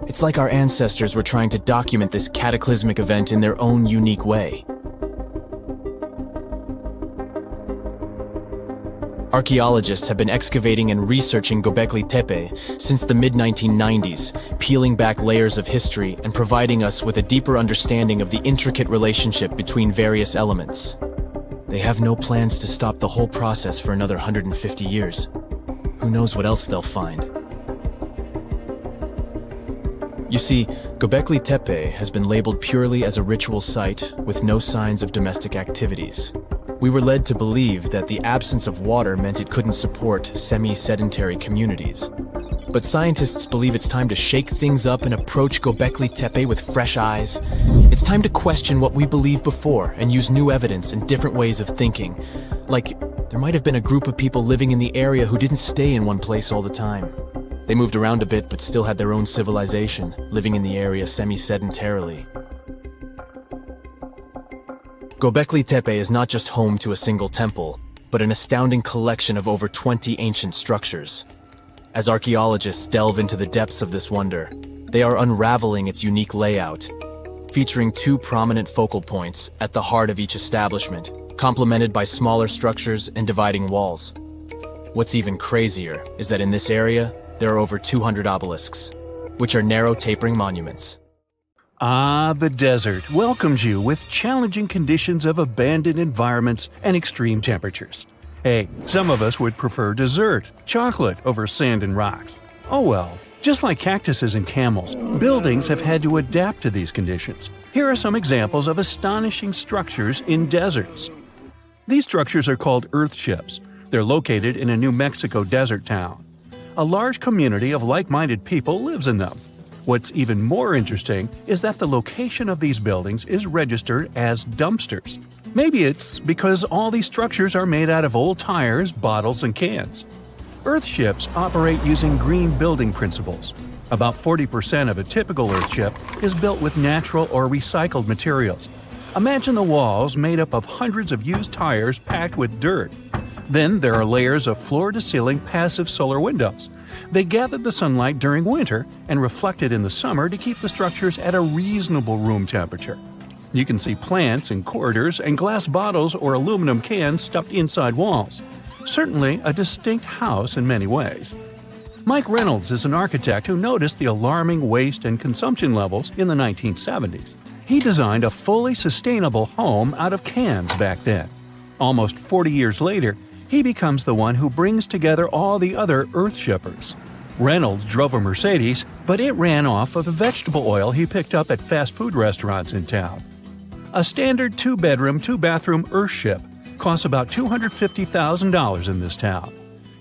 It's like our ancestors were trying to document this cataclysmic event in their own unique way. Archaeologists have been excavating and researching Göbekli Tepe since the mid-1990s, peeling back layers of history and providing us with a deeper understanding of the intricate relationship between various elements. They have no plans to stop the whole process for another 150 years. Who knows what else they'll find? You see, Göbekli Tepe has been labeled purely as a ritual site with no signs of domestic activities. We were led to believe that the absence of water meant it couldn't support semi-sedentary communities. But scientists believe it's time to shake things up and approach Göbekli Tepe with fresh eyes. It's time to question what we believed before and use new evidence and different ways of thinking. Like, there might have been a group of people living in the area who didn't stay in one place all the time. They moved around a bit but still had their own civilization, living in the area semi-sedentarily. Göbekli Tepe is not just home to a single temple, but an astounding collection of over 20 ancient structures. As archaeologists delve into the depths of this wonder, they are unraveling its unique layout, featuring two prominent focal points at the heart of each establishment, complemented by smaller structures and dividing walls. What's even crazier is that in this area, there are over 200 obelisks, which are narrow tapering monuments. Ah, the desert welcomes you with challenging conditions of abandoned environments and extreme temperatures. Hey, some of us would prefer dessert, chocolate, over sand and rocks. Oh well, just like cactuses and camels, buildings have had to adapt to these conditions. Here are some examples of astonishing structures in deserts. These structures are called earthships. They're located in a New Mexico desert town. A large community of like-minded people lives in them. What's even more interesting is that the location of these buildings is registered as dumpsters. Maybe it's because all these structures are made out of old tires, bottles, and cans. Earthships operate using green building principles. About 40% of a typical earthship is built with natural or recycled materials. Imagine the walls made up of hundreds of used tires packed with dirt. Then there are layers of floor-to-ceiling passive solar windows. They gathered the sunlight during winter and reflect it in the summer to keep the structures at a reasonable room temperature. You can see plants in corridors and glass bottles or aluminum cans stuffed inside walls. Certainly a distinct house in many ways. Mike Reynolds is an architect who noticed the alarming waste and consumption levels in the 1970s. He designed a fully sustainable home out of cans back then. Almost 40 years later, he becomes the one who brings together all the other earthshippers. Reynolds drove a Mercedes, but it ran off of the vegetable oil he picked up at fast food restaurants in town. A standard 2-bedroom, 2-bathroom earthship costs about $250,000 in this town.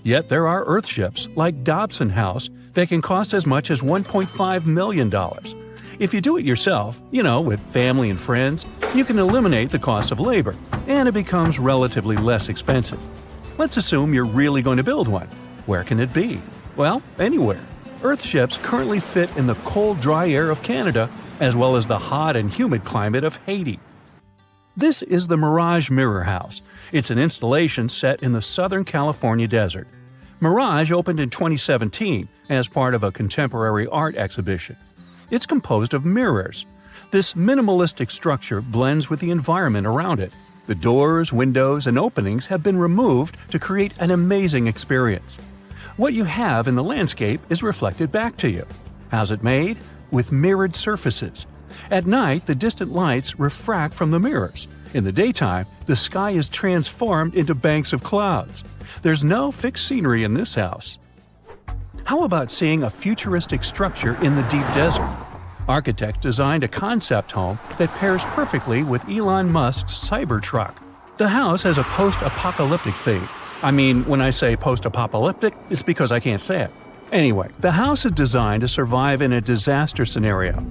Yet there are Earthships like Dobson House that can cost as much as $1.5 million. If you do it yourself, with family and friends, you can eliminate the cost of labor, and it becomes relatively less expensive. Let's assume you're really going to build one. Where can it be? Well, anywhere. Earthships currently fit in the cold, dry air of Canada, as well as the hot and humid climate of Haiti. This is the Mirage Mirror House. It's an installation set in the Southern California desert. Mirage opened in 2017 as part of a contemporary art exhibition. It's composed of mirrors. This minimalistic structure blends with the environment around it. The doors, windows, and openings have been removed to create an amazing experience. What you have in the landscape is reflected back to you. How's it made? With mirrored surfaces. At night, the distant lights refract from the mirrors. In the daytime, the sky is transformed into banks of clouds. There's no fixed scenery in this house. How about seeing a futuristic structure in the deep desert? Architects designed a concept home that pairs perfectly with Elon Musk's Cybertruck. The house has a post-apocalyptic theme. I mean, when I say post-apocalyptic, it's because I can't say it. Anyway, the house is designed to survive in a disaster scenario.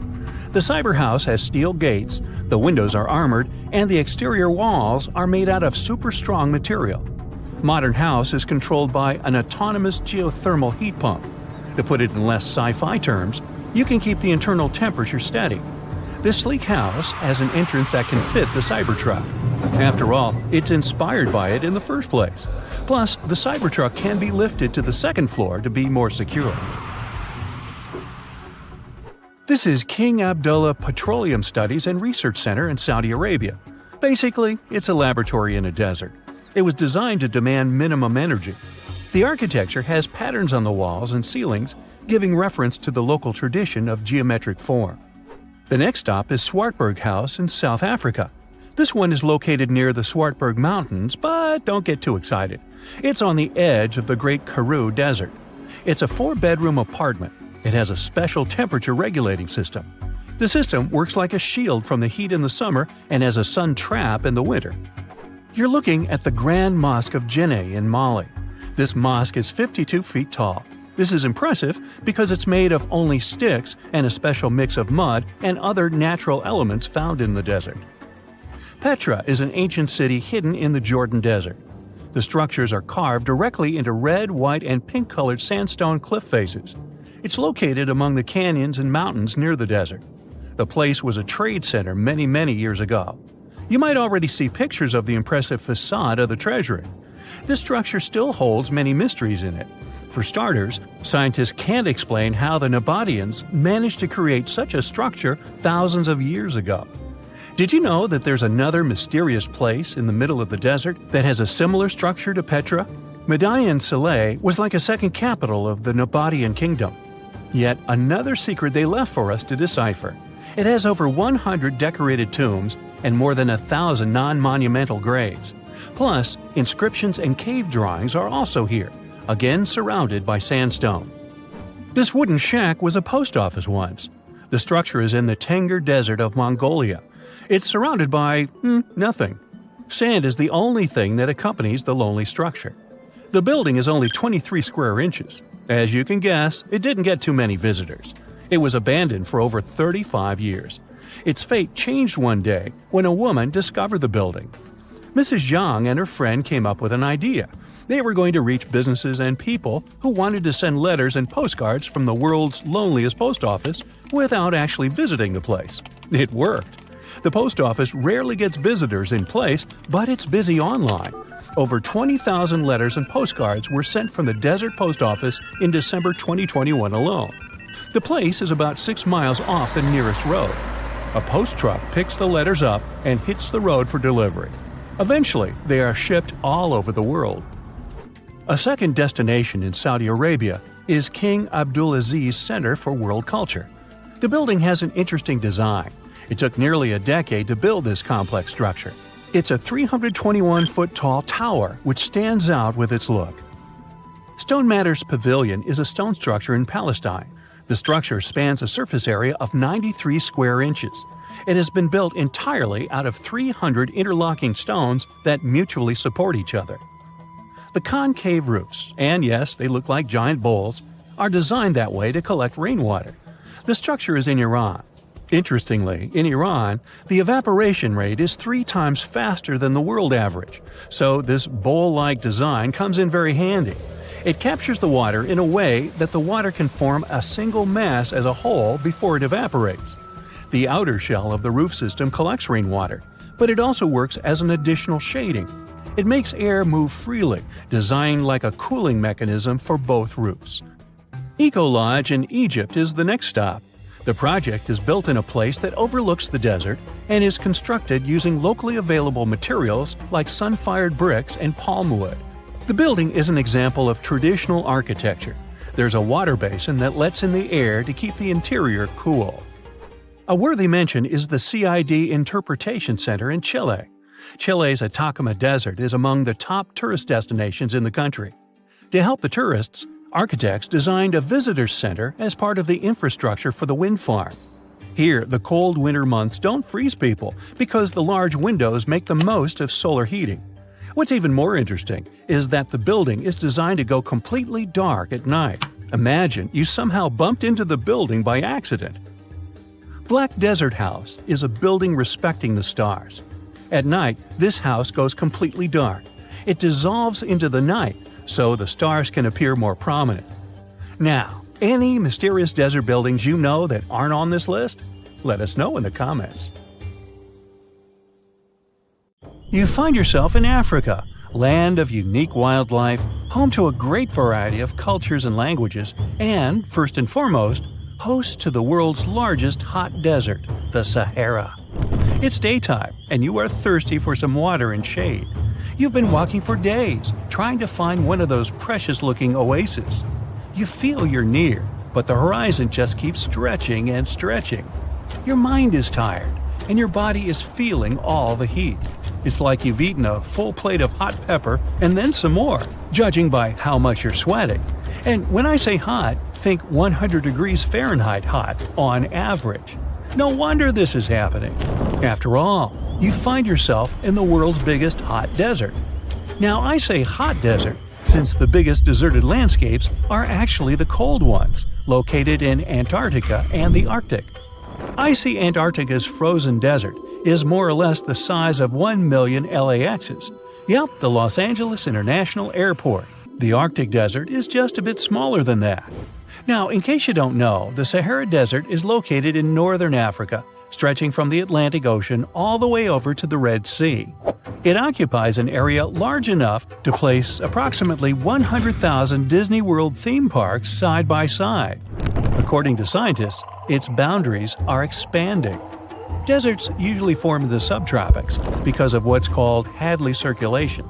The cyber house has steel gates, the windows are armored, and the exterior walls are made out of super strong material. Modern house is controlled by an autonomous geothermal heat pump. To put it in less sci-fi terms, you can keep the internal temperature steady. This sleek house has an entrance that can fit the Cybertruck. After all, it's inspired by it in the first place. Plus, the Cybertruck can be lifted to the second floor to be more secure. This is King Abdullah Petroleum Studies and Research Center in Saudi Arabia. Basically, it's a laboratory in a desert. It was designed to demand minimum energy. The architecture has patterns on the walls and ceilings, giving reference to the local tradition of geometric form. The next stop is Swartberg House in South Africa. This one is located near the Swartberg Mountains, but don't get too excited. It's on the edge of the Great Karoo Desert. It's a 4-bedroom apartment. It has a special temperature regulating system. The system works like a shield from the heat in the summer and as a sun trap in the winter. You're looking at the Grand Mosque of Djenné in Mali. This mosque is 52 feet tall. This is impressive because it's made of only sticks and a special mix of mud and other natural elements found in the desert. Petra is an ancient city hidden in the Jordan Desert. The structures are carved directly into red, white, and pink-colored sandstone cliff faces. It's located among the canyons and mountains near the desert. The place was a trade center many years ago. You might already see pictures of the impressive facade of the treasury. This structure still holds many mysteries in it. For starters, scientists can't explain how the Nabateans managed to create such a structure thousands of years ago. Did you know that there's another mysterious place in the middle of the desert that has a similar structure to Petra? Median Saleh was like a second capital of the Nabatean kingdom. Yet another secret they left for us to decipher. It has over 100 decorated tombs and more than 1,000 non-monumental graves. Plus, inscriptions and cave drawings are also here, again surrounded by sandstone. This wooden shack was a post office once. The structure is in the Tengger Desert of Mongolia. It's surrounded by nothing. Sand is the only thing that accompanies the lonely structure. The building is only 23 square inches. As you can guess, it didn't get too many visitors. It was abandoned for over 35 years. Its fate changed one day when a woman discovered the building. Mrs. Zhang and her friend came up with an idea. They were going to reach businesses and people who wanted to send letters and postcards from the world's loneliest post office without actually visiting the place. It worked. The post office rarely gets visitors in place, but it's busy online. Over 20,000 letters and postcards were sent from the Desert Post Office in December 2021 alone. The place is about 6 miles off the nearest road. A post truck picks the letters up and hits the road for delivery. Eventually, they are shipped all over the world. A second destination in Saudi Arabia is King Abdulaziz Center for World Culture. The building has an interesting design. It took nearly a decade to build this complex structure. It's a 321-foot-tall tower which stands out with its look. Stone Matters Pavilion is a stone structure in Palestine. The structure spans a surface area of 93 square inches. It has been built entirely out of 300 interlocking stones that mutually support each other. The concave roofs, and yes, they look like giant bowls, are designed that way to collect rainwater. The structure is in Iran. Interestingly, in Iran, the evaporation rate is 3 times faster than the world average, so this bowl-like design comes in very handy. It captures the water in a way that the water can form a single mass as a whole before it evaporates. The outer shell of the roof system collects rainwater, but it also works as an additional shading. It makes air move freely, designed like a cooling mechanism for both roofs. Eco Lodge in Egypt is the next stop. The project is built in a place that overlooks the desert and is constructed using locally available materials like sun-fired bricks and palm wood. The building is an example of traditional architecture. There's a water basin that lets in the air to keep the interior cool. A worthy mention is the CID Interpretation Center in Chile. Chile's Atacama Desert is among the top tourist destinations in the country. To help the tourists, architects designed a visitor center as part of the infrastructure for the wind farm. Here, the cold winter months don't freeze people because the large windows make the most of solar heating. What's even more interesting is that the building is designed to go completely dark at night. Imagine you somehow bumped into the building by accident. Black Desert House is a building respecting the stars. At night, this house goes completely dark. It dissolves into the night, so the stars can appear more prominent. Now, any mysterious desert buildings you know that aren't on this list? Let us know in the comments. You find yourself in Africa, land of unique wildlife, home to a great variety of cultures and languages, and, first and foremost, host to the world's largest hot desert, the Sahara. It's daytime, and you are thirsty for some water and shade. You've been walking for days, trying to find one of those precious-looking oases. You feel you're near, but the horizon just keeps stretching and stretching. Your mind is tired, and your body is feeling all the heat. It's like you've eaten a full plate of hot pepper and then some more, judging by how much you're sweating. And when I say hot, think 100 degrees Fahrenheit hot, on average. No wonder this is happening. After all, you find yourself in the world's biggest hot desert. Now, I say hot desert since the biggest deserted landscapes are actually the cold ones, located in Antarctica and the Arctic. Icy Antarctica's frozen desert is more or less the size of 1 million LAXs. Yep, the Los Angeles International Airport. The Arctic Desert is just a bit smaller than that. Now, in case you don't know, the Sahara Desert is located in northern Africa, stretching from the Atlantic Ocean all the way over to the Red Sea. It occupies an area large enough to place approximately 100,000 Disney World theme parks side by side. According to scientists, its boundaries are expanding. Deserts usually form in the subtropics because of what's called Hadley circulation.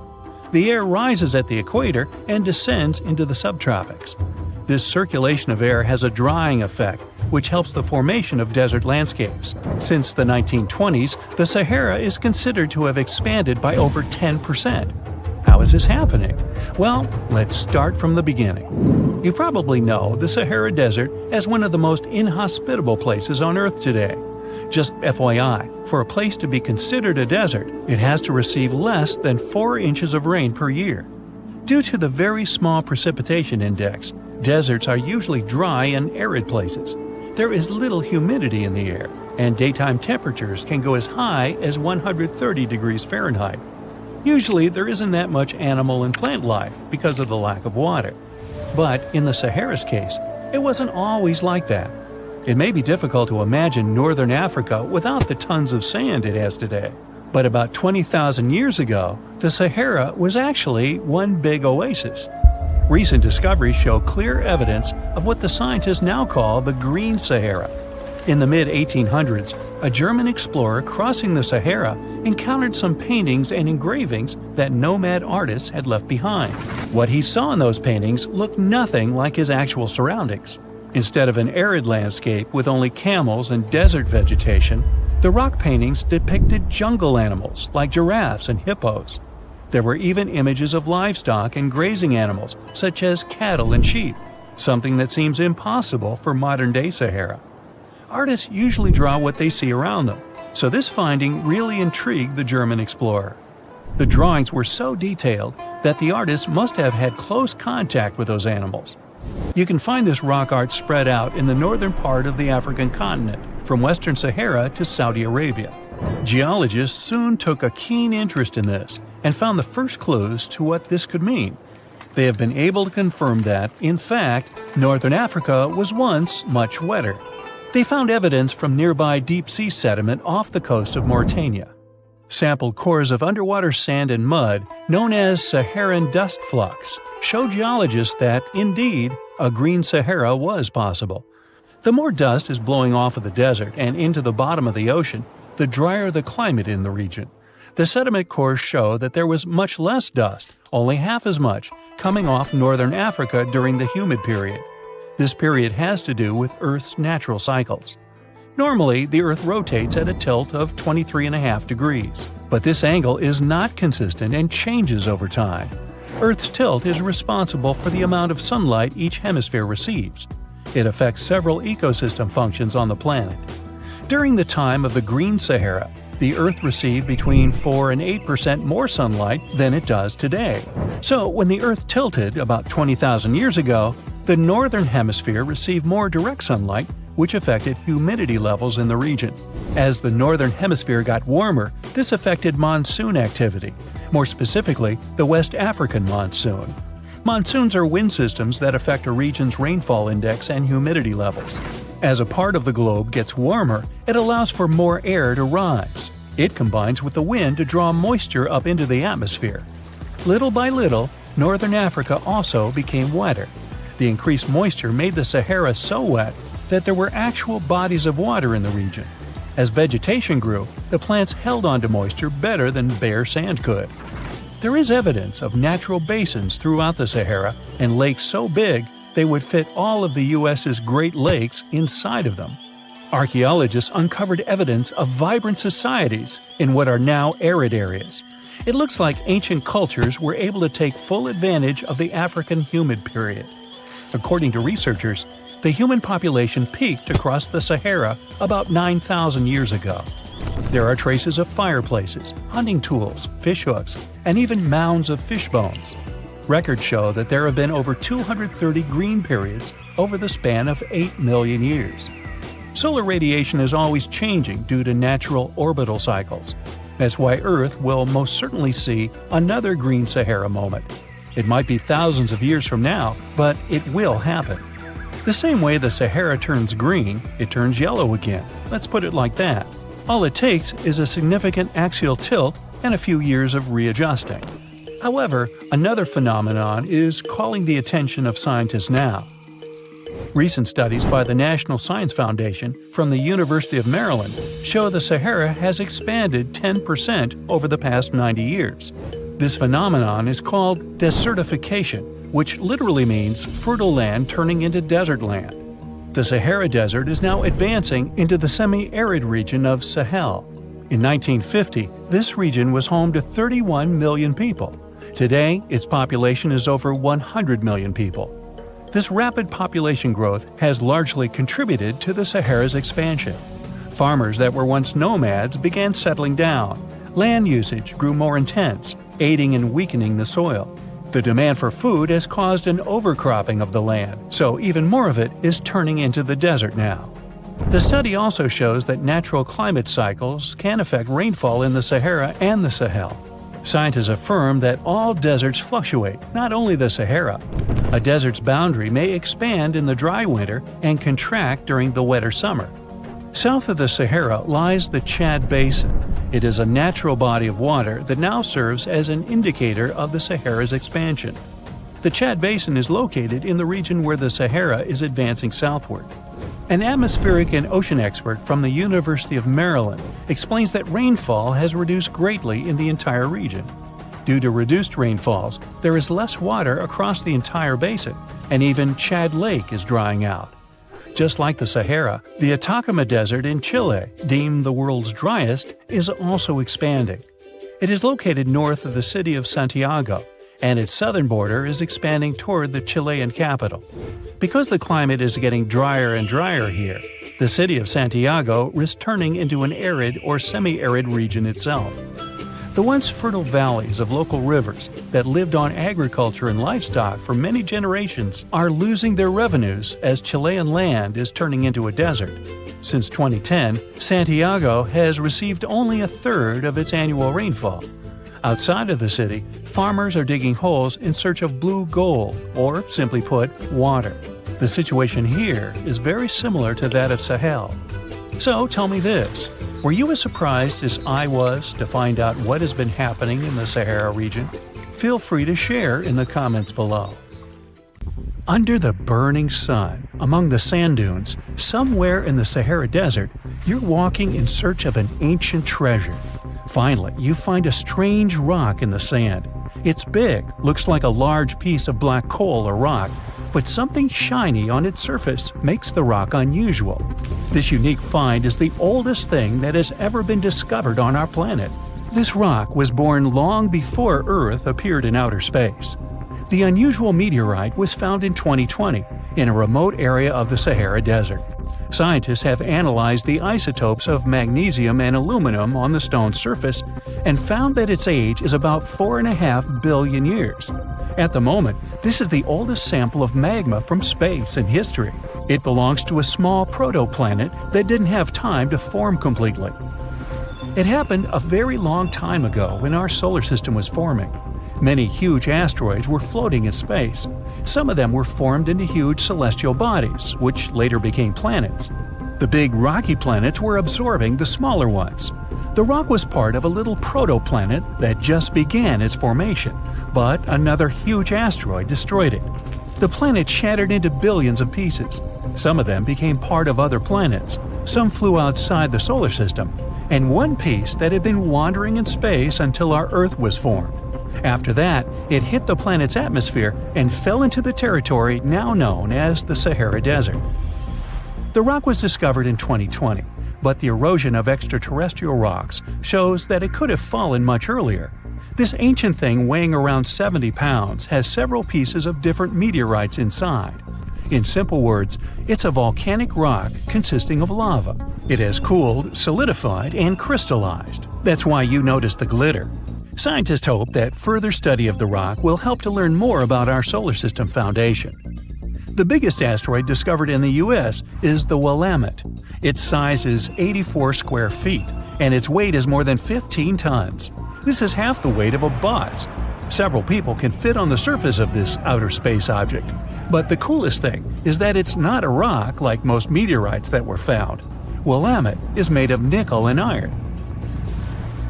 The air rises at the equator and descends into the subtropics. This circulation of air has a drying effect, which helps the formation of desert landscapes. Since the 1920s, the Sahara is considered to have expanded by over 10%. How is this happening? Well, let's start from the beginning. You probably know the Sahara Desert as one of the most inhospitable places on Earth today. Just FYI, for a place to be considered a desert, it has to receive less than 4 inches of rain per year. Due to the very small precipitation index, deserts are usually dry and arid places. There is little humidity in the air, and daytime temperatures can go as high as 130 degrees Fahrenheit. Usually, there isn't that much animal and plant life because of the lack of water. But in the Sahara's case, it wasn't always like that. It may be difficult to imagine northern Africa without the tons of sand it has today. But about 20,000 years ago, the Sahara was actually one big oasis. Recent discoveries show clear evidence of what the scientists now call the Green Sahara. In the mid-1800s, a German explorer crossing the Sahara encountered some paintings and engravings that nomad artists had left behind. What he saw in those paintings looked nothing like his actual surroundings. Instead of an arid landscape with only camels and desert vegetation, the rock paintings depicted jungle animals like giraffes and hippos. There were even images of livestock and grazing animals such as cattle and sheep, something that seems impossible for modern-day Sahara. Artists usually draw what they see around them, so this finding really intrigued the German explorer. The drawings were so detailed that the artists must have had close contact with those animals. You can find this rock art spread out in the northern part of the African continent, from Western Sahara to Saudi Arabia. Geologists soon took a keen interest in this and found the first clues to what this could mean. They have been able to confirm that, in fact, northern Africa was once much wetter. They found evidence from nearby deep-sea sediment off the coast of Mauritania. Sampled cores of underwater sand and mud, known as Saharan dust flux, show geologists that, indeed, a green Sahara was possible. The more dust is blowing off of the desert and into the bottom of the ocean, the drier the climate in the region. The sediment cores show that there was much less dust, only half as much, coming off northern Africa during the humid period. This period has to do with Earth's natural cycles. Normally, the Earth rotates at a tilt of 23.5 degrees, but this angle is not consistent and changes over time. Earth's tilt is responsible for the amount of sunlight each hemisphere receives. It affects several ecosystem functions on the planet. During the time of the Green Sahara, the Earth received between 4 and 8% more sunlight than it does today. So, when the Earth tilted about 20,000 years ago, the northern hemisphere received more direct sunlight, which affected humidity levels in the region. As the northern hemisphere got warmer, this affected monsoon activity, more specifically, the West African monsoon. Monsoons are wind systems that affect a region's rainfall index and humidity levels. As a part of the globe gets warmer, it allows for more air to rise. It combines with the wind to draw moisture up into the atmosphere. Little by little, northern Africa also became wetter. The increased moisture made the Sahara so wet that there were actual bodies of water in the region. As vegetation grew, the plants held onto moisture better than bare sand could. There is evidence of natural basins throughout the Sahara and lakes so big they would fit all of the U.S.'s Great Lakes inside of them. Archaeologists uncovered evidence of vibrant societies in what are now arid areas. It looks like ancient cultures were able to take full advantage of the African humid period. According to researchers, the human population peaked across the Sahara about 9,000 years ago. There are traces of fireplaces, hunting tools, fishhooks, and even mounds of fish bones. Records show that there have been over 230 green periods over the span of 8 million years. Solar radiation is always changing due to natural orbital cycles. That's why Earth will most certainly see another green Sahara moment. It might be thousands of years from now, but it will happen. The same way the Sahara turns green, it turns yellow again. Let's put it like that. All it takes is a significant axial tilt and a few years of readjusting. However, another phenomenon is calling the attention of scientists now. Recent studies by the National Science Foundation from the University of Maryland show the Sahara has expanded 10% over the past 90 years. This phenomenon is called desertification, which literally means fertile land turning into desert land. The Sahara Desert is now advancing into the semi-arid region of Sahel. In 1950, this region was home to 31 million people. Today, its population is over 100 million people. This rapid population growth has largely contributed to the Sahara's expansion. Farmers that were once nomads began settling down. Land usage grew more intense, aiding in weakening the soil. The demand for food has caused an overcropping of the land, so even more of it is turning into the desert now. The study also shows that natural climate cycles can affect rainfall in the Sahara and the Sahel. Scientists affirm that all deserts fluctuate, not only the Sahara. A desert's boundary may expand in the dry winter and contract during the wetter summer. South of the Sahara lies the Chad Basin. It is a natural body of water that now serves as an indicator of the Sahara's expansion. The Chad Basin is located in the region where the Sahara is advancing southward. An atmospheric and ocean expert from the University of Maryland explains that rainfall has reduced greatly in the entire region. Due to reduced rainfalls, there is less water across the entire basin, and even Chad Lake is drying out. Just like the Sahara, the Atacama Desert in Chile, deemed the world's driest, is also expanding. It is located north of the city of Santiago, and its southern border is expanding toward the Chilean capital. Because the climate is getting drier and drier here, the city of Santiago risks turning into an arid or semi-arid region itself. The once fertile valleys of local rivers that lived on agriculture and livestock for many generations are losing their revenues as Chilean land is turning into a desert. Since 2010, Santiago has received only a third of its annual rainfall. Outside of the city, farmers are digging holes in search of blue gold, or simply put, water. The situation here is very similar to that of Sahel. So tell me this. Were you as surprised as I was to find out what has been happening in the Sahara region? Feel free to share in the comments below. Under the burning sun, among the sand dunes, somewhere in the Sahara Desert, you're walking in search of an ancient treasure. Finally, you find a strange rock in the sand. It's big, looks like a large piece of black coal or rock, but something shiny on its surface makes the rock unusual. This unique find is the oldest thing that has ever been discovered on our planet. This rock was born long before Earth appeared in outer space. The unusual meteorite was found in 2020 in a remote area of the Sahara Desert. Scientists have analyzed the isotopes of magnesium and aluminum on the stone's surface and found that its age is about 4.5 billion years. At the moment, this is the oldest sample of magma from space in history. It belongs to a small protoplanet that didn't have time to form completely. It happened a very long time ago when our solar system was forming. Many huge asteroids were floating in space. Some of them were formed into huge celestial bodies, which later became planets. The big rocky planets were absorbing the smaller ones. The rock was part of a little protoplanet that just began its formation, but another huge asteroid destroyed it. The planet shattered into billions of pieces. Some of them became part of other planets. Some flew outside the solar system, and one piece that had been wandering in space until our Earth was formed. After that, it hit the planet's atmosphere and fell into the territory now known as the Sahara Desert. The rock was discovered in 2020, but the erosion of extraterrestrial rocks shows that it could have fallen much earlier. This ancient thing weighing around 70 pounds has several pieces of different meteorites inside. In simple words, it's a volcanic rock consisting of lava. It has cooled, solidified, and crystallized. That's why you notice the glitter. Scientists hope that further study of the rock will help to learn more about our solar system foundation. The biggest asteroid discovered in the U.S. is the Willamette. Its size is 84 square feet, and its weight is more than 15 tons. This is half the weight of a bus. Several people can fit on the surface of this outer space object. But the coolest thing is that it's not a rock like most meteorites that were found. Willamette is made of nickel and iron.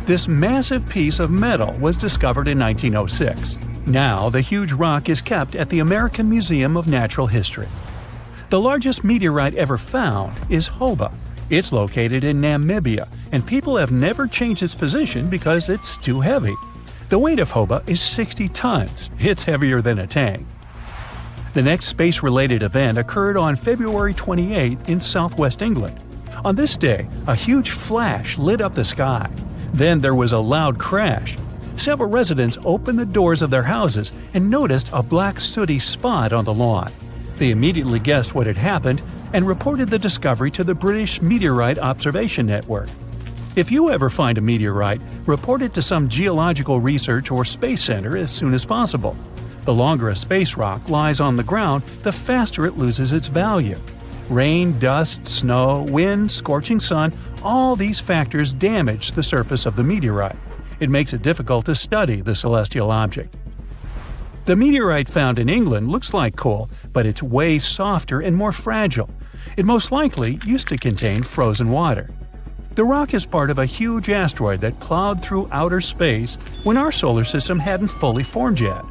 This massive piece of metal was discovered in 1906. Now, the huge rock is kept at the American Museum of Natural History. The largest meteorite ever found is Hoba. It's located in Namibia, and people have never changed its position because it's too heavy. The weight of Hoba is 60 tons. It's heavier than a tank. The next space-related event occurred on February 28 in southwest England. On this day, a huge flash lit up the sky. Then there was a loud crash. Several residents opened the doors of their houses and noticed a black sooty spot on the lawn. They immediately guessed what had happened and reported the discovery to the British Meteorite Observation Network. If you ever find a meteorite, report it to some geological research or space center as soon as possible. The longer a space rock lies on the ground, the faster it loses its value. Rain, dust, snow, wind, scorching sun, all these factors damage the surface of the meteorite. It makes it difficult to study the celestial object. The meteorite found in England looks like coal, but it's way softer and more fragile. It most likely used to contain frozen water. The rock is part of a huge asteroid that plowed through outer space when our solar system hadn't fully formed yet.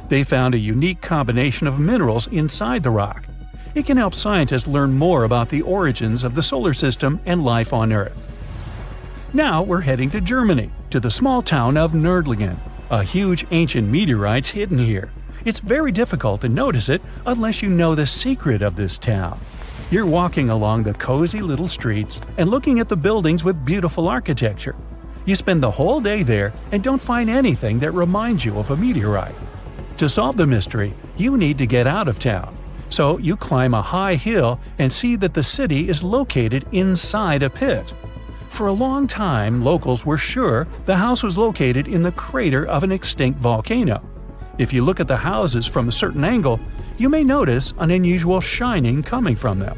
They found a unique combination of minerals inside the rock. It can help scientists learn more about the origins of the solar system and life on Earth. Now we're heading to Germany, to the small town of Nördlingen. A huge ancient meteorite's hidden here. It's very difficult to notice it unless you know the secret of this town. You're walking along the cozy little streets and looking at the buildings with beautiful architecture. You spend the whole day there and don't find anything that reminds you of a meteorite. To solve the mystery, you need to get out of town. So you climb a high hill and see that the city is located inside a pit. For a long time, locals were sure the house was located in the crater of an extinct volcano. If you look at the houses from a certain angle, you may notice an unusual shining coming from them.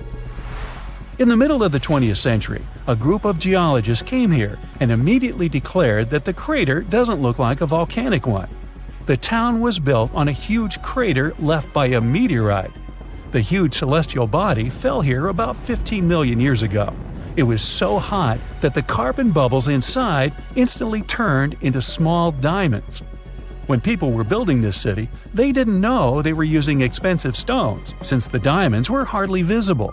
In the middle of the 20th century, a group of geologists came here and immediately declared that the crater doesn't look like a volcanic one. The town was built on a huge crater left by a meteorite. The huge celestial body fell here about 15 million years ago. It was so hot that the carbon bubbles inside instantly turned into small diamonds. When people were building this city, they didn't know they were using expensive stones, since the diamonds were hardly visible.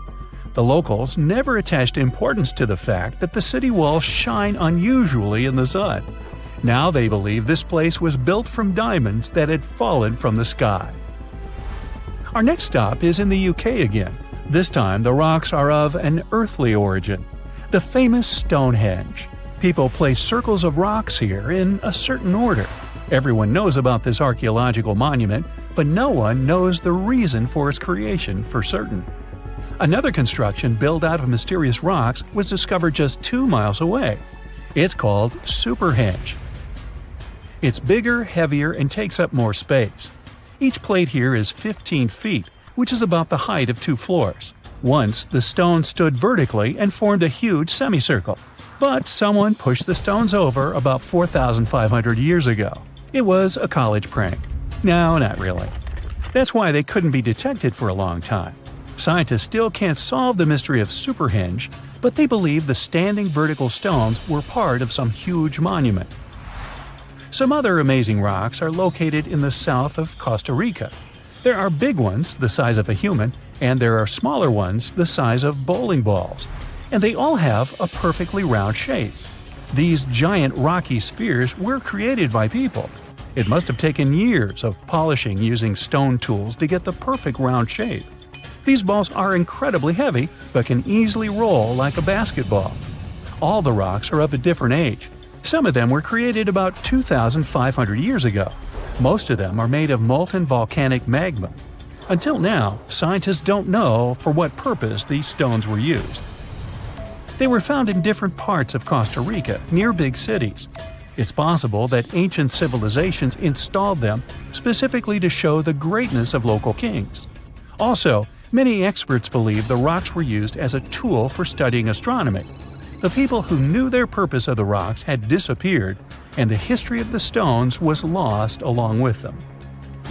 The locals never attached importance to the fact that the city walls shine unusually in the sun. Now they believe this place was built from diamonds that had fallen from the sky. Our next stop is in the UK again. This time the rocks are of an earthly origin. The famous Stonehenge. People place circles of rocks here in a certain order. Everyone knows about this archaeological monument, but no one knows the reason for its creation for certain. Another construction built out of mysterious rocks was discovered just 2 miles away. It's called Superhenge. It's bigger, heavier, and takes up more space. Each plate here is 15 feet, which is about the height of 2 floors. Once, the stone stood vertically and formed a huge semicircle. But someone pushed the stones over about 4,500 years ago. It was a college prank. No, not really. That's why they couldn't be detected for a long time. Scientists still can't solve the mystery of Superhenge, but they believe the standing vertical stones were part of some huge monument. Some other amazing rocks are located in the south of Costa Rica. There are big ones, the size of a human, and there are smaller ones, the size of bowling balls. And they all have a perfectly round shape. These giant rocky spheres were created by people. It must have taken years of polishing using stone tools to get the perfect round shape. These balls are incredibly heavy, but can easily roll like a basketball. All the rocks are of a different age. Some of them were created about 2,500 years ago. Most of them are made of molten volcanic magma. Until now, scientists don't know for what purpose these stones were used. They were found in different parts of Costa Rica, near big cities. It's possible that ancient civilizations installed them specifically to show the greatness of local kings. Also, many experts believe the rocks were used as a tool for studying astronomy. The people who knew their purpose of the rocks had disappeared, and the history of the stones was lost along with them.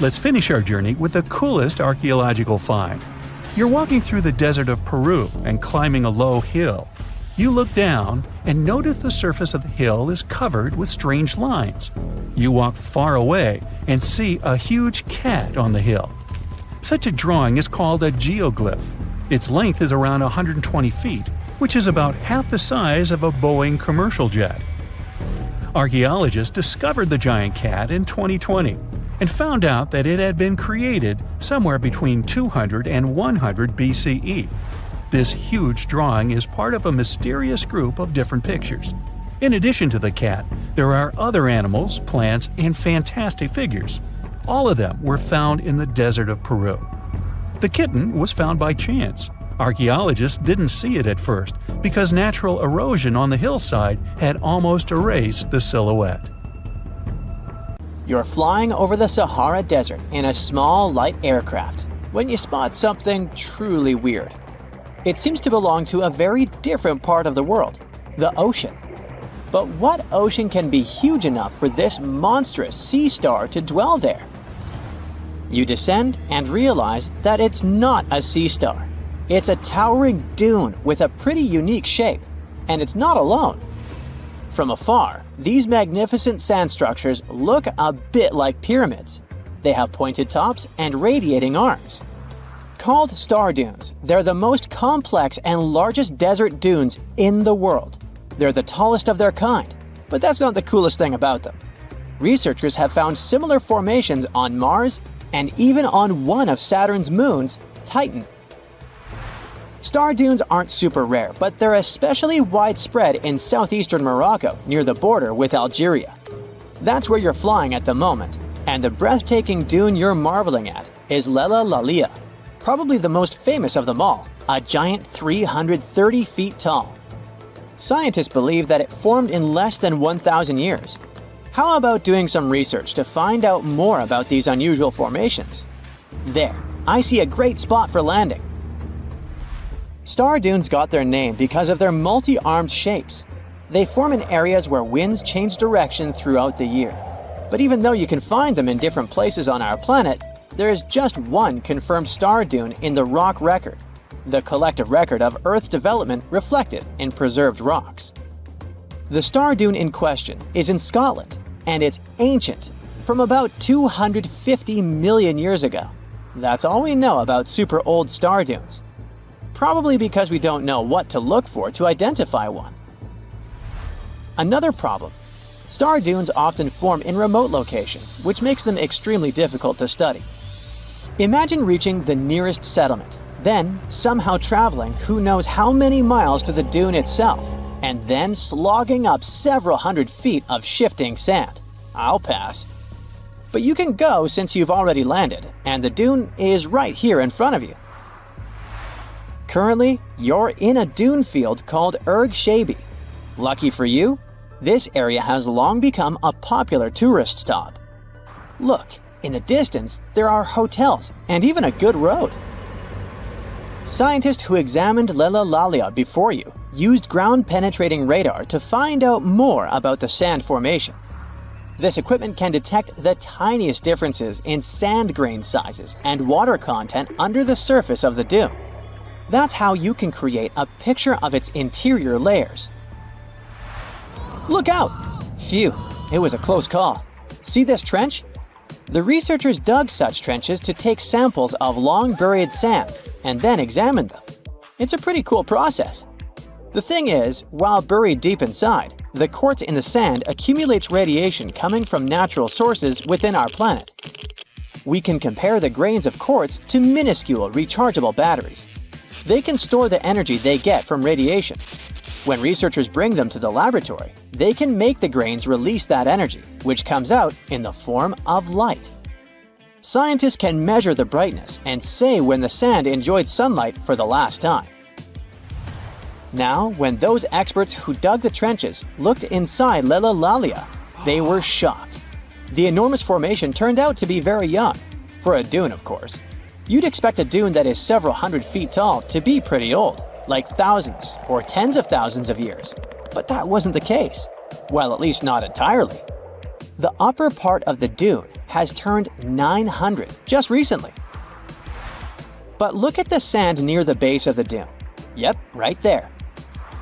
Let's finish our journey with the coolest archaeological find. You're walking through the desert of Peru and climbing a low hill. You look down and notice the surface of the hill is covered with strange lines. You walk far away and see a huge cat on the hill. Such a drawing is called a geoglyph. Its length is around 120 feet, which is about half the size of a Boeing commercial jet. Archaeologists discovered the giant cat in 2020 and found out that it had been created somewhere between 200 and 100 BCE. This huge drawing is part of a mysterious group of different pictures. In addition to the cat, there are other animals, plants, and fantastic figures. All of them were found in the desert of Peru. The kitten was found by chance. Archaeologists didn't see it at first because natural erosion on the hillside had almost erased the silhouette. You're flying over the Sahara Desert in a small, light aircraft when you spot something truly weird. It seems to belong to a very different part of the world, the ocean. But what ocean can be huge enough for this monstrous sea star to dwell there? You descend and realize that it's not a sea star. It's a towering dune with a pretty unique shape, and it's not alone. From afar, these magnificent sand structures look a bit like pyramids. They have pointed tops and radiating arms. Called star dunes, they're the most complex and largest desert dunes in the world. They're the tallest of their kind, but that's not the coolest thing about them. Researchers have found similar formations on Mars and even on one of Saturn's moons, Titan. Star dunes aren't super rare, but they're especially widespread in southeastern Morocco near the border with Algeria. That's where you're flying at the moment, and the breathtaking dune you're marveling at is Lela Lalia, probably the most famous of them all, a giant 330 feet tall. Scientists believe that it formed in less than 1,000 years. How about doing some research to find out more about these unusual formations? There, I see a great spot for landing. Star dunes got their name because of their multi-armed shapes. They form in areas where winds change direction throughout the year. But even though you can find them in different places on our planet, there is just one confirmed star dune in the rock record, the collective record of Earth's development reflected in preserved rocks. The star dune in question is in Scotland, and it's ancient, from about 250 million years ago. That's all we know about super old star dunes. Probably because we don't know what to look for to identify one. Another problem: star dunes often form in remote locations, which makes them extremely difficult to study. Imagine reaching the nearest settlement, then somehow traveling who knows how many miles to the dune itself, and then slogging up several hundred feet of shifting sand. I'll pass. But you can go since you've already landed, and the dune is right here in front of you. Currently, you're in a dune field called Erg Shabi. Lucky for you, this area has long become a popular tourist stop. Look, in the distance, there are hotels and even a good road. Scientists who examined Lella Lalia before you used ground-penetrating radar to find out more about the sand formation. This equipment can detect the tiniest differences in sand grain sizes and water content under the surface of the dune. That's how you can create a picture of its interior layers. Look out! Phew, it was a close call. See this trench? The researchers dug such trenches to take samples of long-buried sands and then examined them. It's a pretty cool process. The thing is, while buried deep inside, the quartz in the sand accumulates radiation coming from natural sources within our planet. We can compare the grains of quartz to minuscule rechargeable batteries. They can store the energy they get from radiation. When researchers bring them to the laboratory, they can make the grains release that energy, which comes out in the form of light. Scientists can measure the brightness and say when the sand enjoyed sunlight for the last time. Now, when those experts who dug the trenches looked inside Lella Lalia, they were shocked. The enormous formation turned out to be very young, for a dune, of course. You'd expect a dune that is several hundred feet tall to be pretty old, like thousands or tens of thousands of years. But that wasn't the case. Well, at least not entirely. The upper part of the dune has turned 900 just recently. But look at the sand near the base of the dune. Yep, right there.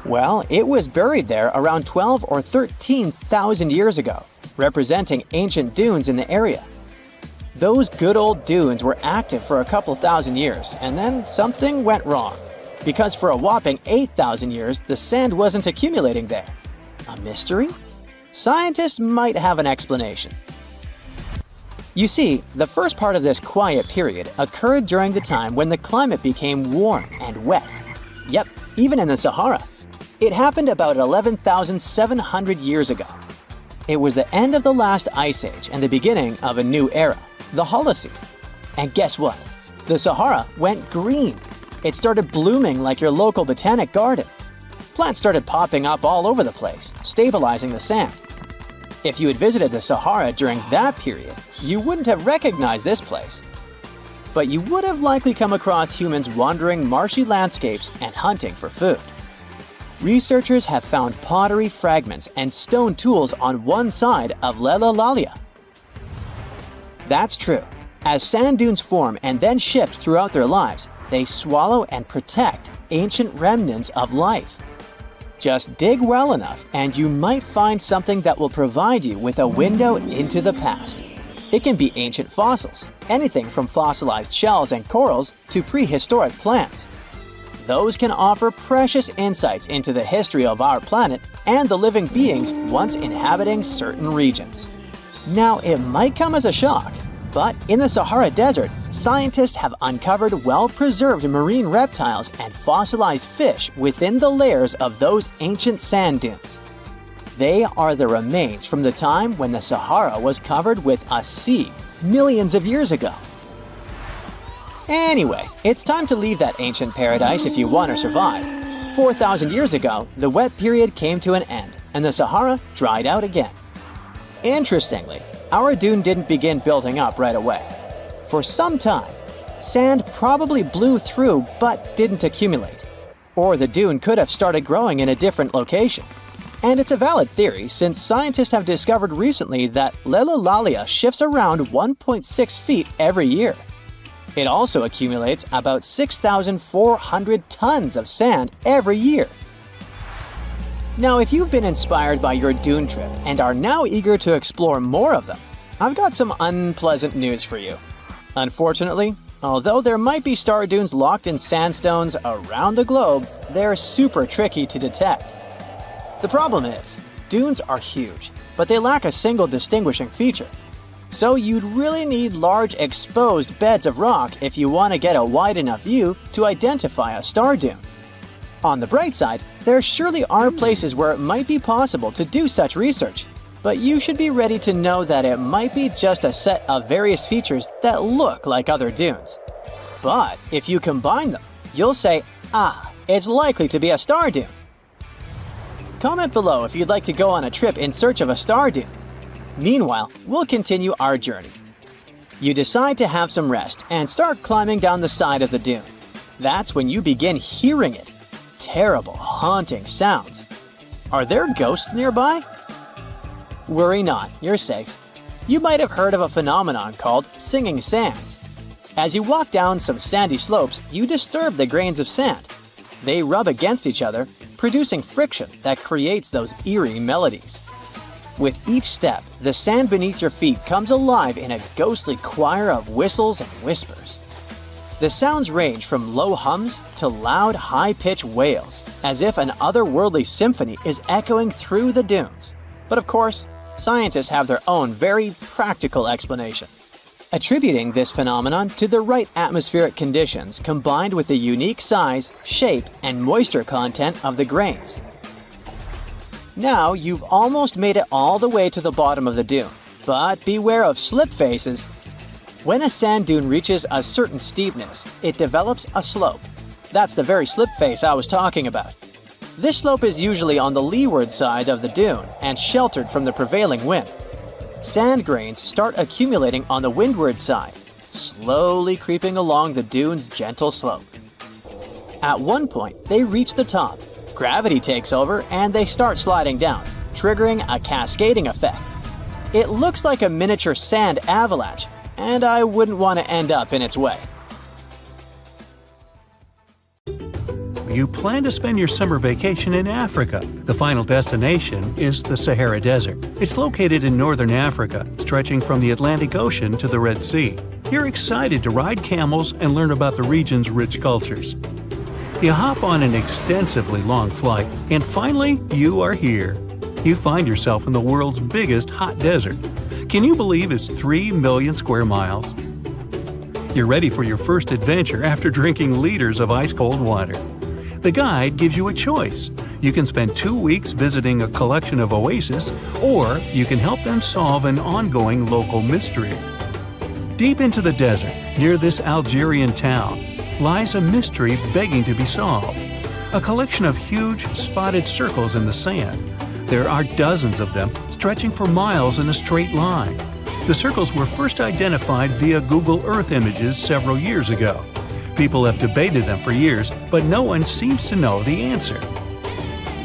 Well, it was buried there around 12 or 13,000 years ago, representing ancient dunes in the area. Those good old dunes were active for a couple thousand years, and then something went wrong. Because for a whopping 8,000 years, the sand wasn't accumulating there. A mystery? Scientists might have an explanation. You see, the first part of this quiet period occurred during the time when the climate became warm and wet. Yep, even in the Sahara. It happened about 11,700 years ago. It was the end of the last ice age and the beginning of a new era, the Holocene. And guess what? The Sahara went green. It started blooming like your local botanic garden. Plants started popping up all over the place, stabilizing the sand. If you had visited the Sahara during that period, you wouldn't have recognized this place. But you would have likely come across humans wandering marshy landscapes and hunting for food. Researchers have found pottery fragments and stone tools on one side of Lella Lalia. That's true. As sand dunes form and then shift throughout their lives, they swallow and protect ancient remnants of life. Just dig well enough and you might find something that will provide you with a window into the past. It can be ancient fossils, anything from fossilized shells and corals to prehistoric plants. Those can offer precious insights into the history of our planet and the living beings once inhabiting certain regions. Now, it might come as a shock, but in the Sahara Desert, scientists have uncovered well-preserved marine reptiles and fossilized fish within the layers of those ancient sand dunes. They are the remains from the time when the Sahara was covered with a sea millions of years ago. Anyway, it's time to leave that ancient paradise if you want to survive. 4,000 years ago, the wet period came to an end, and the Sahara dried out again. Interestingly, our dune didn't begin building up right away. For some time, sand probably blew through but didn't accumulate. Or the dune could have started growing in a different location. And it's a valid theory since scientists have discovered recently that Leulalia shifts around 1.6 feet every year. It also accumulates about 6,400 tons of sand every year. Now, if you've been inspired by your dune trip and are now eager to explore more of them, I've got some unpleasant news for you. Unfortunately, although there might be star dunes locked in sandstones around the globe, they're super tricky to detect. The problem is, dunes are huge, but they lack a single distinguishing feature. So you'd really need large exposed beds of rock if you want to get a wide enough view to identify a star dune. On the bright side, there surely are places where it might be possible to do such research, but you should be ready to know that it might be just a set of various features that look like other dunes. But if you combine them, you'll say, it's likely to be a star dune. Comment below if you'd like to go on a trip in search of a star dune. Meanwhile, we'll continue our journey. You decide to have some rest and start climbing down the side of the dune. That's when you begin hearing it. Terrible, haunting sounds. Are there ghosts nearby? Worry not, you're safe. You might have heard of a phenomenon called singing sands. As you walk down some sandy slopes, you disturb the grains of sand. They rub against each other, producing friction that creates those eerie melodies. With each step, the sand beneath your feet comes alive in a ghostly choir of whistles and whispers. The sounds range from low hums to loud, high-pitched wails, as if an otherworldly symphony is echoing through the dunes. But of course, scientists have their own very practical explanation, attributing this phenomenon to the right atmospheric conditions combined with the unique size, shape, and moisture content of the grains. Now you've almost made it all the way to the bottom of the dune, but beware of slip faces. When a sand dune reaches a certain steepness, it develops a slope. That's the very slip face I was talking about. This slope is usually on the leeward side of the dune and sheltered from the prevailing wind. Sand grains start accumulating on the windward side, slowly creeping along the dune's gentle slope. At one point, they reach the top. Gravity takes over and they start sliding down, triggering a cascading effect. It looks like a miniature sand avalanche, and I wouldn't want to end up in its way. You plan to spend your summer vacation in Africa. The final destination is the Sahara Desert. It's located in northern Africa, stretching from the Atlantic Ocean to the Red Sea. You're excited to ride camels and learn about the region's rich cultures. You hop on an extensively long flight, and finally, you are here. You find yourself in the world's biggest hot desert. Can you believe it's 3 million square miles? You're ready for your first adventure after drinking liters of ice-cold water. The guide gives you a choice. You can spend 2 weeks visiting a collection of oases, or you can help them solve an ongoing local mystery. Deep into the desert, near this Algerian town, lies a mystery begging to be solved. A collection of huge, spotted circles in the sand. There are dozens of them, stretching for miles in a straight line. The circles were first identified via Google Earth images several years ago. People have debated them for years, but no one seems to know the answer.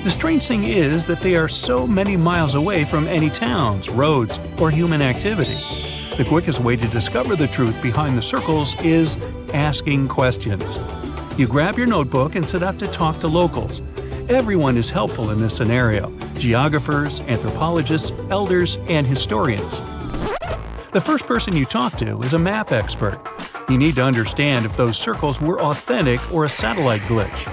The strange thing is that they are so many miles away from any towns, roads, or human activity. The quickest way to discover the truth behind the circles is asking questions. You grab your notebook and set out to talk to locals. Everyone is helpful in this scenario: geographers, anthropologists, elders, and historians. The first person you talk to is a map expert. You need to understand if those circles were authentic or a satellite glitch.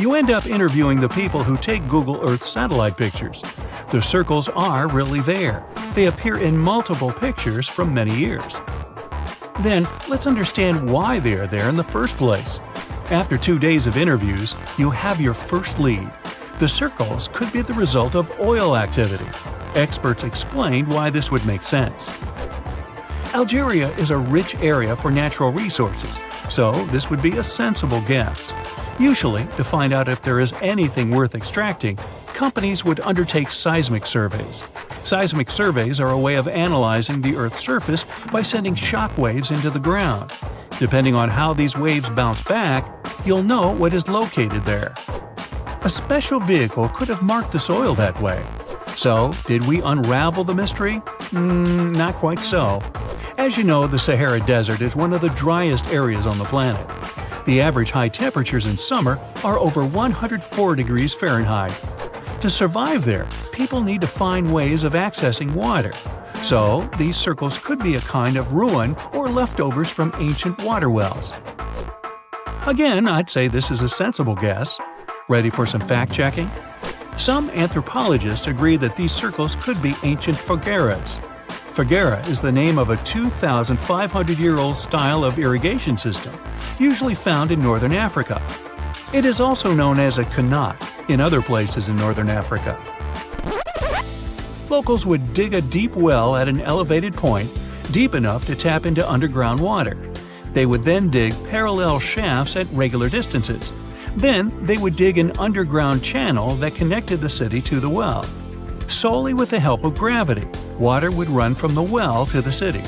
You end up interviewing the people who take Google Earth satellite pictures. The circles are really there. They appear in multiple pictures from many years. Then, let's understand why they are there in the first place. After 2 days of interviews, you have your first lead. The circles could be the result of oil activity. Experts explained why this would make sense. Algeria is a rich area for natural resources, so this would be a sensible guess. Usually, to find out if there is anything worth extracting, companies would undertake seismic surveys. Seismic surveys are a way of analyzing the Earth's surface by sending shock waves into the ground. Depending on how these waves bounce back, you'll know what is located there. A special vehicle could have marked the soil that way. So, did we unravel the mystery? Not quite so. As you know, the Sahara Desert is one of the driest areas on the planet. The average high temperatures in summer are over 104 degrees Fahrenheit. To survive there, people need to find ways of accessing water. So, these circles could be a kind of ruin or leftovers from ancient water wells. Again, I'd say this is a sensible guess. Ready for some fact-checking? Some anthropologists agree that these circles could be ancient fogueras. Foguera is the name of a 2,500-year-old style of irrigation system, usually found in northern Africa. It is also known as a qanat in other places in northern Africa. Locals would dig a deep well at an elevated point, deep enough to tap into underground water. They would then dig parallel shafts at regular distances. Then they would dig an underground channel that connected the city to the well. Solely with the help of gravity, water would run from the well to the city.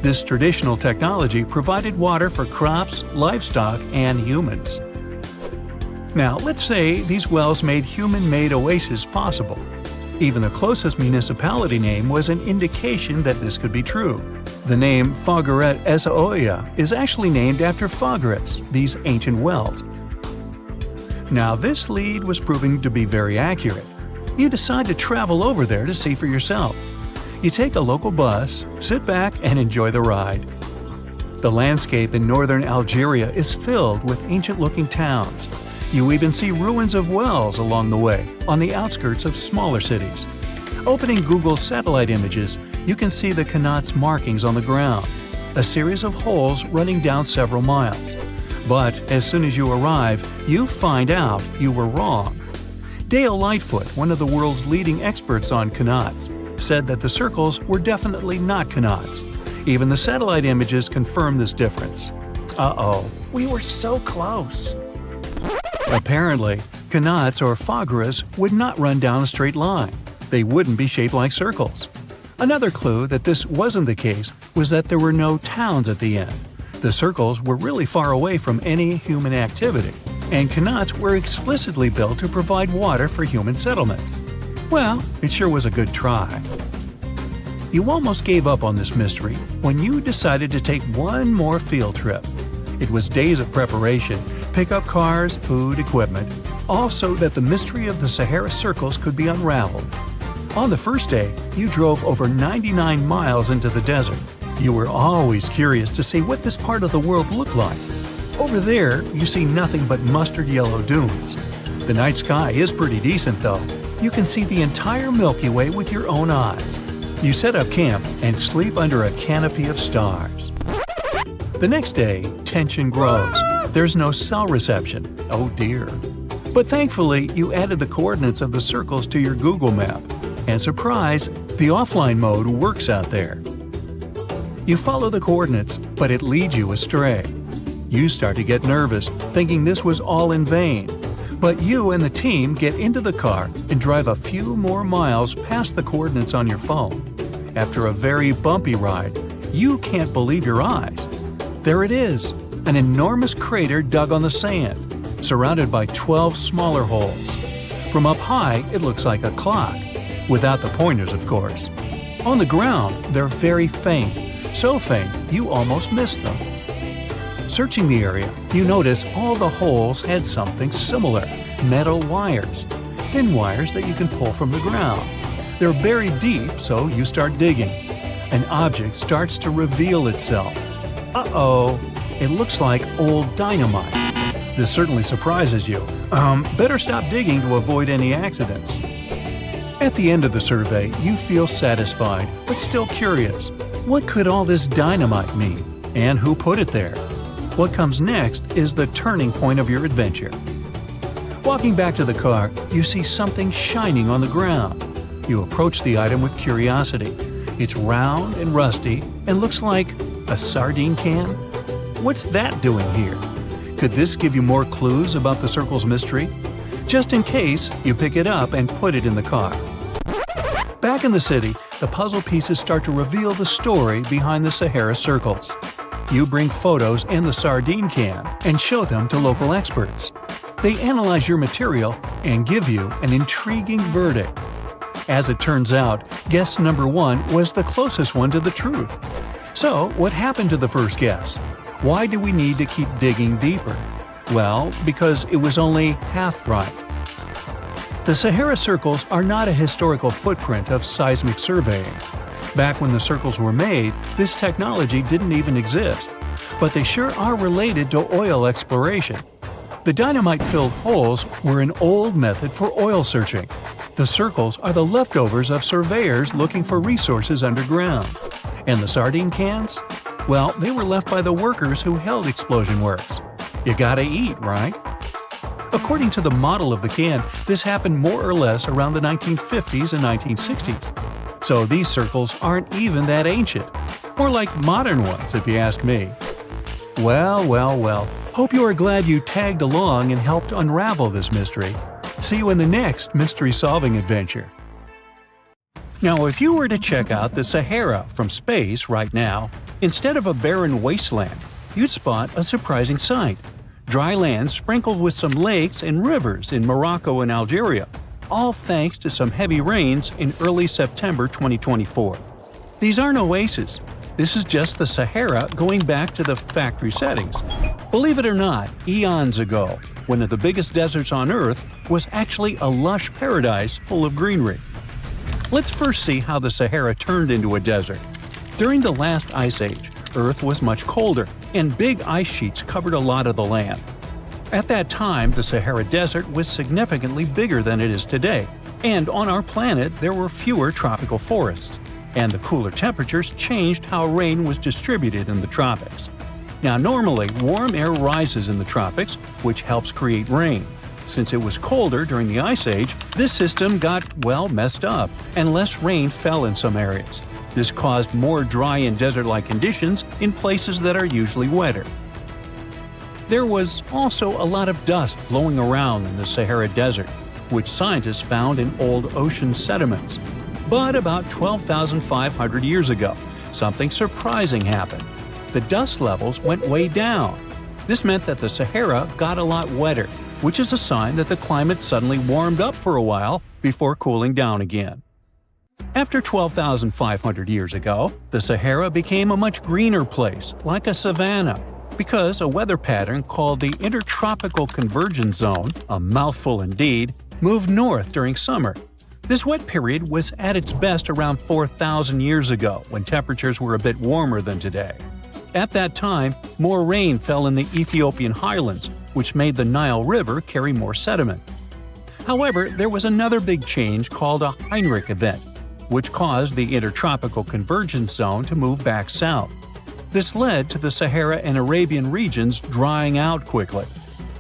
This traditional technology provided water for crops, livestock, and humans. Now, let's say these wells made human-made oases possible. Even the closest municipality name was an indication that this could be true. The name Fogueret Essaouira is actually named after Fogueras, these ancient wells. Now, this lead was proving to be very accurate. You decide to travel over there to see for yourself. You take a local bus, sit back, and enjoy the ride. The landscape in northern Algeria is filled with ancient-looking towns. You even see ruins of wells along the way, on the outskirts of smaller cities. Opening Google's satellite images, you can see the qanat's markings on the ground, a series of holes running down several miles. But as soon as you arrive, you find out you were wrong. Dale Lightfoot, one of the world's leading experts on qanats, said that the circles were definitely not qanats. Even the satellite images confirm this difference. Uh-oh, we were so close. Apparently, qanats or fogueras would not run down a straight line. They wouldn't be shaped like circles. Another clue that this wasn't the case was that there were no towns at the end. The circles were really far away from any human activity, and qanats were explicitly built to provide water for human settlements. Well, it sure was a good try. You almost gave up on this mystery when you decided to take one more field trip. It was days of preparation, pick up cars, food, equipment, all so that the mystery of the Sahara Circles could be unraveled. On the first day, you drove over 99 miles into the desert. You were always curious to see what this part of the world looked like. Over there, you see nothing but mustard yellow dunes. The night sky is pretty decent, though. You can see the entire Milky Way with your own eyes. You set up camp and sleep under a canopy of stars. The next day, tension grows. There's no cell reception. Oh dear. But thankfully, you added the coordinates of the circles to your Google map. And surprise, the offline mode works out there. You follow the coordinates, but it leads you astray. You start to get nervous, thinking this was all in vain. But you and the team get into the car and drive a few more miles past the coordinates on your phone. After a very bumpy ride, you can't believe your eyes. There it is, an enormous crater dug on the sand, surrounded by 12 smaller holes. From up high, it looks like a clock, without the pointers, of course. On the ground, they're very faint, so faint you almost miss them. Searching the area, you notice all the holes had something similar: metal wires, thin wires that you can pull from the ground. They're buried deep, so you start digging. An object starts to reveal itself. Uh-oh, it looks like old dynamite. This certainly surprises you. Better stop digging to avoid any accidents. At the end of the survey, you feel satisfied, but still curious. What could all this dynamite mean? And who put it there? What comes next is the turning point of your adventure. Walking back to the car, you see something shining on the ground. You approach the item with curiosity. It's round and rusty and looks like a sardine can. What's that doing here? Could this give you more clues about the circle's mystery? Just in case, you pick it up and put it in the car. Back in the city, the puzzle pieces start to reveal the story behind the Sahara circles. You bring photos and the sardine can and show them to local experts. They analyze your material and give you an intriguing verdict. As it turns out, guess number 1 was the closest one to the truth. So, what happened to the first guess? Why do we need to keep digging deeper? Well, because it was only half right. The Sahara circles are not a historical footprint of seismic surveying. Back when the circles were made, this technology didn't even exist. But they sure are related to oil exploration. The dynamite-filled holes were an old method for oil searching. The circles are the leftovers of surveyors looking for resources underground. And the sardine cans? Well, they were left by the workers who held explosion works. You gotta eat, right? According to the model of the can, this happened more or less around the 1950s and 1960s. So these circles aren't even that ancient. More like modern ones, if you ask me. Well. Hope you are glad you tagged along and helped unravel this mystery. See you in the next mystery-solving adventure. Now, if you were to check out the Sahara from space right now, instead of a barren wasteland, you'd spot a surprising sight. Dry land sprinkled with some lakes and rivers in Morocco and Algeria, all thanks to some heavy rains in early September 2024. These aren't oases. This is just the Sahara going back to the factory settings. Believe it or not, eons ago, one of the biggest deserts on Earth was actually a lush paradise full of greenery. Let's first see how the Sahara turned into a desert. During the last ice age, Earth was much colder, and big ice sheets covered a lot of the land. At that time, the Sahara Desert was significantly bigger than it is today, and on our planet there were fewer tropical forests. And the cooler temperatures changed how rain was distributed in the tropics. Now normally, warm air rises in the tropics, which helps create rain. Since it was colder during the Ice Age, this system got, messed up, and less rain fell in some areas. This caused more dry and desert-like conditions in places that are usually wetter. There was also a lot of dust blowing around in the Sahara Desert, which scientists found in old ocean sediments. But about 12,500 years ago, something surprising happened. The dust levels went way down. This meant that the Sahara got a lot wetter, which is a sign that the climate suddenly warmed up for a while before cooling down again. After 12,500 years ago, the Sahara became a much greener place, like a savanna, because a weather pattern called the Intertropical Convergence Zone, a mouthful indeed, moved north during summer. This wet period was at its best around 4,000 years ago, when temperatures were a bit warmer than today. At that time, more rain fell in the Ethiopian highlands, which made the Nile River carry more sediment. However, there was another big change called a Heinrich event, which caused the Intertropical Convergence Zone to move back south. This led to the Sahara and Arabian regions drying out quickly.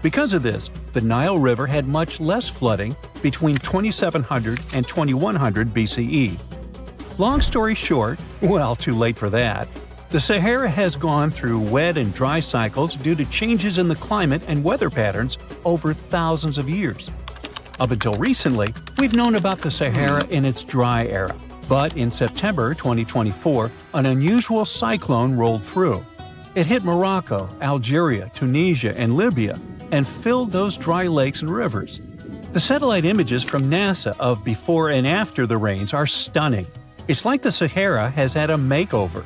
Because of this, the Nile River had much less flooding between 2700 and 2100 BCE. Long story short, too late for that. The Sahara has gone through wet and dry cycles due to changes in the climate and weather patterns over thousands of years. Up until recently, we've known about the Sahara in its dry era. But in September 2024, an unusual cyclone rolled through. It hit Morocco, Algeria, Tunisia, and Libya, and filled those dry lakes and rivers. The satellite images from NASA of before and after the rains are stunning. It's like the Sahara has had a makeover.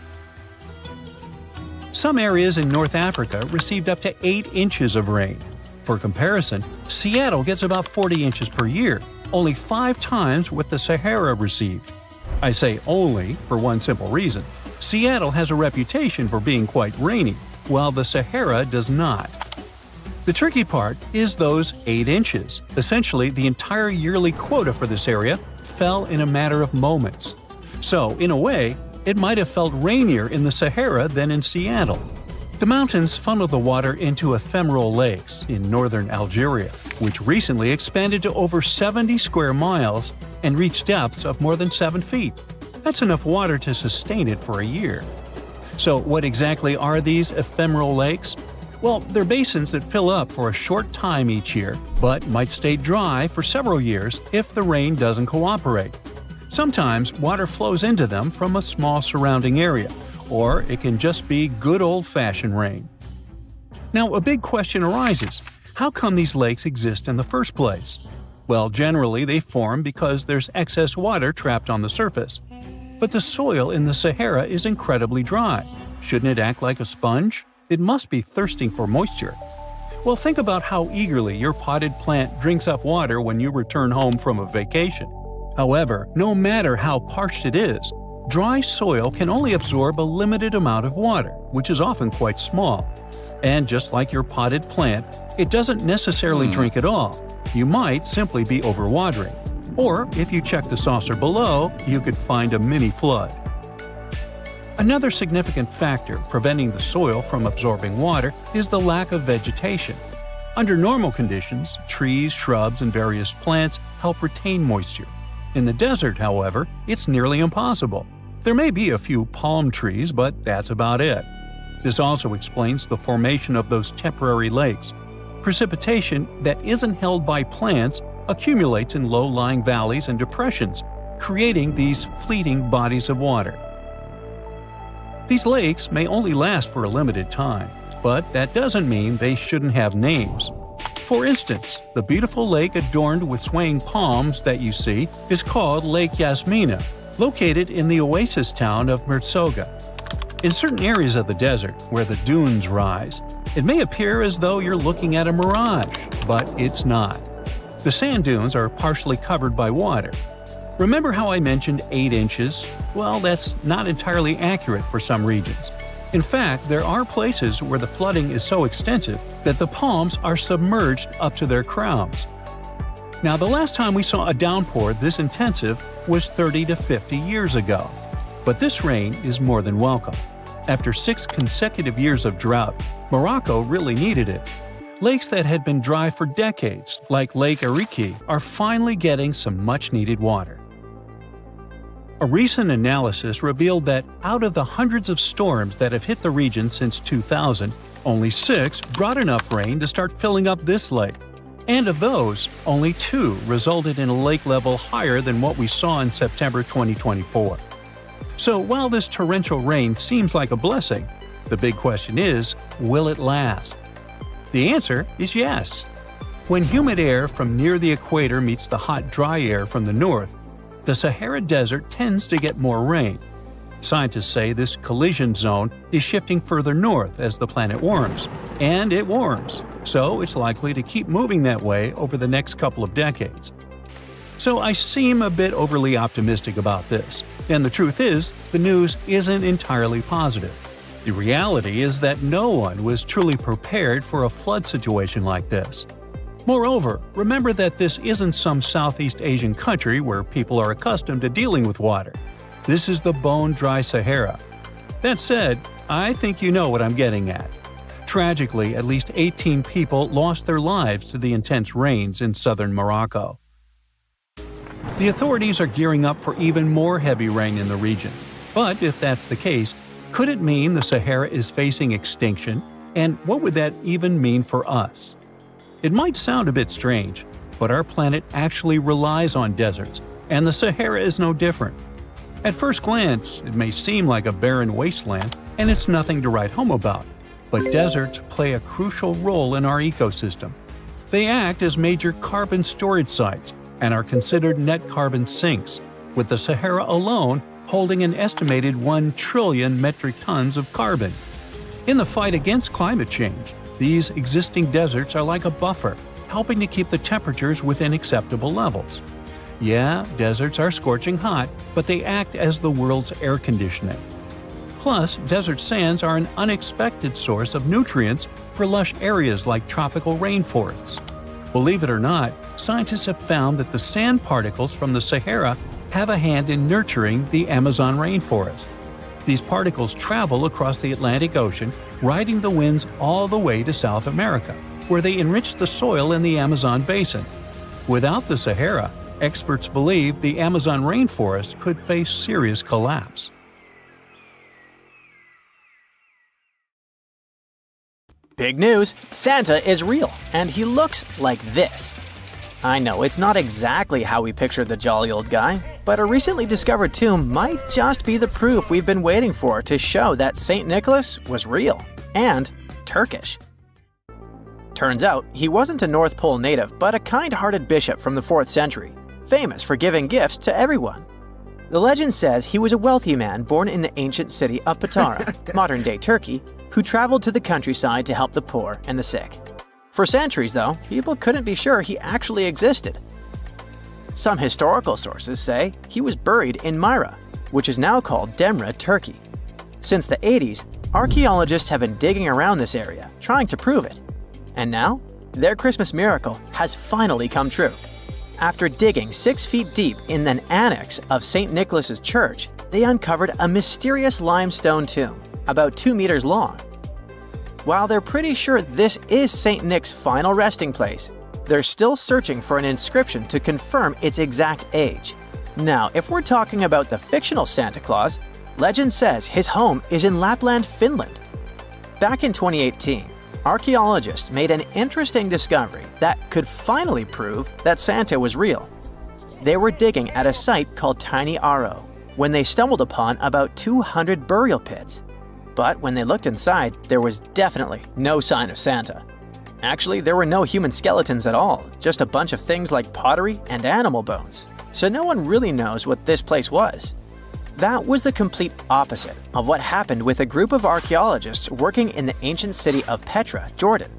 Some areas in North Africa received up to 8 inches of rain. For comparison, Seattle gets about 40 inches per year, only 5 times what the Sahara received. I say only for one simple reason. Seattle has a reputation for being quite rainy, while the Sahara does not. The tricky part is those 8 inches. Essentially, the entire yearly quota for this area fell in a matter of moments. So, in a way, it might have felt rainier in the Sahara than in Seattle. The mountains funnel the water into ephemeral lakes in northern Algeria, which recently expanded to over 70 square miles and reached depths of more than 7 feet. That's enough water to sustain it for a year. So what exactly are these ephemeral lakes? Well, they're basins that fill up for a short time each year, but might stay dry for several years if the rain doesn't cooperate. Sometimes water flows into them from a small surrounding area, or it can just be good old-fashioned rain. Now, a big question arises: how come these lakes exist in the first place? Well, generally they form because there's excess water trapped on the surface. But the soil in the Sahara is incredibly dry. Shouldn't it act like a sponge? It must be thirsting for moisture. Well, think about how eagerly your potted plant drinks up water when you return home from a vacation. However, no matter how parched it is, dry soil can only absorb a limited amount of water, which is often quite small. And just like your potted plant, it doesn't necessarily drink it all. You might simply be overwatering. Or, if you check the saucer below, you could find a mini flood. Another significant factor preventing the soil from absorbing water is the lack of vegetation. Under normal conditions, trees, shrubs, and various plants help retain moisture. In the desert, however, it's nearly impossible. There may be a few palm trees, but that's about it. This also explains the formation of those temporary lakes. Precipitation that isn't held by plants accumulates in low-lying valleys and depressions, creating these fleeting bodies of water. These lakes may only last for a limited time, but that doesn't mean they shouldn't have names. For instance, the beautiful lake adorned with swaying palms that you see is called Lake Yasmina, located in the oasis town of Merzoga. In certain areas of the desert, where the dunes rise, it may appear as though you're looking at a mirage, but it's not. The sand dunes are partially covered by water. Remember how I mentioned 8 inches? Well, that's not entirely accurate for some regions. In fact, there are places where the flooding is so extensive that the palms are submerged up to their crowns. Now, the last time we saw a downpour this intensive was 30 to 50 years ago. But this rain is more than welcome. After 6 consecutive years of drought, Morocco really needed it. Lakes that had been dry for decades, like Lake Ariki, are finally getting some much-needed water. A recent analysis revealed that out of the hundreds of storms that have hit the region since 2000, only 6 brought enough rain to start filling up this lake. And of those, only 2 resulted in a lake level higher than what we saw in September 2024. So while this torrential rain seems like a blessing, the big question is, will it last? The answer is yes. When humid air from near the equator meets the hot, dry air from the north, the Sahara Desert tends to get more rain. Scientists say this collision zone is shifting further north as the planet warms, and it warms, so it's likely to keep moving that way over the next couple of decades. So I seem a bit overly optimistic about this, and the truth is, the news isn't entirely positive. The reality is that no one was truly prepared for a flood situation like this. Moreover, remember that this isn't some Southeast Asian country where people are accustomed to dealing with water. This is the bone-dry Sahara. That said, I think you know what I'm getting at. Tragically, at least 18 people lost their lives to the intense rains in southern Morocco. The authorities are gearing up for even more heavy rain in the region. But if that's the case, could it mean the Sahara is facing extinction? And what would that even mean for us? It might sound a bit strange, but our planet actually relies on deserts, and the Sahara is no different. At first glance, it may seem like a barren wasteland, and it's nothing to write home about. But deserts play a crucial role in our ecosystem. They act as major carbon storage sites and are considered net carbon sinks, with the Sahara alone holding an estimated 1 trillion metric tons of carbon. In the fight against climate change, these existing deserts are like a buffer, helping to keep the temperatures within acceptable levels. Yeah, deserts are scorching hot, but they act as the world's air conditioning. Plus, desert sands are an unexpected source of nutrients for lush areas like tropical rainforests. Believe it or not, scientists have found that the sand particles from the Sahara have a hand in nurturing the Amazon rainforest. These particles travel across the Atlantic Ocean, riding the winds all the way to South America, where they enrich the soil in the Amazon basin. Without the Sahara, experts believe the Amazon rainforest could face serious collapse. Big news! Santa is real, and he looks like this. I know it's not exactly how we pictured the jolly old guy, but a recently discovered tomb might just be the proof we've been waiting for to show that St. Nicholas was real and Turkish. Turns out, he wasn't a North Pole native, but a kind-hearted bishop from the 4th century, famous for giving gifts to everyone. The legend says he was a wealthy man born in the ancient city of Patara, modern-day Turkey, who traveled to the countryside to help the poor and the sick. For centuries, though, people couldn't be sure he actually existed. Some historical sources say he was buried in Myra, which is now called Demre, Turkey. Since the 80s, archaeologists have been digging around this area, trying to prove it. And now, their Christmas miracle has finally come true. After digging 6 feet deep in an annex of St. Nicholas's church, they uncovered a mysterious limestone tomb, about 2 meters long. While they're pretty sure this is St. Nick's final resting place, they're still searching for an inscription to confirm its exact age. Now, if we're talking about the fictional Santa Claus, legend says his home is in Lapland, Finland. Back in 2018, archaeologists made an interesting discovery that could finally prove that Santa was real. They were digging at a site called Tiny Aro when they stumbled upon about 200 burial pits. But when they looked inside, there was definitely no sign of Santa. Actually, there were no human skeletons at all, just a bunch of things like pottery and animal bones. So no one really knows what this place was. That was the complete opposite of what happened with a group of archaeologists working in the ancient city of Petra, Jordan.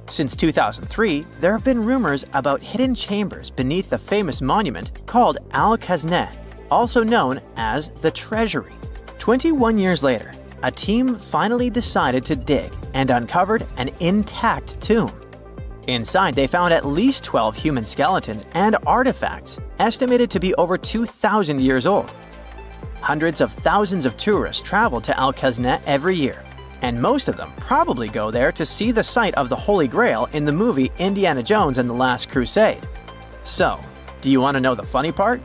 Since 2003, there have been rumors about hidden chambers beneath the famous monument called Al-Khazneh, also known as the Treasury. 21 years later, a team finally decided to dig and uncovered an intact tomb. Inside, they found at least 12 human skeletons and artifacts estimated to be over 2,000 years old. Hundreds of thousands of tourists travel to Al-Khazneh every year, and most of them probably go there to see the site of the Holy Grail in the movie Indiana Jones and the Last Crusade. So, do you want to know the funny part?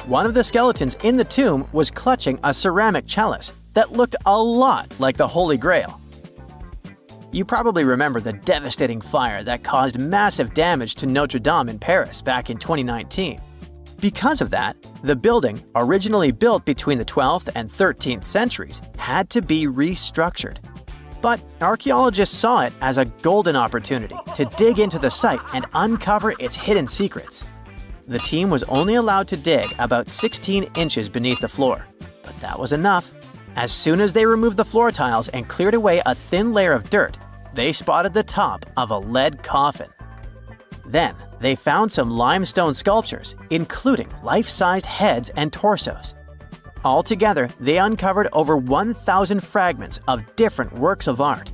One of the skeletons in the tomb was clutching a ceramic chalice that looked a lot like the Holy Grail. You probably remember the devastating fire that caused massive damage to Notre Dame in Paris back in 2019. Because of that, the building, originally built between the 12th and 13th centuries, had to be restructured. But archaeologists saw it as a golden opportunity to dig into the site and uncover its hidden secrets. The team was only allowed to dig about 16 inches beneath the floor, but that was enough. As soon as they removed the floor tiles and cleared away a thin layer of dirt, they spotted the top of a lead coffin. Then, they found some limestone sculptures, including life-sized heads and torsos. Altogether, they uncovered over 1,000 fragments of different works of art.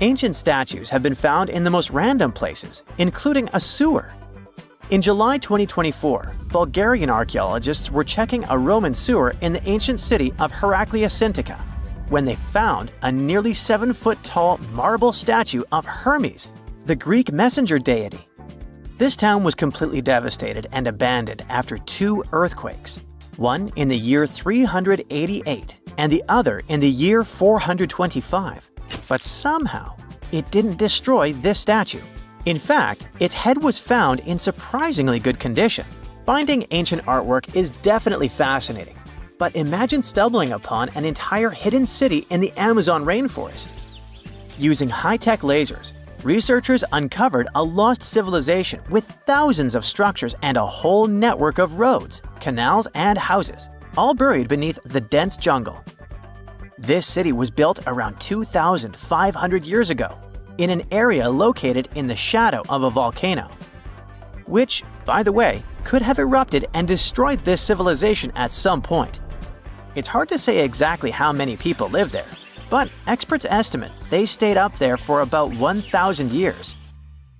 Ancient statues have been found in the most random places, including a sewer. In July 2024, Bulgarian archaeologists were checking a Roman sewer in the ancient city of Heraklia Sintika when they found a nearly 7-foot-tall marble statue of Hermes, the Greek messenger deity. This town was completely devastated and abandoned after 2 earthquakes, one in the year 388 and the other in the year 425. But somehow, it didn't destroy this statue. In fact, its head was found in surprisingly good condition. Finding ancient artwork is definitely fascinating, but imagine stumbling upon an entire hidden city in the Amazon rainforest. Using high-tech lasers, researchers uncovered a lost civilization with thousands of structures and a whole network of roads, canals, and houses, all buried beneath the dense jungle. This city was built around 2,500 years ago, in an area located in the shadow of a volcano, which, by the way, could have erupted and destroyed this civilization at some point. It's hard to say exactly how many people lived there, but experts estimate they stayed up there for about 1,000 years.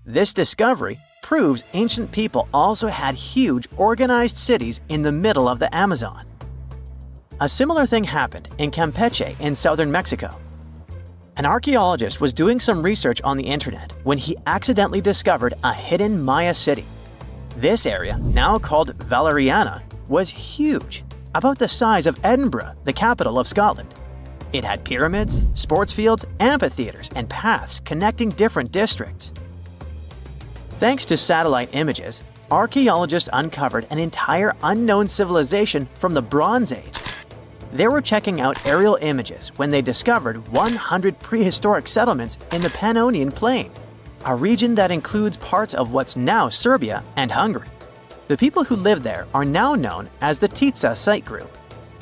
This discovery proves ancient people also had huge, organized cities in the middle of the Amazon. A similar thing happened in Campeche in southern Mexico. An archaeologist was doing some research on the internet when he accidentally discovered a hidden Maya city. This area, now called Valeriana, was huge, about the size of Edinburgh, the capital of Scotland. It had pyramids, sports fields, amphitheaters, and paths connecting different districts. Thanks to satellite images, archaeologists uncovered an entire unknown civilization from the Bronze Age. They were checking out aerial images when they discovered 100 prehistoric settlements in the Pannonian Plain, a region that includes parts of what's now Serbia and Hungary. The people who lived there are now known as the Titsa site group,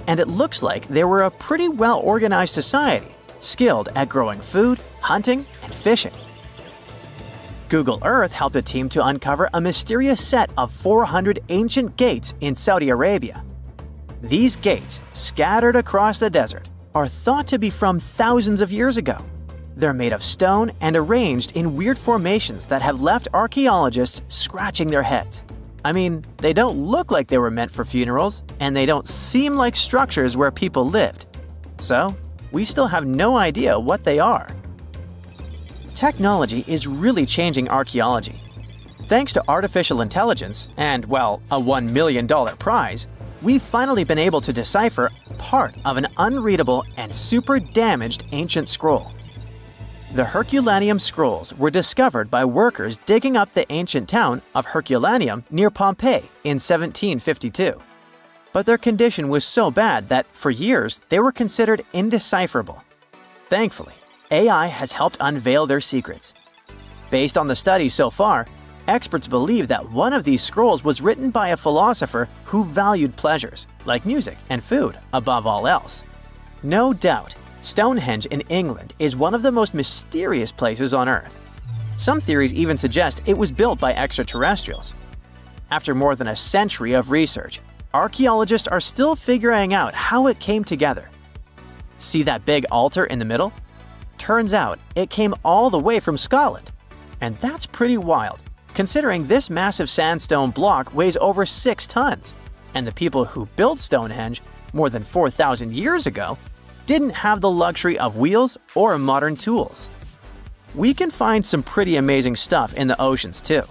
and it looks like they were a pretty well-organized society, skilled at growing food, hunting, and fishing. Google Earth helped a team to uncover a mysterious set of 400 ancient gates in Saudi Arabia. These gates, scattered across the desert, are thought to be from thousands of years ago. They're made of stone and arranged in weird formations that have left archaeologists scratching their heads. I mean, they don't look like they were meant for funerals, and they don't seem like structures where people lived. So, we still have no idea what they are. Technology is really changing archaeology. Thanks to artificial intelligence and, well, a $1 million prize, we've finally been able to decipher part of an unreadable and super damaged ancient scroll. The Herculaneum scrolls were discovered by workers digging up the ancient town of Herculaneum near Pompeii in 1752. But their condition was so bad that, for years, they were considered indecipherable. Thankfully, AI has helped unveil their secrets. Based on the studies so far, experts believe that one of these scrolls was written by a philosopher who valued pleasures, like music and food, above all else. No doubt, Stonehenge in England is one of the most mysterious places on Earth. Some theories even suggest it was built by extraterrestrials. After more than a century of research, archaeologists are still figuring out how it came together. See that big altar in the middle? Turns out it came all the way from Scotland. And that's pretty wild, considering this massive sandstone block weighs over 6 tons, and the people who built Stonehenge more than 4,000 years ago didn't have the luxury of wheels or modern tools. We can find some pretty amazing stuff in the oceans too.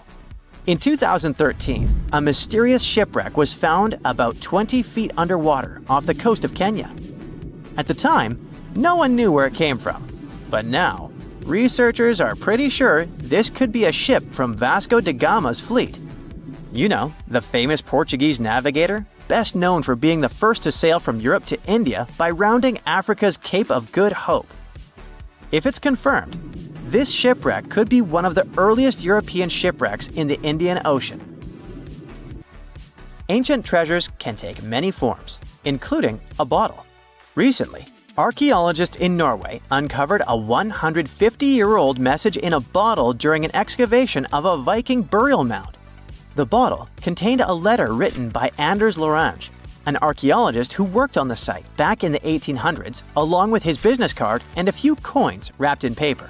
In 2013, a mysterious shipwreck was found about 20 feet underwater off the coast of Kenya. At the time, no one knew where it came from. But now, researchers are pretty sure this could be a ship from Vasco da Gama's fleet. You know, the famous Portuguese navigator, best known for being the first to sail from Europe to India by rounding Africa's Cape of Good Hope. If it's confirmed, this shipwreck could be one of the earliest European shipwrecks in the Indian Ocean. Ancient treasures can take many forms, including a bottle. Recently, archaeologists in Norway uncovered a 150-year-old message in a bottle during an excavation of a Viking burial mound. The bottle contained a letter written by Anders Lorange, an archaeologist who worked on the site back in the 1800s, along with his business card and a few coins wrapped in paper.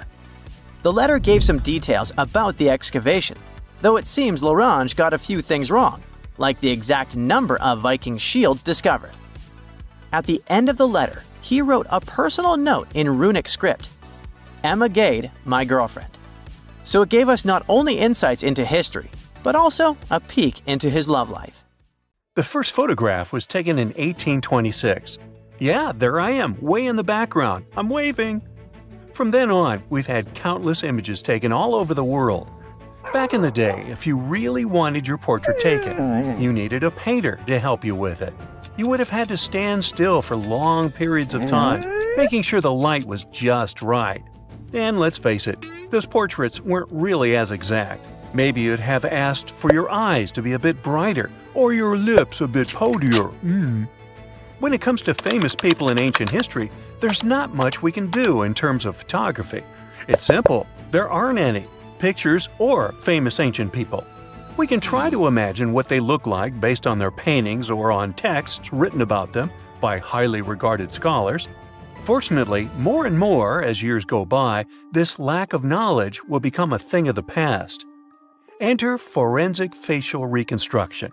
The letter gave some details about the excavation, though it seems Lorange got a few things wrong, like the exact number of Viking shields discovered. At the end of the letter, he wrote a personal note in runic script, "Emma Gade, my girlfriend." So it gave us not only insights into history, but also a peek into his love life. The first photograph was taken in 1826. Yeah, there I am, way in the background. I'm waving. From then on, we've had countless images taken all over the world. Back in the day, if you really wanted your portrait taken, you needed a painter to help you with it. You would have had to stand still for long periods of time, making sure the light was just right. And let's face it, those portraits weren't really as exact. Maybe you'd have asked for your eyes to be a bit brighter, or your lips a bit podier. When it comes to famous people in ancient history, there's not much we can do in terms of photography. It's simple, there aren't any pictures or famous ancient people. We can try to imagine what they look like based on their paintings or on texts written about them by highly regarded scholars. Fortunately, more and more as years go by, this lack of knowledge will become a thing of the past. Enter forensic facial reconstruction.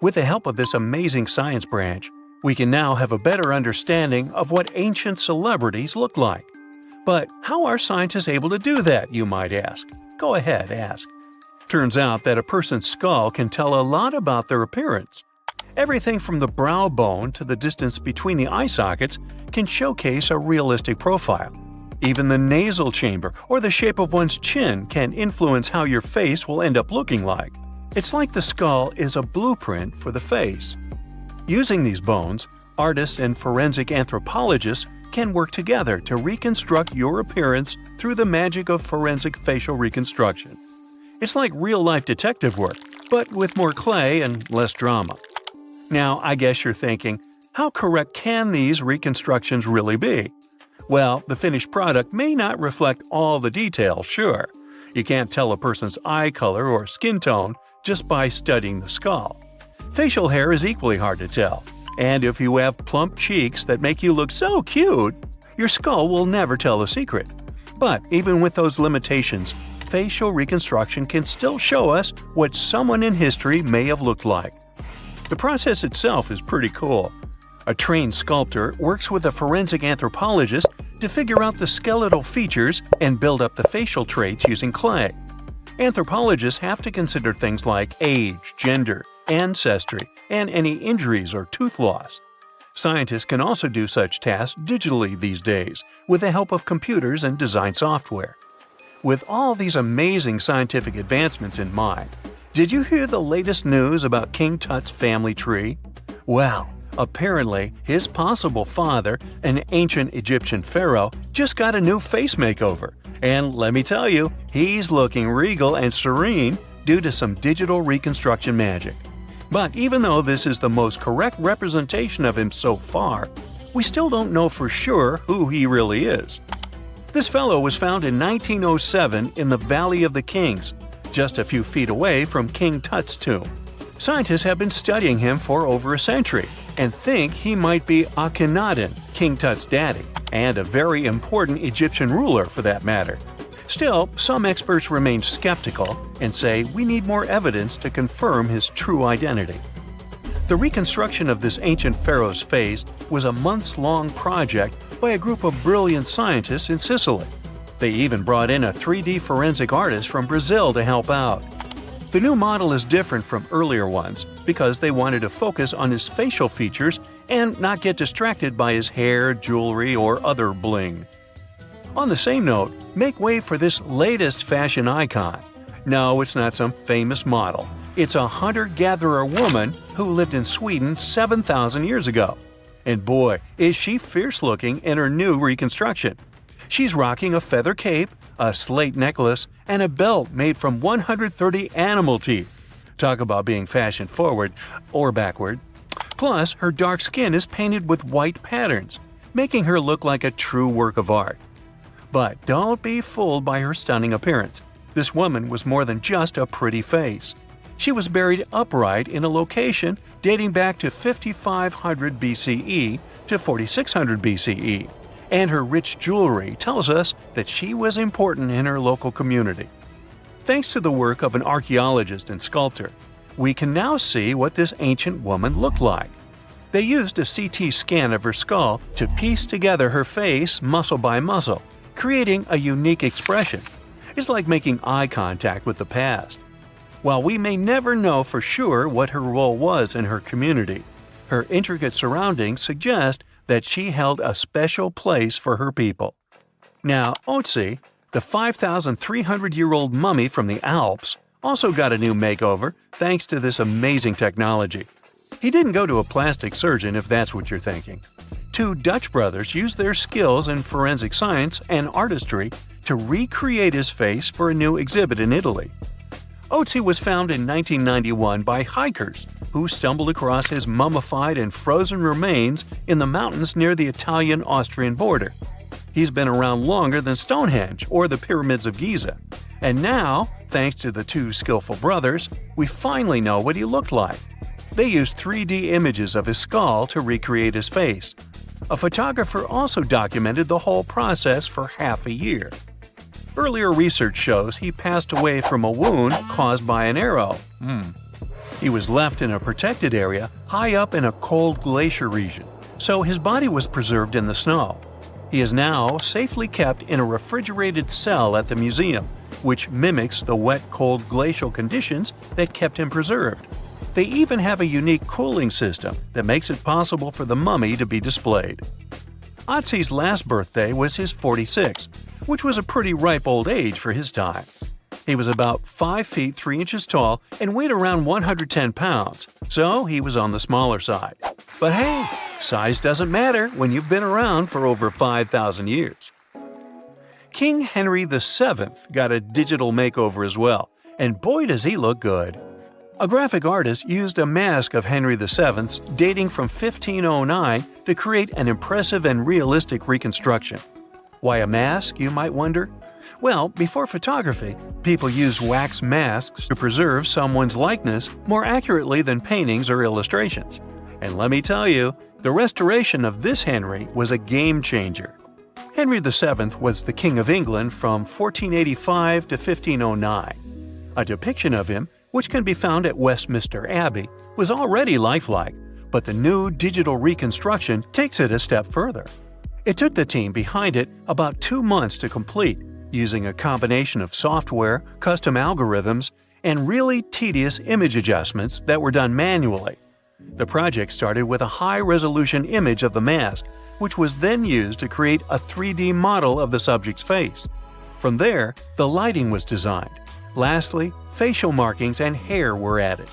With the help of this amazing science branch, we can now have a better understanding of what ancient celebrities look like. But how are scientists able to do that, you might ask? Go ahead, ask. Turns out that a person's skull can tell a lot about their appearance. Everything from the brow bone to the distance between the eye sockets can showcase a realistic profile. Even the nasal chamber or the shape of one's chin can influence how your face will end up looking like. It's like the skull is a blueprint for the face. Using these bones, artists and forensic anthropologists can work together to reconstruct your appearance through the magic of forensic facial reconstruction. It's like real-life detective work, but with more clay and less drama. Now, I guess you're thinking, how correct can these reconstructions really be? Well, the finished product may not reflect all the details, sure. You can't tell a person's eye color or skin tone just by studying the skull. Facial hair is equally hard to tell, and if you have plump cheeks that make you look so cute, your skull will never tell the secret. But even with those limitations, facial reconstruction can still show us what someone in history may have looked like. The process itself is pretty cool. A trained sculptor works with a forensic anthropologist to figure out the skeletal features and build up the facial traits using clay. Anthropologists have to consider things like age, gender, ancestry, and any injuries or tooth loss. Scientists can also do such tasks digitally these days with the help of computers and design software. With all these amazing scientific advancements in mind, did you hear the latest news about King Tut's family tree? Well, apparently his possible father, an ancient Egyptian pharaoh, just got a new face makeover. And let me tell you, he's looking regal and serene due to some digital reconstruction magic. But even though this is the most correct representation of him so far, we still don't know for sure who he really is. This fellow was found in 1907 in the Valley of the Kings, just a few feet away from King Tut's tomb. Scientists have been studying him for over a century and think he might be Akhenaten, King Tut's daddy, and a very important Egyptian ruler for that matter. Still, some experts remain skeptical and say we need more evidence to confirm his true identity. The reconstruction of this ancient pharaoh's face was a months-long project by a group of brilliant scientists in Sicily. They even brought in a 3D forensic artist from Brazil to help out. The new model is different from earlier ones because they wanted to focus on his facial features and not get distracted by his hair, jewelry, or other bling. On the same note, make way for this latest fashion icon. No, it's not some famous model. It's a hunter-gatherer woman who lived in Sweden 7,000 years ago. And boy, is she fierce-looking in her new reconstruction. She's rocking a feather cape, a slate necklace, and a belt made from 130 animal teeth. Talk about being fashion-forward or backward. Plus, her dark skin is painted with white patterns, making her look like a true work of art. But don't be fooled by her stunning appearance. This woman was more than just a pretty face. She was buried upright in a location dating back to 5500 BCE to 4600 BCE, and her rich jewelry tells us that she was important in her local community. Thanks to the work of an archaeologist and sculptor, we can now see what this ancient woman looked like. They used a CT scan of her skull to piece together her face muscle by muscle, creating a unique expression. It's like making eye contact with the past. While we may never know for sure what her role was in her community, her intricate surroundings suggest that she held a special place for her people. Now, Otzi, the 5,300-year-old mummy from the Alps, also got a new makeover thanks to this amazing technology. He didn't go to a plastic surgeon if that's what you're thinking. Two Dutch brothers used their skills in forensic science and artistry to recreate his face for a new exhibit in Italy. Otzi was found in 1991 by hikers who stumbled across his mummified and frozen remains in the mountains near the Italian-Austrian border. He's been around longer than Stonehenge or the pyramids of Giza. And now, thanks to the two skillful brothers, we finally know what he looked like. They used 3D images of his skull to recreate his face. A photographer also documented the whole process for half a year. Earlier research shows he passed away from a wound caused by an arrow. He was left in a protected area high up in a cold glacier region, so his body was preserved in the snow. He is now safely kept in a refrigerated cell at the museum, which mimics the wet, cold glacial conditions that kept him preserved. They even have a unique cooling system that makes it possible for the mummy to be displayed. Otzi's last birthday was his 46th, which was a pretty ripe old age for his time. He was about 5 feet 3 inches tall and weighed around 110 pounds, so he was on the smaller side. But hey, size doesn't matter when you've been around for over 5,000 years. King Henry VII got a digital makeover as well, and boy does he look good. A graphic artist used a mask of Henry VII's dating from 1509 to create an impressive and realistic reconstruction. Why a mask, you might wonder? Well, before photography, people used wax masks to preserve someone's likeness more accurately than paintings or illustrations. And let me tell you, the restoration of this Henry was a game changer. Henry VII was the King of England from 1485 to 1509. A depiction of him, which can be found at Westminster Abbey, was already lifelike, but the new digital reconstruction takes it a step further. It took the team behind it about 2 months to complete, using a combination of software, custom algorithms, and really tedious image adjustments that were done manually. The project started with a high-resolution image of the mask, which was then used to create a 3D model of the subject's face. From there, the lighting was designed. Lastly, facial markings and hair were added.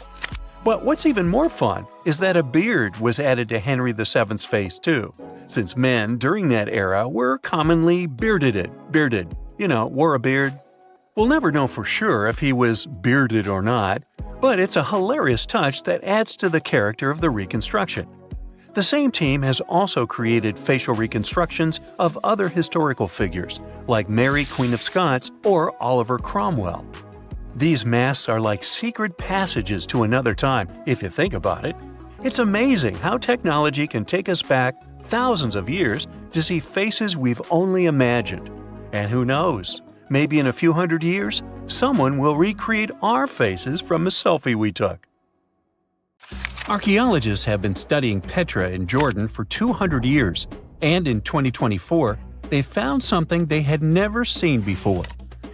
But what's even more fun is that a beard was added to Henry VII's face too, since men during that era were commonly bearded, wore a beard. We'll never know for sure if he was bearded or not, but it's a hilarious touch that adds to the character of the reconstruction. The same team has also created facial reconstructions of other historical figures, like Mary Queen of Scots or Oliver Cromwell. These masks are like secret passages to another time, if you think about it. It's amazing how technology can take us back thousands of years to see faces we've only imagined. And who knows, maybe in a few hundred years, someone will recreate our faces from a selfie we took. Archaeologists have been studying Petra in Jordan for 200 years, and in 2024, they found something they had never seen before.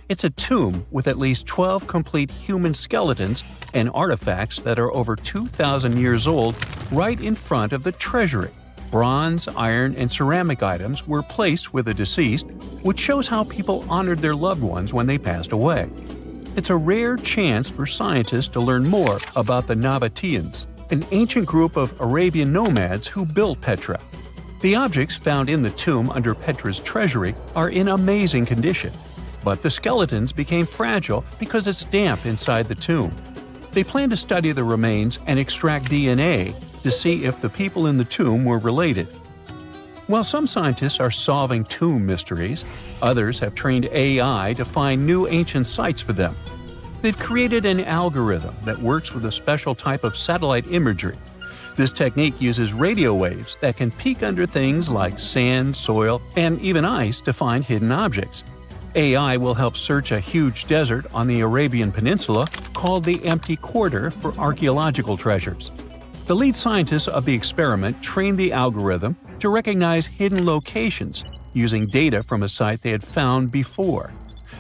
It's a tomb with at least 12 complete human skeletons and artifacts that are over 2,000 years old right in front of the treasury. Bronze, iron, and ceramic items were placed with the deceased, which shows how people honored their loved ones when they passed away. It's a rare chance for scientists to learn more about the Nabateans, an ancient group of Arabian nomads who built Petra. The objects found in the tomb under Petra's treasury are in amazing condition, but the skeletons became fragile because it's damp inside the tomb. They plan to study the remains and extract DNA to see if the people in the tomb were related. While some scientists are solving tomb mysteries, others have trained AI to find new ancient sites for them. They've created an algorithm that works with a special type of satellite imagery. This technique uses radio waves that can peek under things like sand, soil, and even ice to find hidden objects. AI will help search a huge desert on the Arabian Peninsula called the Empty Quarter for archaeological treasures. The lead scientists of the experiment trained the algorithm to recognize hidden locations using data from a site they had found before.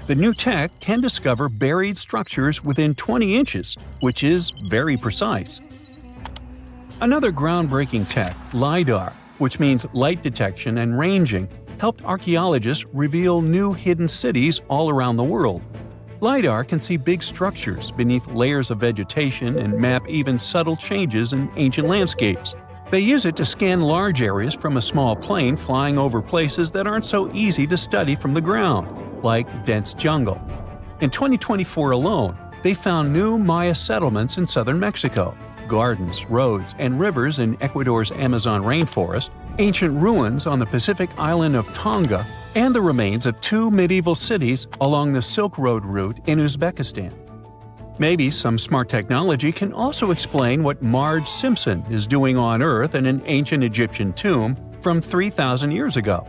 The new tech can discover buried structures within 20 inches, which is very precise. Another groundbreaking tech, LiDAR, which means light detection and ranging, helped archaeologists reveal new hidden cities all around the world. LiDAR can see big structures beneath layers of vegetation and map even subtle changes in ancient landscapes. They use it to scan large areas from a small plane flying over places that aren't so easy to study from the ground, like dense jungle. In 2024 alone, they found new Maya settlements in southern Mexico, gardens, roads, and rivers in Ecuador's Amazon rainforest, ancient ruins on the Pacific island of Tonga, and the remains of 2 medieval cities along the Silk Road route in Uzbekistan. Maybe some smart technology can also explain what Marge Simpson is doing on Earth in an ancient Egyptian tomb from 3,000 years ago.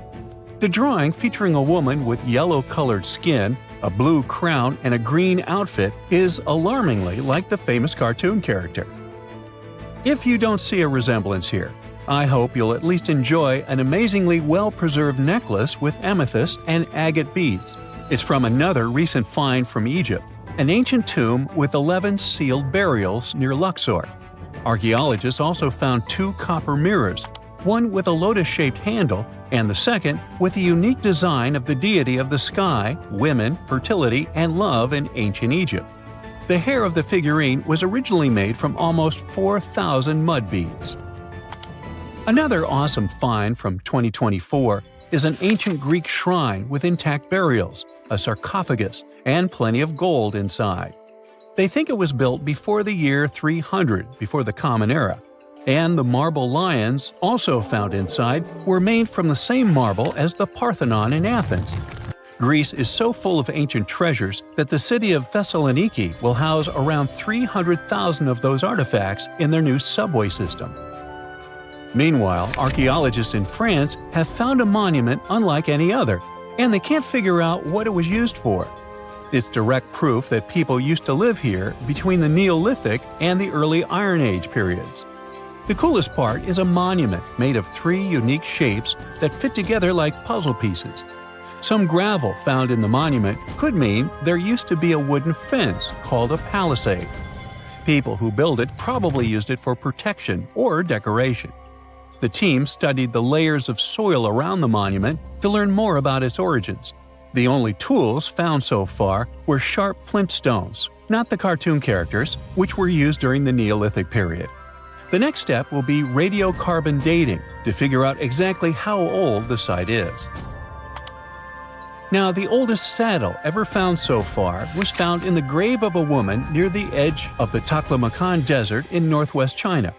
The drawing, featuring a woman with yellow-colored skin, a blue crown, and a green outfit, is alarmingly like the famous cartoon character. If you don't see a resemblance here, I hope you'll at least enjoy an amazingly well-preserved necklace with amethyst and agate beads. It's from another recent find from Egypt, an ancient tomb with 11 sealed burials near Luxor. Archaeologists also found two copper mirrors, one with a lotus-shaped handle and the second with a unique design of the deity of the sky, women, fertility, and love in ancient Egypt. The hair of the figurine was originally made from almost 4,000 mud beads. Another awesome find from 2024 is an ancient Greek shrine with intact burials, a sarcophagus, and plenty of gold inside. They think it was built before the year 300 before the Common Era, and the marble lions, also found inside, were made from the same marble as the Parthenon in Athens. Greece is so full of ancient treasures that the city of Thessaloniki will house around 300,000 of those artifacts in their new subway system. Meanwhile, archaeologists in France have found a monument unlike any other, and they can't figure out what it was used for. It's direct proof that people used to live here between the Neolithic and the early Iron Age periods. The coolest part is a monument made of 3 unique shapes that fit together like puzzle pieces. Some gravel found in the monument could mean there used to be a wooden fence called a palisade. People who built it probably used it for protection or decoration. The team studied the layers of soil around the monument to learn more about its origins. The only tools found so far were sharp flint stones, not the cartoon characters, which were used during the Neolithic period. The next step will be radiocarbon dating to figure out exactly how old the site is. Now, the oldest saddle ever found so far was found in the grave of a woman near the edge of the Taklamakan Desert in northwest China.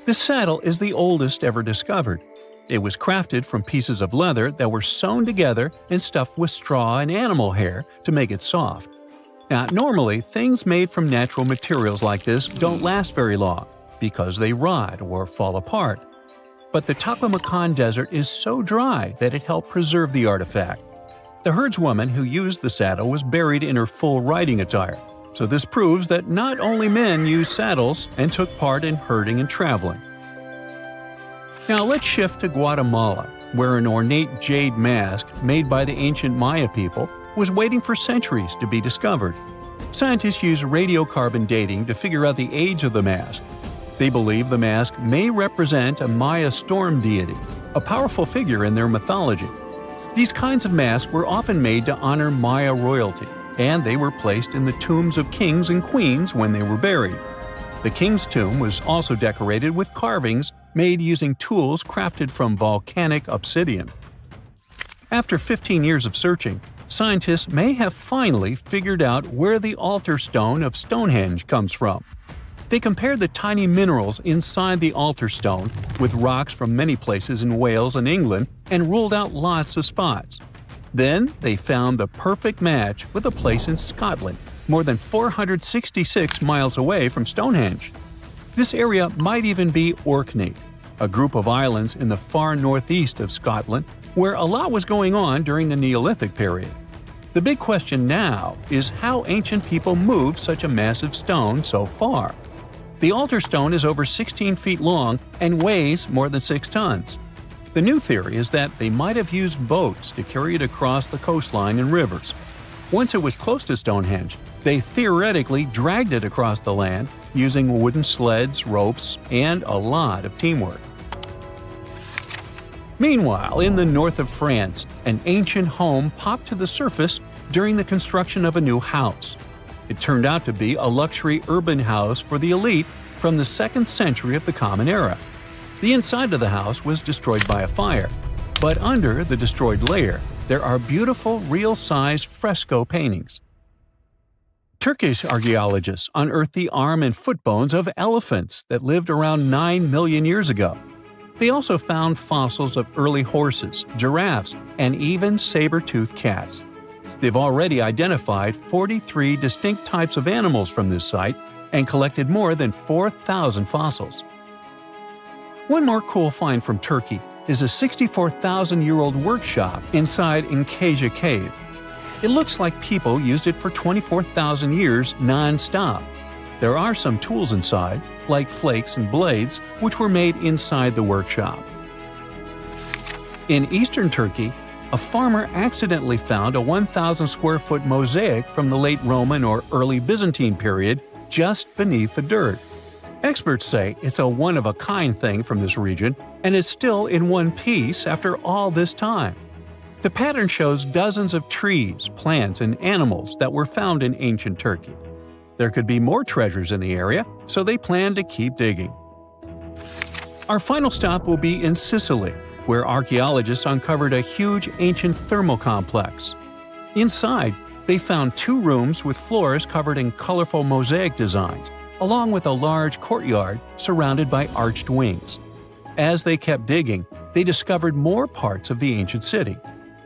This saddle is the oldest ever discovered. It was crafted from pieces of leather that were sewn together and stuffed with straw and animal hair to make it soft. Now, normally, things made from natural materials like this don't last very long because they rot or fall apart. But the Taklamakan Desert is so dry that it helped preserve the artifact. The herdswoman who used the saddle was buried in her full riding attire, so this proves that not only men used saddles and took part in herding and traveling. Now let's shift to Guatemala, where an ornate jade mask made by the ancient Maya people was waiting for centuries to be discovered. Scientists use radiocarbon dating to figure out the age of the mask. They believe the mask may represent a Maya storm deity, a powerful figure in their mythology. These kinds of masks were often made to honor Maya royalty, and they were placed in the tombs of kings and queens when they were buried. The king's tomb was also decorated with carvings made using tools crafted from volcanic obsidian. After 15 years of searching, scientists may have finally figured out where the altar stone of Stonehenge comes from. They compared the tiny minerals inside the altar stone with rocks from many places in Wales and England and ruled out lots of spots. Then they found the perfect match with a place in Scotland, more than 466 miles away from Stonehenge. This area might even be Orkney, a group of islands in the far northeast of Scotland where a lot was going on during the Neolithic period. The big question now is how ancient people moved such a massive stone so far. The altar stone is over 16 feet long and weighs more than 6 tons. The new theory is that they might have used boats to carry it across the coastline and rivers. Once it was close to Stonehenge, they theoretically dragged it across the land using wooden sleds, ropes, and a lot of teamwork. Meanwhile, in the north of France, an ancient home popped to the surface during the construction of a new house. It turned out to be a luxury urban house for the elite from the 2nd century of the Common Era. The inside of the house was destroyed by a fire, but under the destroyed layer, there are beautiful, real-size fresco paintings. Turkish archaeologists unearthed the arm and foot bones of elephants that lived around 9 million years ago. They also found fossils of early horses, giraffes, and even saber-toothed cats. They've already identified 43 distinct types of animals from this site and collected more than 4,000 fossils. One more cool find from Turkey is a 64,000-year-old workshop inside Incaja Cave. It looks like people used it for 24,000 years non-stop. There are some tools inside, like flakes and blades, which were made inside the workshop. In eastern Turkey, a farmer accidentally found a 1,000-square-foot mosaic from the late Roman or early Byzantine period just beneath the dirt. Experts say it's a one-of-a-kind thing from this region, and it's still in one piece after all this time. The pattern shows dozens of trees, plants, and animals that were found in ancient Turkey. There could be more treasures in the area, so they plan to keep digging. Our final stop will be in Sicily, where archaeologists uncovered a huge ancient thermal complex. Inside, they found 2 rooms with floors covered in colorful mosaic designs, along with a large courtyard surrounded by arched wings. As they kept digging, they discovered more parts of the ancient city.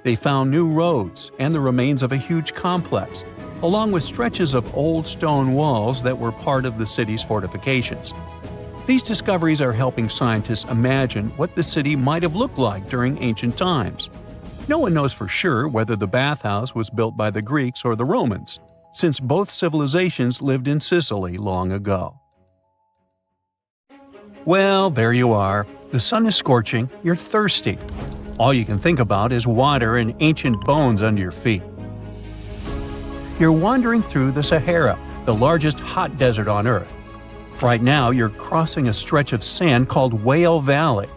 They found new roads and the remains of a huge complex, along with stretches of old stone walls that were part of the city's fortifications. These discoveries are helping scientists imagine what the city might have looked like during ancient times. No one knows for sure whether the bathhouse was built by the Greeks or the Romans, since both civilizations lived in Sicily long ago. Well, there you are. The sun is scorching, you're thirsty. All you can think about is water and ancient bones under your feet. You're wandering through the Sahara, the largest hot desert on Earth. Right now, you're crossing a stretch of sand called Whale Valley.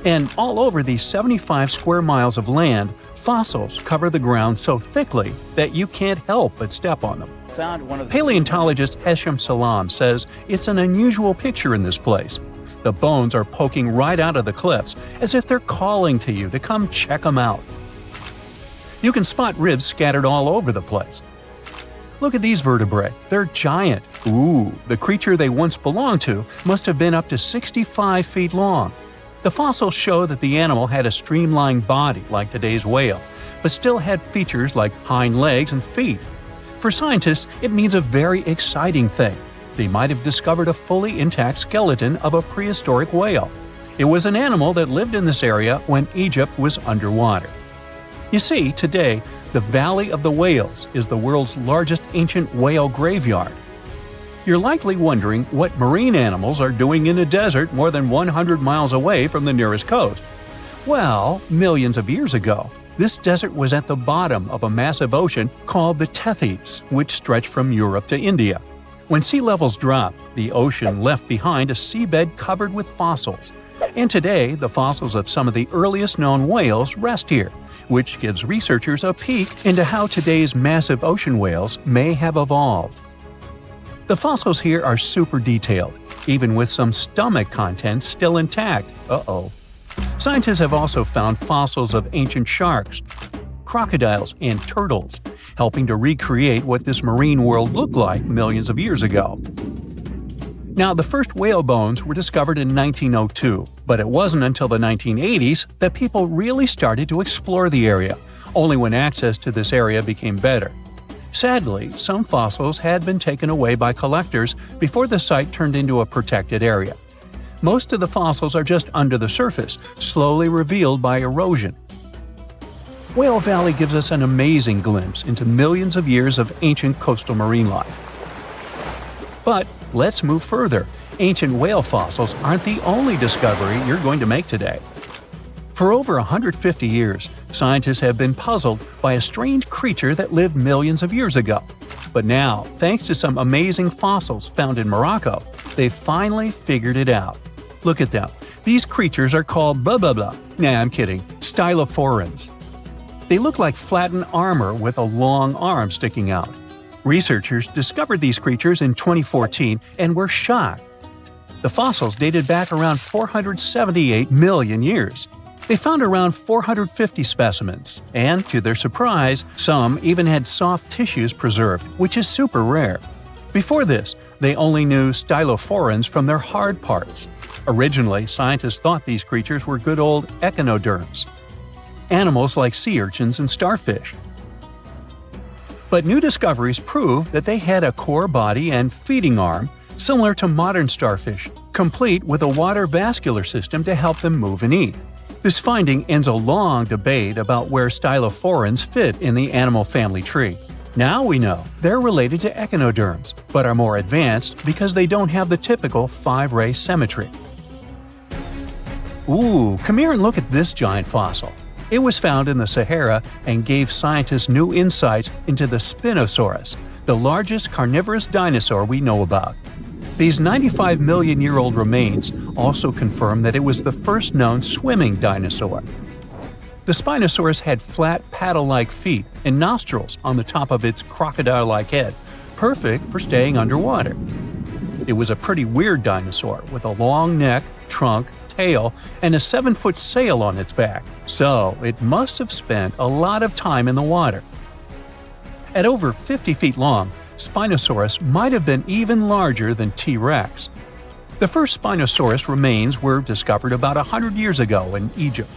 And all over these 75 square miles of land, fossils cover the ground so thickly that you can't help but step on them. Paleontologist Hesham Salam says it's an unusual picture in this place. The bones are poking right out of the cliffs, as if they're calling to you to come check them out. You can spot ribs scattered all over the place. Look at these vertebrae. They're giant. Ooh, the creature they once belonged to must have been up to 65 feet long. The fossils show that the animal had a streamlined body like today's whale, but still had features like hind legs and feet. For scientists, it means a very exciting thing. They might have discovered a fully intact skeleton of a prehistoric whale. It was an animal that lived in this area when Egypt was underwater. You see, today, the Valley of the Whales is the world's largest ancient whale graveyard. You're likely wondering what marine animals are doing in a desert more than 100 miles away from the nearest coast. Well, millions of years ago, this desert was at the bottom of a massive ocean called the Tethys, which stretched from Europe to India. When sea levels dropped, the ocean left behind a seabed covered with fossils. And today, the fossils of some of the earliest known whales rest here, which gives researchers a peek into how today's massive ocean whales may have evolved. The fossils here are super detailed, even with some stomach contents still intact. Uh-oh. Scientists have also found fossils of ancient sharks, crocodiles, and turtles, helping to recreate what this marine world looked like millions of years ago. Now, the first whale bones were discovered in 1902, but it wasn't until the 1980s that people really started to explore the area, only when access to this area became better. Sadly, some fossils had been taken away by collectors before the site turned into a protected area. Most of the fossils are just under the surface, slowly revealed by erosion. Whale Valley gives us an amazing glimpse into millions of years of ancient coastal marine life. But let's move further. Ancient whale fossils aren't the only discovery you're going to make today. For over 150 years, scientists have been puzzled by a strange creature that lived millions of years ago. But now, thanks to some amazing fossils found in Morocco, they've finally figured it out. Look at them. These creatures are called blah blah blah. Nah, I'm kidding. Stylophorans. They look like flattened armor with a long arm sticking out. Researchers discovered these creatures in 2014 and were shocked. The fossils dated back around 478 million years. They found around 450 specimens, and to their surprise, some even had soft tissues preserved, which is super rare. Before this, they only knew stylophorans from their hard parts. Originally, scientists thought these creatures were good old echinoderms, animals like sea urchins and starfish. But new discoveries prove that they had a core body and feeding arm similar to modern starfish, complete with a water vascular system to help them move and eat. This finding ends a long debate about where stylophorans fit in the animal family tree. Now we know they're related to echinoderms, but are more advanced because they don't have the typical 5-ray symmetry. Ooh, come here and look at this giant fossil. It was found in the Sahara and gave scientists new insights into the Spinosaurus, the largest carnivorous dinosaur we know about. These 95-million-year-old remains also confirm that it was the first known swimming dinosaur. The Spinosaurus had flat, paddle-like feet and nostrils on the top of its crocodile-like head, perfect for staying underwater. It was a pretty weird dinosaur with a long neck, trunk, tail, and a 7-foot sail on its back, so it must have spent a lot of time in the water. At over 50 feet long, Spinosaurus might have been even larger than T-Rex. The first Spinosaurus remains were discovered about 100 years ago in Egypt,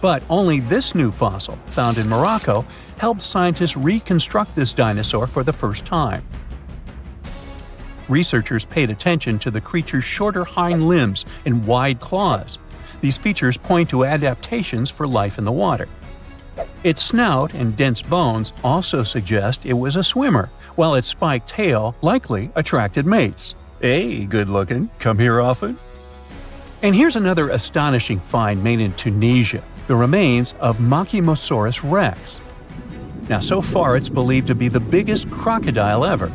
but only this new fossil, found in Morocco, helped scientists reconstruct this dinosaur for the first time. Researchers paid attention to the creature's shorter hind limbs and wide claws. These features point to adaptations for life in the water. Its snout and dense bones also suggest it was a swimmer, while its spiked tail likely attracted mates. Hey, good looking, come here often? And here's another astonishing find made in Tunisia, the remains of Machimosaurus rex. Now, so far it's believed to be the biggest crocodile ever.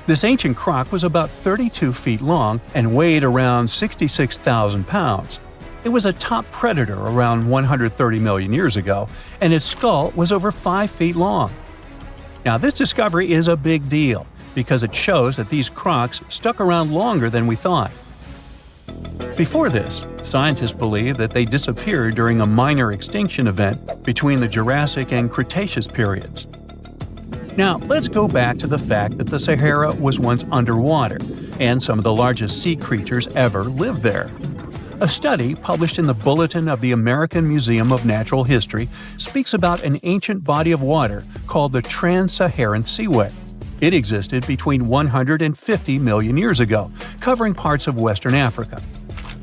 This ancient croc was about 32 feet long and weighed around 66,000 pounds. It was a top predator around 130 million years ago, and its skull was over 5 feet long. Now, this discovery is a big deal because it shows that these crocs stuck around longer than we thought. Before this, scientists believed that they disappeared during a minor extinction event between the Jurassic and Cretaceous periods. Now, let's go back to the fact that the Sahara was once underwater, and some of the largest sea creatures ever lived there. A study published in the Bulletin of the American Museum of Natural History speaks about an ancient body of water called the Trans-Saharan Seaway. It existed between 150 million years ago, covering parts of Western Africa.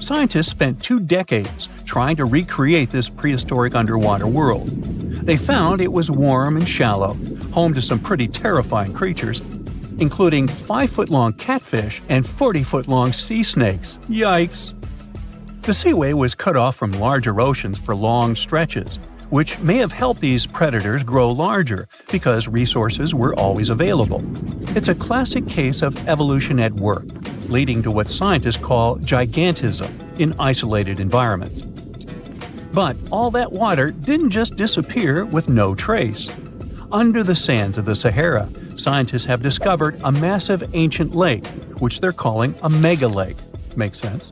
Scientists spent 2 decades trying to recreate this prehistoric underwater world. They found it was warm and shallow, home to some pretty terrifying creatures, including 5-foot-long catfish and 40-foot-long sea snakes. Yikes! The seaway was cut off from larger oceans for long stretches, which may have helped these predators grow larger because resources were always available. It's a classic case of evolution at work, leading to what scientists call gigantism in isolated environments. But all that water didn't just disappear with no trace. Under the sands of the Sahara, scientists have discovered a massive ancient lake, which they're calling a megalake. Makes sense?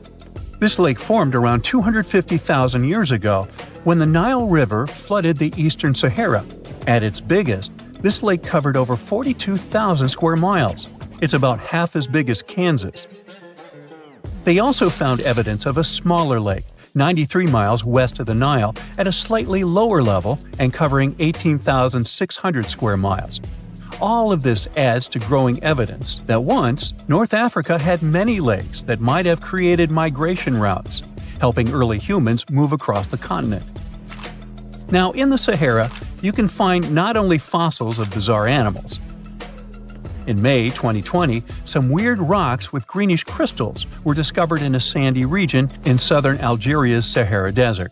This lake formed around 250,000 years ago when the Nile River flooded the eastern Sahara. At its biggest, this lake covered over 42,000 square miles. It's about half as big as Kansas. They also found evidence of a smaller lake, 93 miles west of the Nile, at a slightly lower level and covering 18,600 square miles. All of this adds to growing evidence that once, North Africa had many lakes that might have created migration routes, helping early humans move across the continent. Now, in the Sahara, you can find not only fossils of bizarre animals. In May 2020, some weird rocks with greenish crystals were discovered in a sandy region in southern Algeria's Sahara Desert.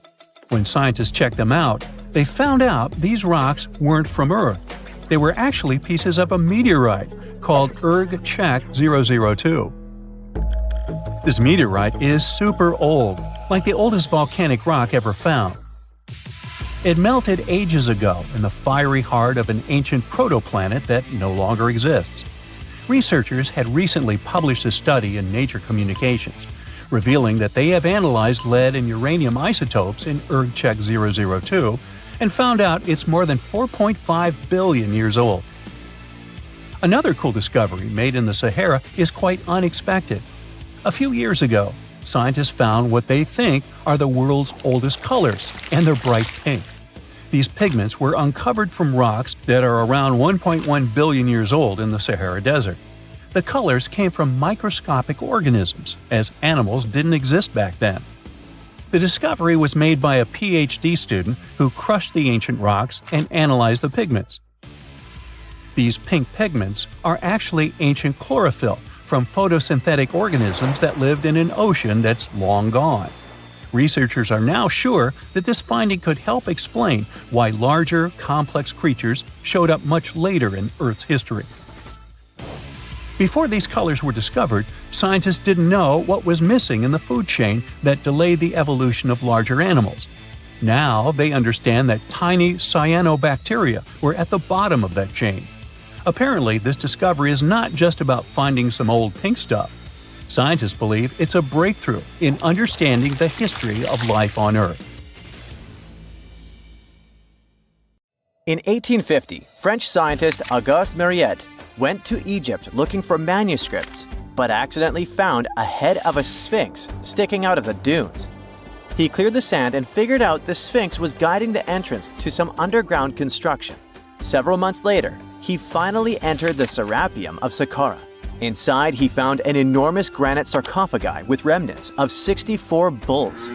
When scientists checked them out, they found out these rocks weren't from Earth. They were actually pieces of a meteorite called Erg-Chek 002. This meteorite is super old, like the oldest volcanic rock ever found. It melted ages ago in the fiery heart of an ancient protoplanet that no longer exists. Researchers had recently published a study in Nature Communications, revealing that they have analyzed lead and uranium isotopes in Erg-Chek 002 and found out it's more than 4.5 billion years old. Another cool discovery made in the Sahara is quite unexpected. A few years ago, scientists found what they think are the world's oldest colors, and they're bright pink. These pigments were uncovered from rocks that are around 1.1 billion years old in the Sahara Desert. The colors came from microscopic organisms, as animals didn't exist back then. The discovery was made by a PhD student who crushed the ancient rocks and analyzed the pigments. These pink pigments are actually ancient chlorophyll from photosynthetic organisms that lived in an ocean that's long gone. Researchers are now sure that this finding could help explain why larger, complex creatures showed up much later in Earth's history. Before these colors were discovered, scientists didn't know what was missing in the food chain that delayed the evolution of larger animals. Now they understand that tiny cyanobacteria were at the bottom of that chain. Apparently, this discovery is not just about finding some old pink stuff. Scientists believe it's a breakthrough in understanding the history of life on Earth. In 1850, French scientist Auguste Mariette went to Egypt looking for manuscripts, but accidentally found a head of a sphinx sticking out of the dunes. He cleared the sand and figured out the sphinx was guiding the entrance to some underground construction. Several months later, he finally entered the Serapeum of Saqqara. Inside, he found an enormous granite sarcophagi with remnants of 64 bulls.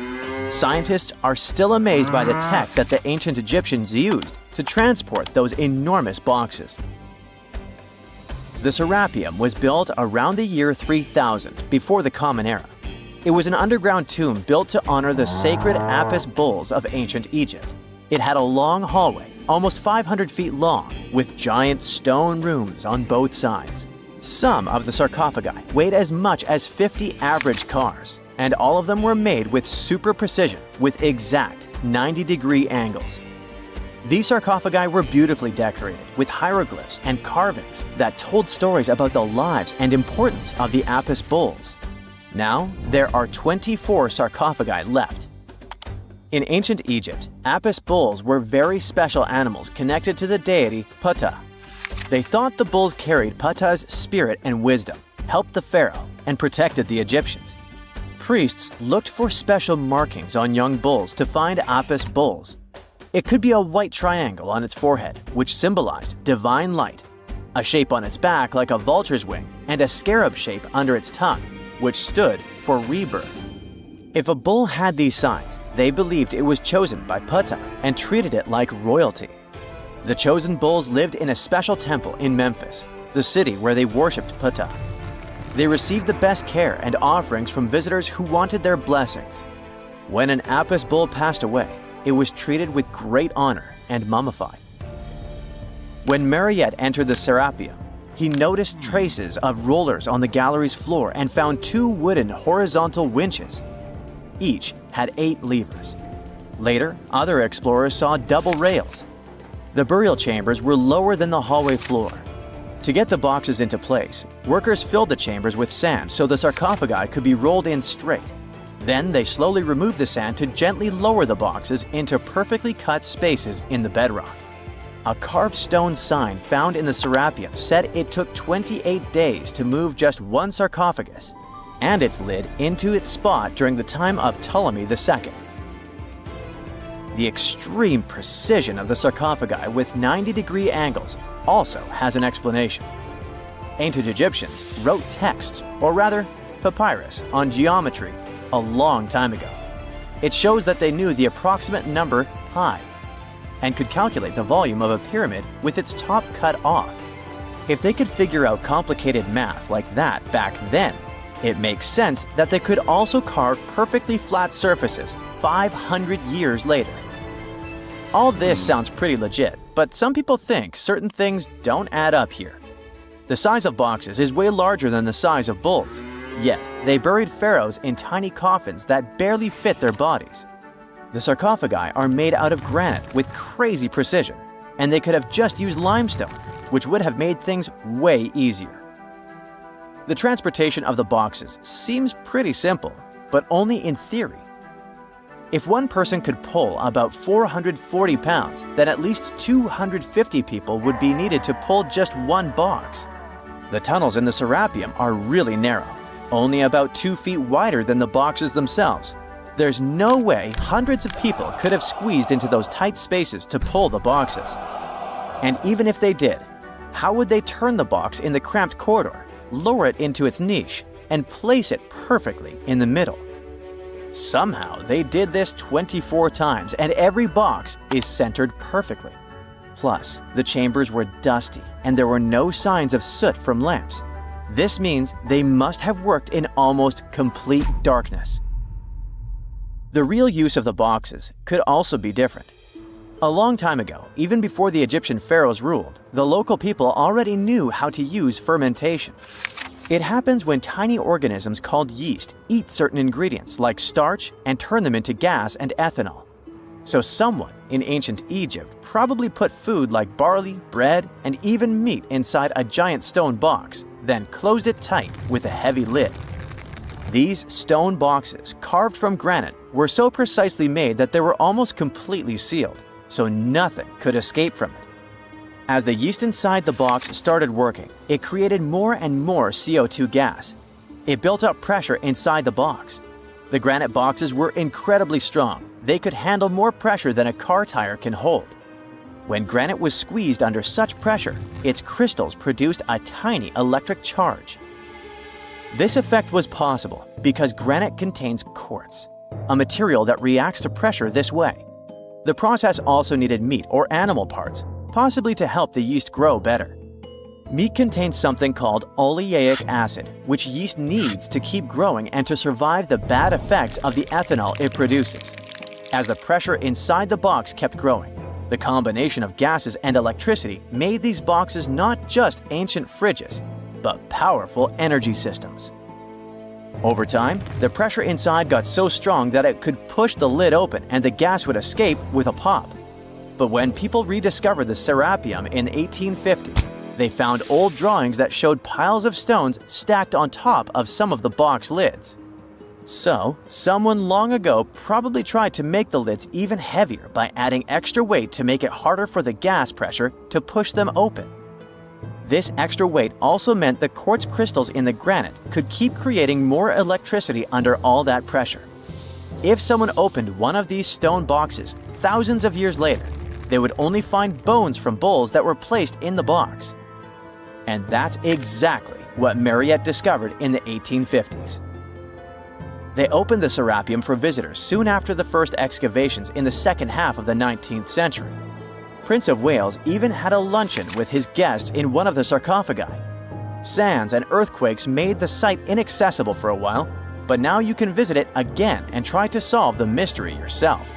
Scientists are still amazed by the tech that the ancient Egyptians used to transport those enormous boxes. The Serapeum was built around the year 3000 before the Common Era. It was an underground tomb built to honor the sacred Apis bulls of ancient Egypt. It had a long hallway, almost 500 feet long, with giant stone rooms on both sides. Some of the sarcophagi weighed as much as 50 average cars, and all of them were made with super precision, with exact 90-degree angles. These sarcophagi were beautifully decorated with hieroglyphs and carvings that told stories about the lives and importance of the Apis bulls. Now, there are 24 sarcophagi left. In ancient Egypt, Apis bulls were very special animals connected to the deity Ptah. They thought the bulls carried Ptah's spirit and wisdom, helped the pharaoh, and protected the Egyptians. Priests looked for special markings on young bulls to find Apis bulls. It could be a white triangle on its forehead, which symbolized divine light, a shape on its back like a vulture's wing, and a scarab shape under its tongue, which stood for rebirth. If a bull had these signs, they believed it was chosen by Ptah and treated it like royalty. The chosen bulls lived in a special temple in Memphis, the city where they worshipped Ptah. They received the best care and offerings from visitors who wanted their blessings. When an Apis bull passed away, it was treated with great honor and mummified. When Mariette entered the Serapeum, he noticed traces of rollers on the gallery's floor and found 2 wooden horizontal winches. Each had 8 levers. Later, other explorers saw double rails. The burial chambers were lower than the hallway floor. To get the boxes into place, workers filled the chambers with sand so the sarcophagi could be rolled in straight. Then they slowly removed the sand to gently lower the boxes into perfectly cut spaces in the bedrock. A carved stone sign found in the Serapeum said it took 28 days to move just one sarcophagus and its lid into its spot during the time of Ptolemy II. The extreme precision of the sarcophagi with 90-degree angles also has an explanation. Ancient Egyptians wrote texts, or rather, papyrus, on geometry a long time ago. It shows that they knew the approximate number pi and could calculate the volume of a pyramid with its top cut off. If they could figure out complicated math like that back then, it makes sense that they could also carve perfectly flat surfaces 500 years later. All this sounds pretty legit, but some people think certain things don't add up here. The size of boxes is way larger than the size of bulls, yet they buried pharaohs in tiny coffins that barely fit their bodies. The sarcophagi are made out of granite with crazy precision, and they could have just used limestone, which would have made things way easier. The transportation of the boxes seems pretty simple, but only in theory. If one person could pull about 440 pounds, then at least 250 people would be needed to pull just one box. The tunnels in the Serapeum are really narrow, only about 2 feet wider than the boxes themselves. There's no way hundreds of people could have squeezed into those tight spaces to pull the boxes. And even if they did, how would they turn the box in the cramped corridor, lower it into its niche, and place it perfectly in the middle? Somehow, they did this 24 times, and every box is centered perfectly. Plus, the chambers were dusty, and there were no signs of soot from lamps. This means they must have worked in almost complete darkness. The real use of the boxes could also be different. A long time ago, even before the Egyptian pharaohs ruled, the local people already knew how to use fermentation. It happens when tiny organisms called yeast eat certain ingredients like starch and turn them into gas and ethanol. So someone in ancient Egypt probably put food like barley, bread, and even meat inside a giant stone box, then closed it tight with a heavy lid. These stone boxes, carved from granite, were so precisely made that they were almost completely sealed, so nothing could escape from it. As the yeast inside the box started working, it created more and more CO2 gas. It built up pressure inside the box. The granite boxes were incredibly strong. They could handle more pressure than a car tire can hold. When granite was squeezed under such pressure, its crystals produced a tiny electric charge. This effect was possible because granite contains quartz, a material that reacts to pressure this way. The process also needed meat or animal parts, possibly to help the yeast grow better. Meat contains something called oleic acid, which yeast needs to keep growing and to survive the bad effects of the ethanol it produces. As the pressure inside the box kept growing, the combination of gases and electricity made these boxes not just ancient fridges, but powerful energy systems. Over time, the pressure inside got so strong that it could push the lid open and the gas would escape with a pop. But when people rediscovered the Serapeum in 1850, they found old drawings that showed piles of stones stacked on top of some of the box lids. So, someone long ago probably tried to make the lids even heavier by adding extra weight to make it harder for the gas pressure to push them open. This extra weight also meant the quartz crystals in the granite could keep creating more electricity under all that pressure. If someone opened one of these stone boxes thousands of years later, they would only find bones from bulls that were placed in the box. And that's exactly what Mariette discovered in the 1850s. They opened the Serapeum for visitors soon after the first excavations in the second half of the 19th century. Prince of Wales even had a luncheon with his guests in one of the sarcophagi. Sands and earthquakes made the site inaccessible for a while, but now you can visit it again and try to solve the mystery yourself.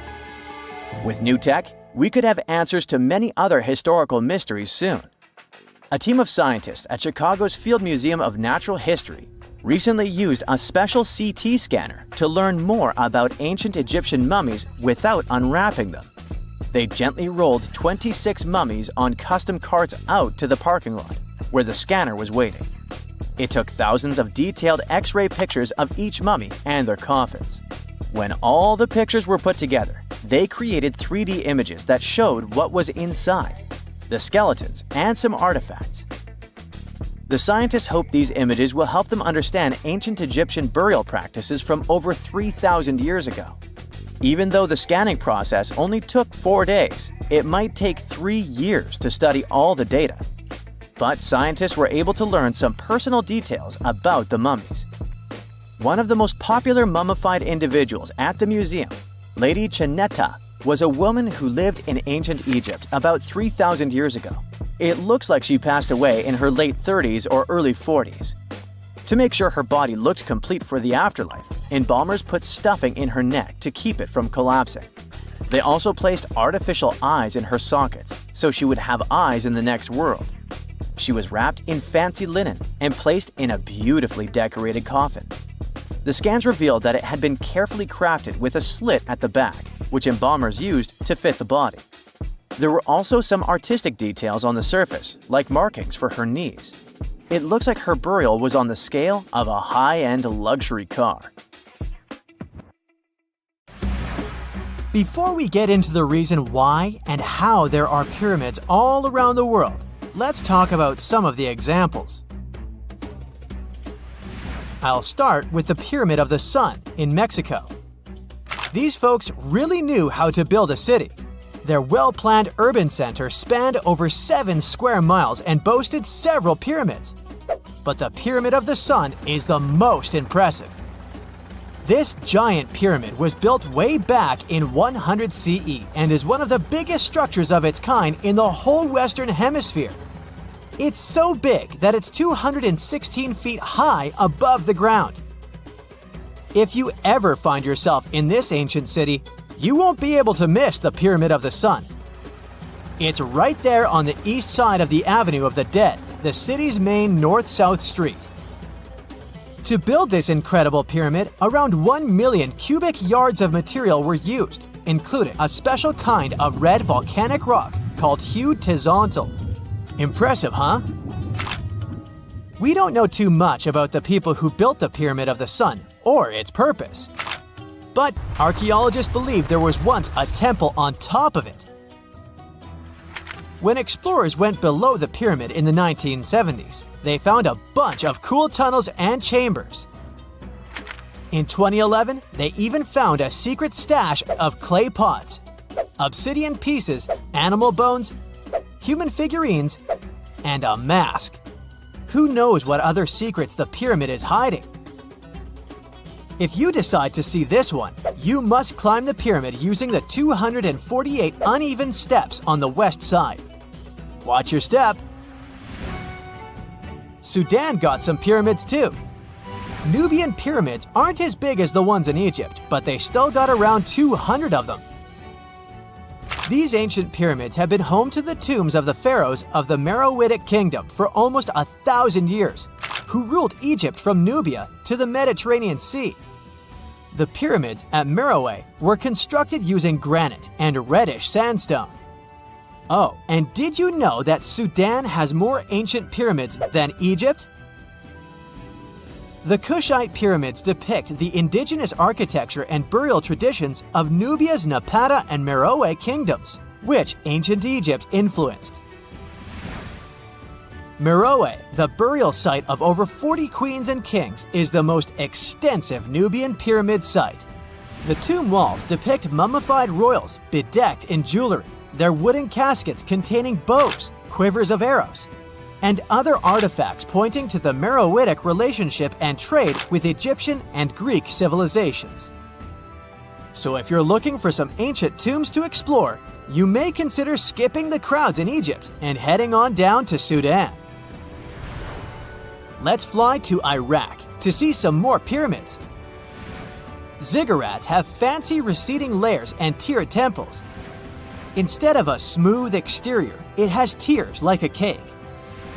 With new tech, we could have answers to many other historical mysteries soon. A team of scientists at Chicago's Field Museum of Natural History recently used a special CT scanner to learn more about ancient Egyptian mummies without unwrapping them. They gently rolled 26 mummies on custom carts out to the parking lot, where the scanner was waiting. It took thousands of detailed X-ray pictures of each mummy and their coffins. When all the pictures were put together, they created 3D images that showed what was inside, the skeletons, and some artifacts. The scientists hope these images will help them understand ancient Egyptian burial practices from over 3,000 years ago. Even though the scanning process only took 4 days, it might take 3 years to study all the data. But scientists were able to learn some personal details about the mummies. One of the most popular mummified individuals at the museum, Lady Chineta, was a woman who lived in ancient Egypt about 3,000 years ago. It looks like she passed away in her late 30s or early 40s. To make sure her body looked complete for the afterlife, embalmers put stuffing in her neck to keep it from collapsing. They also placed artificial eyes in her sockets, so she would have eyes in the next world. She was wrapped in fancy linen and placed in a beautifully decorated coffin. The scans revealed that it had been carefully crafted with a slit at the back, which embalmers used to fit the body. There were also some artistic details on the surface, like markings for her knees. It looks like her burial was on the scale of a high-end luxury car. Before we get into the reason why and how there are pyramids all around the world, let's talk about some of the examples. I'll start with the Pyramid of the Sun in Mexico. These folks really knew how to build a city. Their well-planned urban center spanned over 7 square miles and boasted several pyramids. But the Pyramid of the Sun is the most impressive. This giant pyramid was built way back in 100 CE and is one of the biggest structures of its kind in the whole Western Hemisphere. It's so big that it's 216 feet high above the ground. If you ever find yourself in this ancient city, you won't be able to miss the Pyramid of the Sun. It's right there on the east side of the Avenue of the Dead, the city's main north-south street. To build this incredible pyramid, around 1 million cubic yards of material were used, including a special kind of red volcanic rock called hued tizontal. Impressive, huh? We don't know too much about the people who built the Pyramid of the Sun or its purpose. But archaeologists believe there was once a temple on top of it. When explorers went below the pyramid in the 1970s, they found a bunch of cool tunnels and chambers. In 2011, they even found a secret stash of clay pots, obsidian pieces, animal bones, human figurines, and a mask. Who knows what other secrets the pyramid is hiding? If you decide to see this one, you must climb the pyramid using the 248 uneven steps on the west side. Watch your step. Sudan got some pyramids too. Nubian pyramids aren't as big as the ones in Egypt, but they still got around 200 of them. These ancient pyramids have been home to the tombs of the pharaohs of the Meroitic Kingdom for almost 1,000 years, who ruled Egypt from Nubia to the Mediterranean Sea. The pyramids at Meroe were constructed using granite and reddish sandstone. Oh, and did you know that Sudan has more ancient pyramids than Egypt? The Kushite pyramids depict the indigenous architecture and burial traditions of Nubia's Napata and Meroe kingdoms, which ancient Egypt influenced. Meroe, the burial site of over 40 queens and kings, is the most extensive Nubian pyramid site. The tomb walls depict mummified royals bedecked in jewelry, their wooden caskets containing bows, quivers of arrows, and other artifacts pointing to the Meroitic relationship and trade with Egyptian and Greek civilizations. So if you're looking for some ancient tombs to explore, you may consider skipping the crowds in Egypt and heading on down to Sudan. Let's fly to Iraq to see some more pyramids. Ziggurats have fancy receding layers and tiered temples. Instead of a smooth exterior, it has tiers like a cake.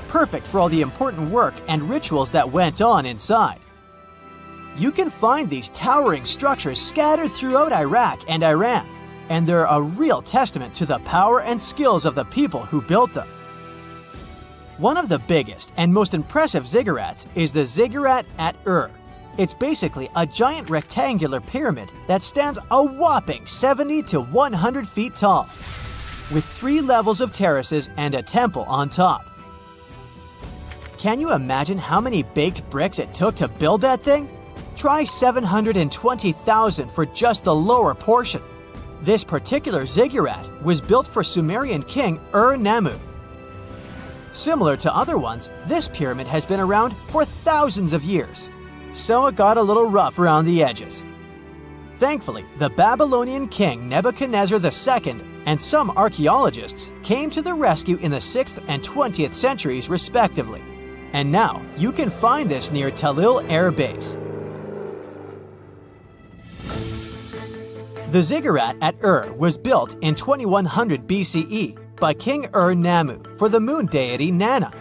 Perfect for all the important work and rituals that went on inside. You can find these towering structures scattered throughout Iraq and Iran, and they're a real testament to the power and skills of the people who built them. One of the biggest and most impressive ziggurats is the ziggurat at Ur. It's basically a giant rectangular pyramid that stands a whopping 70 to 100 feet tall, with 3 levels of terraces and a temple on top. Can you imagine how many baked bricks it took to build that thing? Try 720,000 for just the lower portion. This particular ziggurat was built for Sumerian king Ur-Nammu. Similar to other ones, this pyramid has been around for thousands of years, so it got a little rough around the edges. Thankfully, the Babylonian king Nebuchadnezzar II and some archaeologists came to the rescue in the 6th and 20th centuries respectively. And now, you can find this near Talil Air Base. The ziggurat at Ur was built in 2100 BCE by King Ur-Nammu for the moon deity Nana.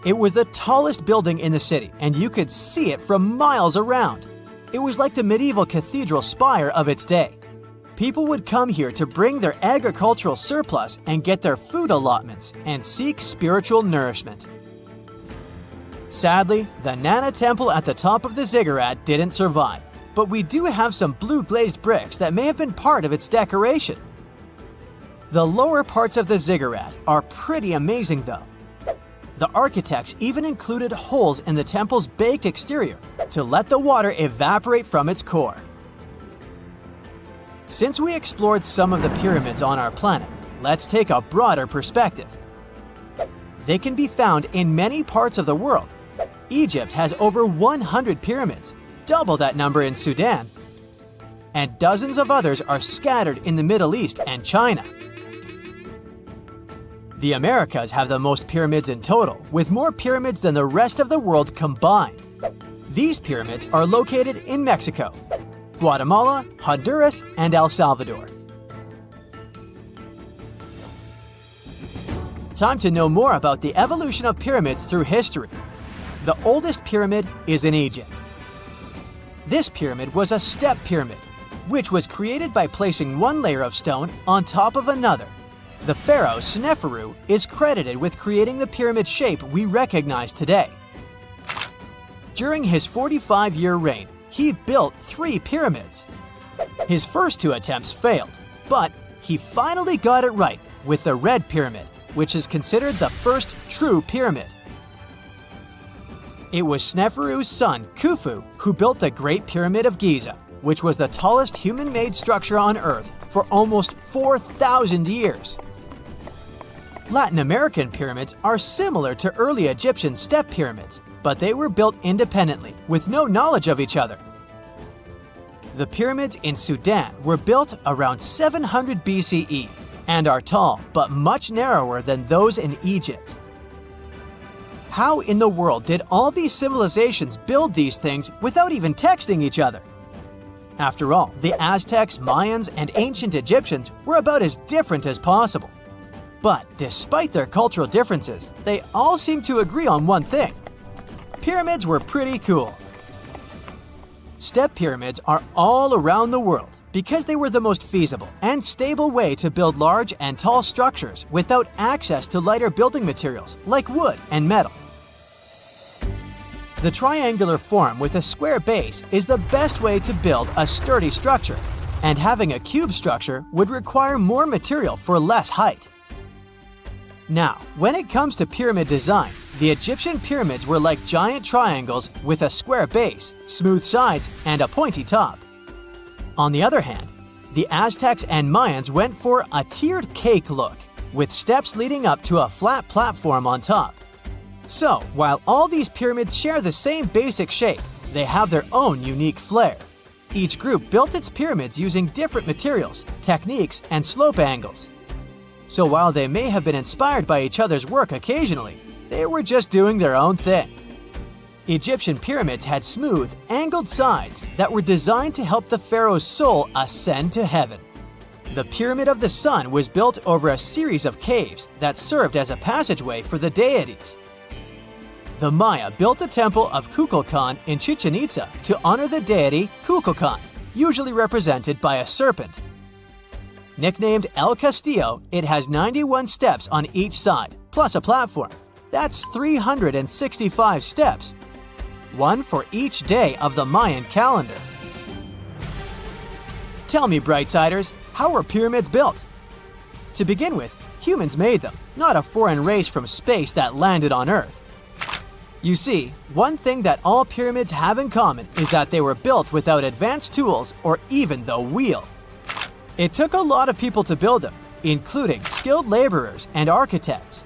It was the tallest building in the city, and you could see it from miles around. It was like the medieval cathedral spire of its day. People would come here to bring their agricultural surplus and get their food allotments and seek spiritual nourishment. Sadly, the Nana temple at the top of the ziggurat didn't survive, but we do have some blue glazed bricks that may have been part of its decoration. The lower parts of the ziggurat are pretty amazing though. The architects even included holes in the temple's baked exterior to let the water evaporate from its core. Since we explored some of the pyramids on our planet, let's take a broader perspective. They can be found in many parts of the world. Egypt has over 100 pyramids, double that number in Sudan, and dozens of others are scattered in the Middle East and China. The Americas have the most pyramids in total, with more pyramids than the rest of the world combined. These pyramids are located in Mexico, Guatemala, Honduras, and El Salvador. Time to know more about the evolution of pyramids through history. The oldest pyramid is in Egypt. This pyramid was a step pyramid, which was created by placing one layer of stone on top of another. The pharaoh Sneferu is credited with creating the pyramid shape we recognize today. During his 45-year reign, he built 3 pyramids. His first 2 attempts failed, but he finally got it right with the Red Pyramid, which is considered the first true pyramid. It was Sneferu's son, Khufu, who built the Great Pyramid of Giza, which was the tallest human-made structure on Earth for almost 4,000 years. Latin American pyramids are similar to early Egyptian step pyramids, but they were built independently, with no knowledge of each other. The pyramids in Sudan were built around 700 BCE and are tall but much narrower than those in Egypt. How in the world did all these civilizations build these things without even texting each other? After all, the Aztecs, Mayans, and ancient Egyptians were about as different as possible. But despite their cultural differences, they all seem to agree on one thing. Pyramids were pretty cool. Step pyramids are all around the world because they were the most feasible and stable way to build large and tall structures without access to lighter building materials like wood and metal. The triangular form with a square base is the best way to build a sturdy structure, and having a cube structure would require more material for less height. Now, when it comes to pyramid design, the Egyptian pyramids were like giant triangles with a square base, smooth sides, and a pointy top. On the other hand, the Aztecs and Mayans went for a tiered cake look, with steps leading up to a flat platform on top. So, while all these pyramids share the same basic shape, they have their own unique flair. Each group built its pyramids using different materials, techniques, and slope angles. So while they may have been inspired by each other's work occasionally, they were just doing their own thing. Egyptian pyramids had smooth, angled sides that were designed to help the pharaoh's soul ascend to heaven. The Pyramid of the Sun was built over a series of caves that served as a passageway for the deities. The Maya built the temple of Kukulkan in Chichen Itza to honor the deity Kukulkan, usually represented by a serpent. Nicknamed El Castillo, it has 91 steps on each side, plus a platform. That's 365 steps, one for each day of the Mayan calendar. Tell me, Brightsiders, how were pyramids built? To begin with, humans made them, not a foreign race from space that landed on Earth. You see, one thing that all pyramids have in common is that they were built without advanced tools or even the wheel. It took a lot of people to build them, including skilled laborers and architects.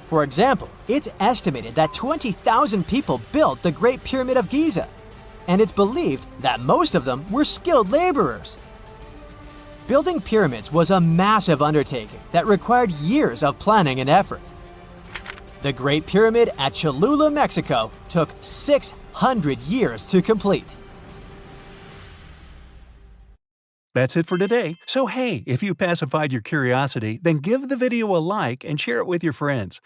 For example, it's estimated that 20,000 people built the Great Pyramid of Giza, and it's believed that most of them were skilled laborers. Building pyramids was a massive undertaking that required years of planning and effort. The Great Pyramid at Cholula, Mexico, took 600 years to complete. That's it for today. So hey, if you pacified your curiosity, then give the video a like and share it with your friends.